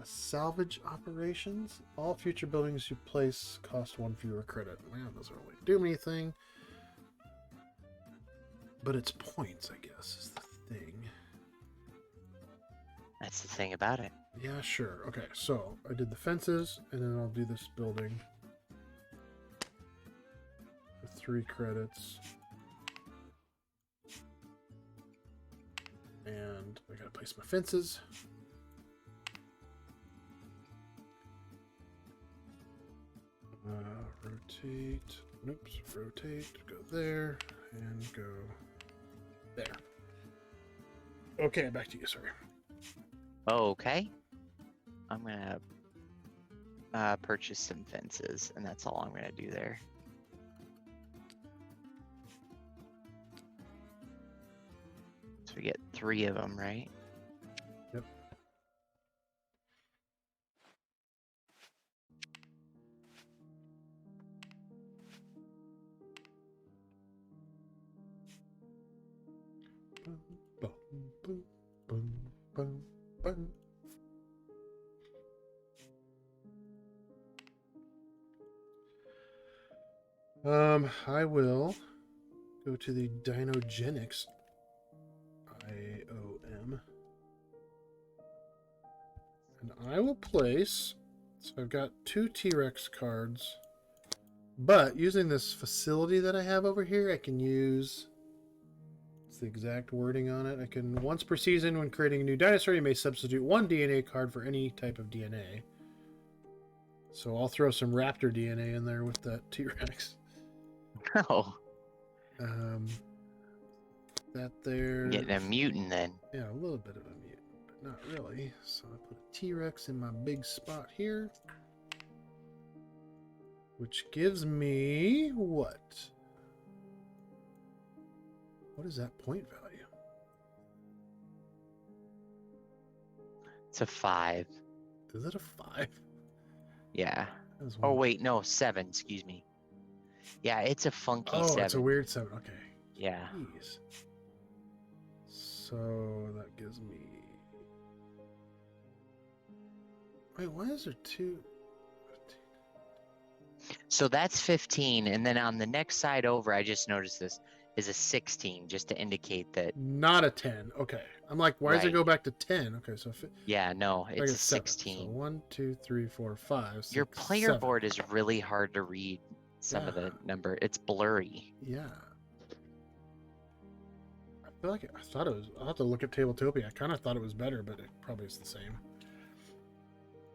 Salvage operations. All future buildings you place cost 1 fewer credit. Man, those don't really do anything. But it's points, I guess, is the thing. That's the thing about it. Yeah, sure. Okay, so I did the fences, and then I'll do this building for 3 credits. And I gotta place my fences. Rotate. Oops. Rotate. Go there. And go there. Okay, back to you, sorry. Okay. I'm gonna purchase some fences, and that's all I'm gonna do there. So we get 3 of them, right? Yep. Boom, boom, boom, boom, boom. I will go to the DinoGenics IOM. And I will place, so I've got 2 T-Rex cards, but using this facility that I have over here, I can use, it's the exact wording on it, I can, once per season when creating a new dinosaur, you may substitute 1 DNA card for any type of DNA. So I'll throw some raptor DNA in there with that T-Rex. Oh. That there. Getting a mutant then. Yeah, a little bit of a mutant, but not really. So I put a T-Rex in my big spot here. Which gives me what? What is that point value? It's a 5. Is it a 5? Yeah. Oh, Oh wait, no, 7, excuse me. Yeah, it's a funky 7. It's a weird 7. Okay. Yeah. Jeez. So that gives me. Wait, why is there 2? So that's 15, and then on the next side over, I just noticed this, is a 16, just to indicate that. Not a 10. Okay. I'm like, why does it Right. go back to 10? Okay, so Yeah, no, it's a 7. 16. So 1, 2, 3, 4, 5. 6, Your player 7. board is really hard to read some of the number. It's blurry. Yeah. I feel like I thought it was. I'll have to look at Tabletopia. I kind of thought it was better, but it probably is the same.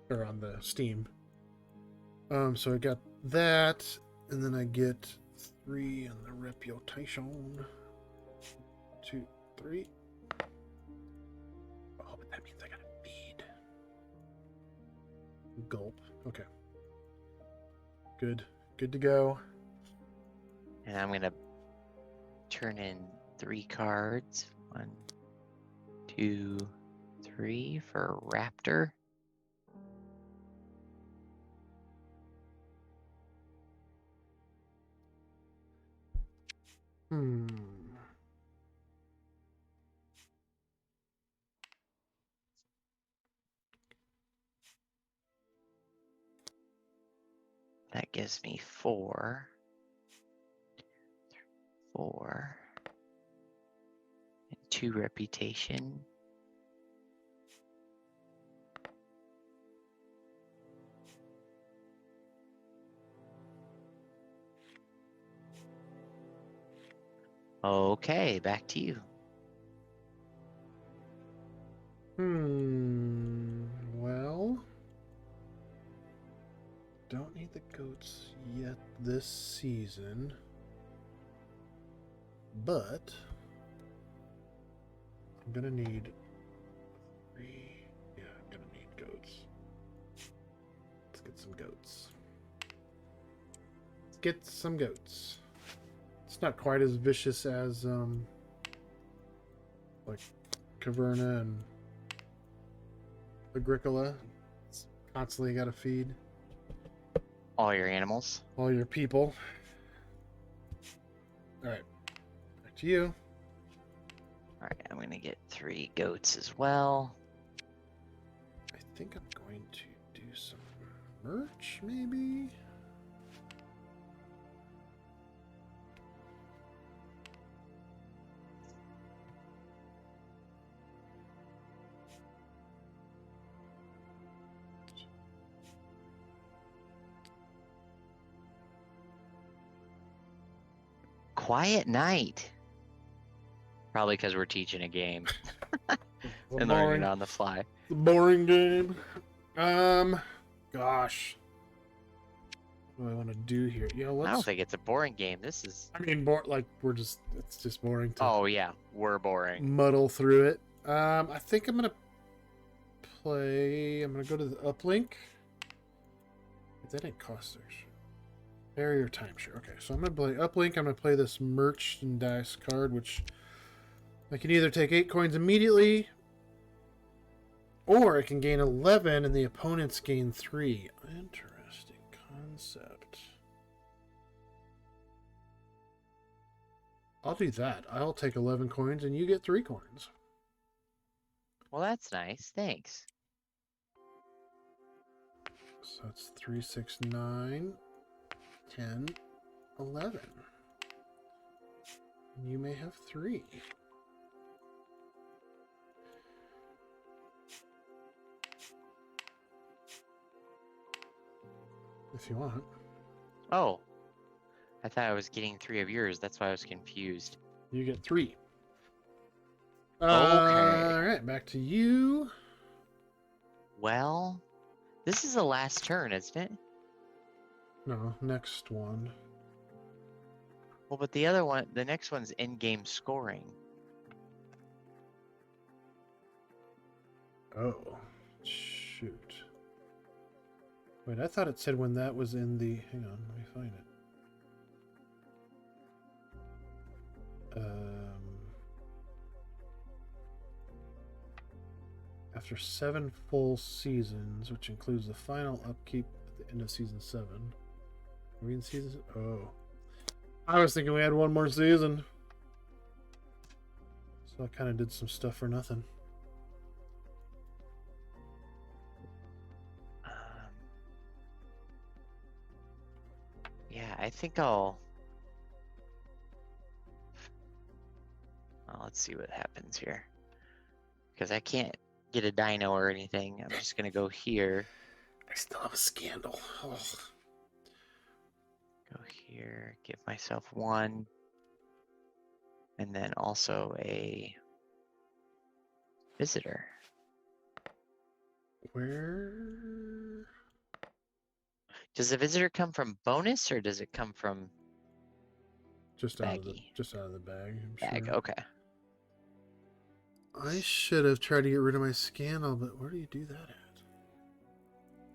Or on the Steam. So I got that, and then I get 3 in the reputation. 2, 3. Oh, but that means I gotta feed. Gulp. Okay. Good. Good to go. And I'm gonna turn in 3 cards. 1, 2, 3 for Raptor. That gives me 4. 4. And 2 reputation. Okay, back to you. Well, don't need the goats yet this season, but I'm gonna need 3. Yeah, I'm gonna need goats. Let's get some goats. Let's get some goats. It's not quite as vicious as like Caverna and Agricola. It's constantly got to feed All your animals. all your people. All right, back to you. All right, I'm gonna get 3 goats as well. I think I'm going to do some merch, maybe. Quiet night. Probably because we're teaching a game The and learning it on the fly. boring game. Gosh, what do I want to do here? You know, I let's. don't think it's a boring game. This is. I mean, like it's just boring to Oh yeah, we're boring. muddle through it. I think I'm gonna play. I'm gonna go to the uplink. That ain't cost search. Barrier timeshare. Okay, so I'm gonna play uplink. I'm gonna play this merchandise card, which I can either take 8 coins immediately, or I can gain 11 and the opponents gain 3. Interesting concept. I'll do that. I'll take 11 coins and you get 3 coins. Well, that's nice. Thanks. So that's 3, 6, 9, 10, 11. You may have 3. If you want. Oh, I thought I was getting 3 of yours. That's why I was confused. You get 3. Okay. All right, back to you. Well, this is the last turn, isn't it? No, next one. Well, but the other one, the next one's in-game scoring. Oh, shoot. Wait, I thought it said when that was in the... Hang on, let me find it. After 7 full seasons, which includes the final upkeep at the end of season 7. Are we in season... Oh. I was thinking we had one more season. So I kind of did some stuff for nothing. Yeah, I think I'll... Well, let's see what happens here. Because I can't get a dino or anything. I'm just going to go here. I still have a scandal. Oh. Go here, give myself 1. And then also a visitor. Where? Does the visitor come from bonus or does it come from Just out of the baggy? bag. I'm Bag? sure. Okay. I should have tried to get rid of my scandal, but where do you do that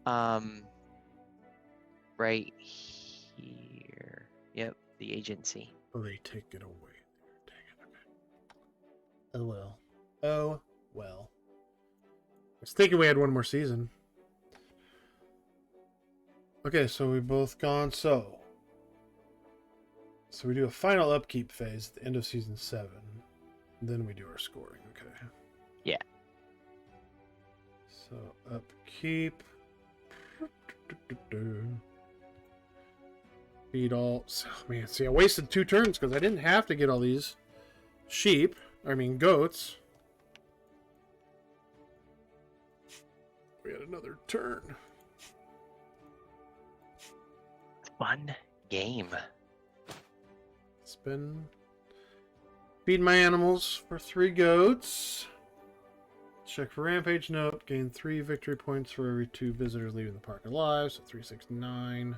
at? Right here. Yep, the agency. Oh, they take it away. Dang it. Okay. Oh well. Oh well. I was thinking we had one more season. Okay, so we've both gone. So we do a final upkeep phase at the end of season 7. Then we do our scoring. Okay. Yeah. So upkeep. Feed all. Oh, man, see, I wasted 2 turns because I didn't have to get all these goats. We had another turn. Fun game. It's been Feed my animals for 3 goats. Check for rampage note. Gain 3 victory points for every 2 visitors leaving the park alive. So 3, 6, 9.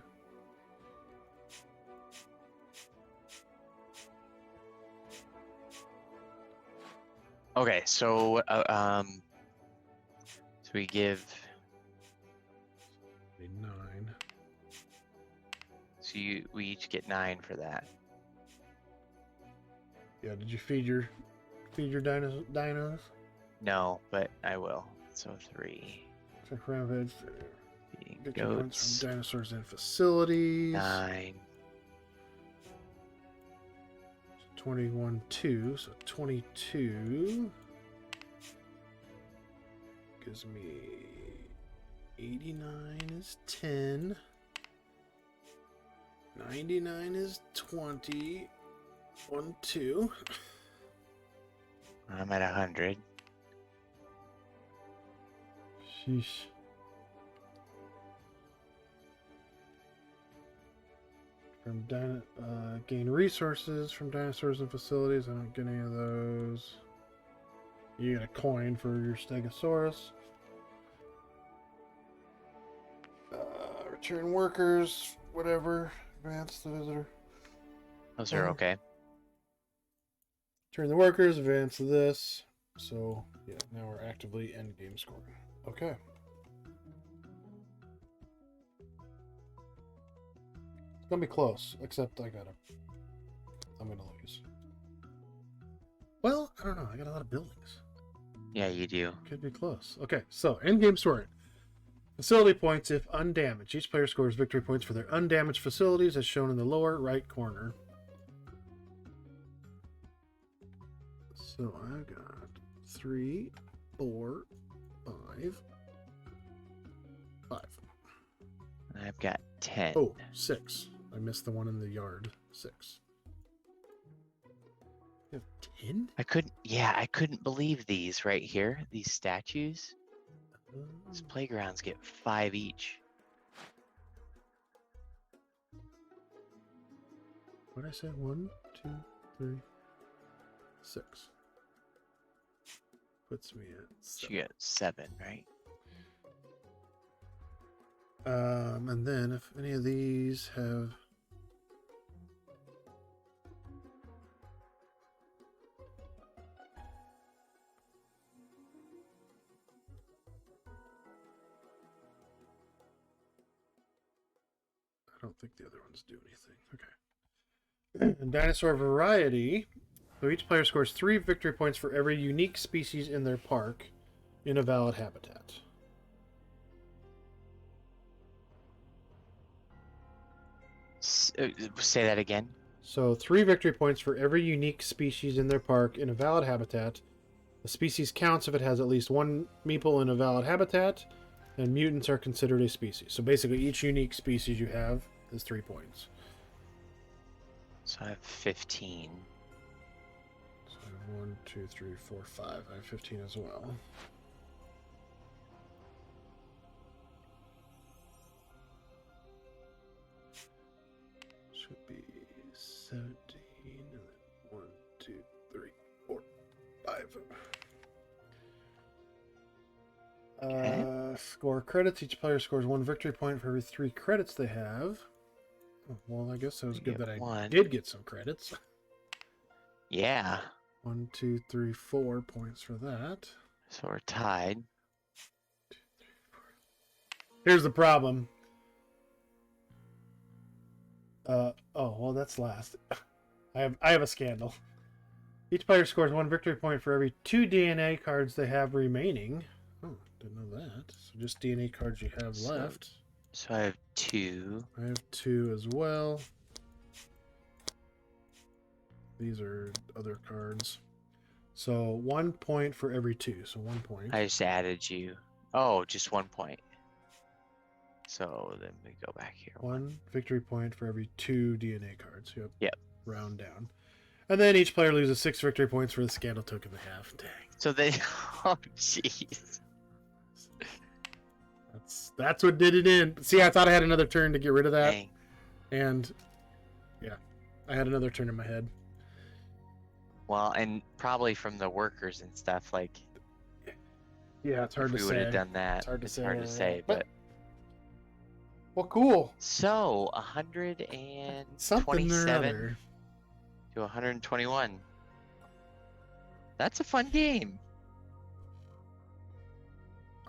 Okay, so we give 9. so we each get 9 for that. Yeah, did you feed your dinos? No, but I will. So 3. Check for rampage. Feeding Victory points goats. from dinosaurs and facilities. 9. 21, 2, so 22 gives me 89 is 10, 99 is 20, 1, 2. I'm at 100. Sheesh. From gain resources from dinosaurs and facilities. I don't get any of those. You get a coin for your Stegosaurus. Return workers, whatever. Advance the visitor. Those are okay. Turn the workers, advance this. So, yeah, now we're actively end game scoring. Okay. It's gonna be close, except I'm gonna lose. Well, I don't know. I got a lot of buildings. Yeah, you do. Could be close. Okay, so end game scoring. Facility points if undamaged. Each player scores victory points for their undamaged facilities as shown in the lower right corner. So I've got 3, 4, 5, 5. I've got 10. Oh, 6. I missed the one in the yard. 6. You have 10? I couldn't believe these right here. These statues. These playgrounds get 5 each. What did I say? 1, 2, 3, 6. Puts me at 7. You get 7, right? And then if any of these have I don't think the other ones do anything. Okay. And dinosaur variety. So each player scores 3 victory points for every unique species in their park in a valid habitat. Say that again. So 3 victory points for every unique species in their park in a valid habitat. The species counts if it has at least 1 meeple in a valid habitat, and mutants are considered a species. So basically each unique species you have is 3 points. So I have 15. So I have 1, 2, 3, 4, 5. I have 15 as well. Should be 17, and then 1, 2, 3, 4, 5. Okay. Score credits. Each player scores 1 victory point for every 3 credits they have. Oh, well, I guess it was You good get that I 1. did get some credits. Yeah. 1, 2, 3, 4 points for that. So we're tied. Here's the problem. Oh, well, that's last. I have a scandal. Each player scores 1 victory point for every 2 DNA cards they have remaining. Oh, didn't know that. So just DNA cards you have left. So I have 2. I have 2 as well. These are other cards. So 1 point for every 2. So 1 point. I just added you. Oh, just 1 point. So then we go back here. 1 victory point for every 2 DNA cards. Yep. Yep. Round down. And then each player loses 6 victory points for the scandal token they have. Dang. So they. Oh, jeez. That's what did it in. See, I thought I had another turn to get rid of that. Dang. And yeah, I had another turn in my head. Well, and probably from the workers and stuff. Like, Yeah, it's hard if to we would say. have done that, It's hard to it's say. hard to say. But Well, cool. so Something or 127 other. to 121. That's a fun game.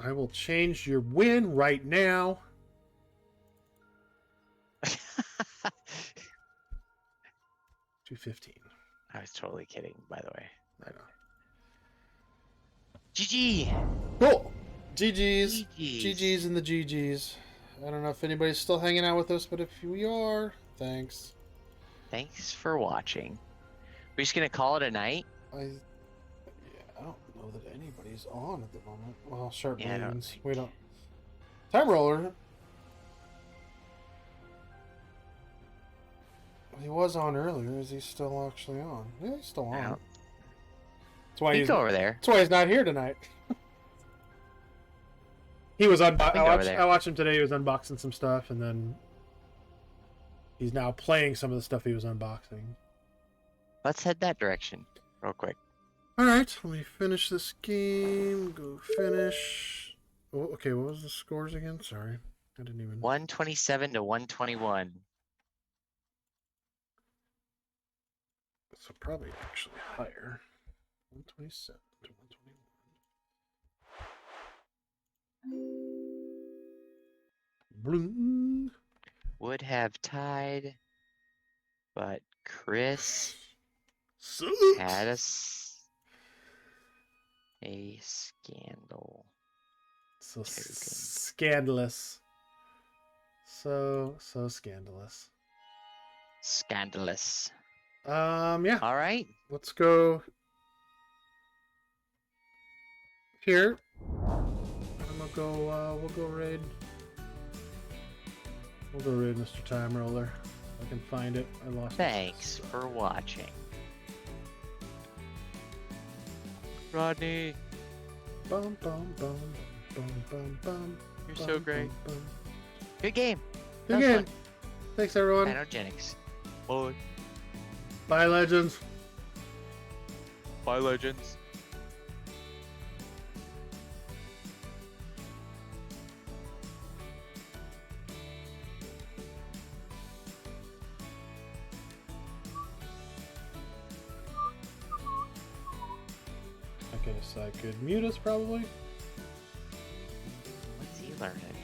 I will change your win right now. 215. I was totally kidding, by the way. I know. GG. Cool. GG's. GG's. GG's and the GG's. I don't know if anybody's still hanging out with us, but if we are, thanks. Thanks for watching. We're just gonna call it a night. I don't know that anybody's on at the moment. Well, Sharp Yeah, I don't Brains. think- We don't. Time Roller. He was on earlier. Is he still actually on? Yeah, he's still on. Yeah. That's why You he's. go over there. That's why he's not here tonight. He was We go over there. I watched him today. He was unboxing some stuff, and then he's now playing some of the stuff he was unboxing. Let's head that direction real quick. All right, let me finish this game. Go finish. Oh, okay, what was the scores again? Sorry, I didn't even. 127 to 121. So probably actually higher. 127 to 121. Bloom. Would have tied, but Chris Sucks. had a scandal. So Token. scandalous. So scandalous. Scandalous. Yeah. All right. Let's go here. I'm gonna go. We'll go raid. We'll go raid Mr. Time Roller. If I can find it. I lost it. Thanks for watching. Rodney, Bum, bum, bum, bum, bum, bum, you're bum, so great. bum, bum. Good game. Good That was game. fun. Thanks, everyone. DinoGenics. Bye. Bye, legends. Bye, legends. I guess I could mute us probably. What's he learning?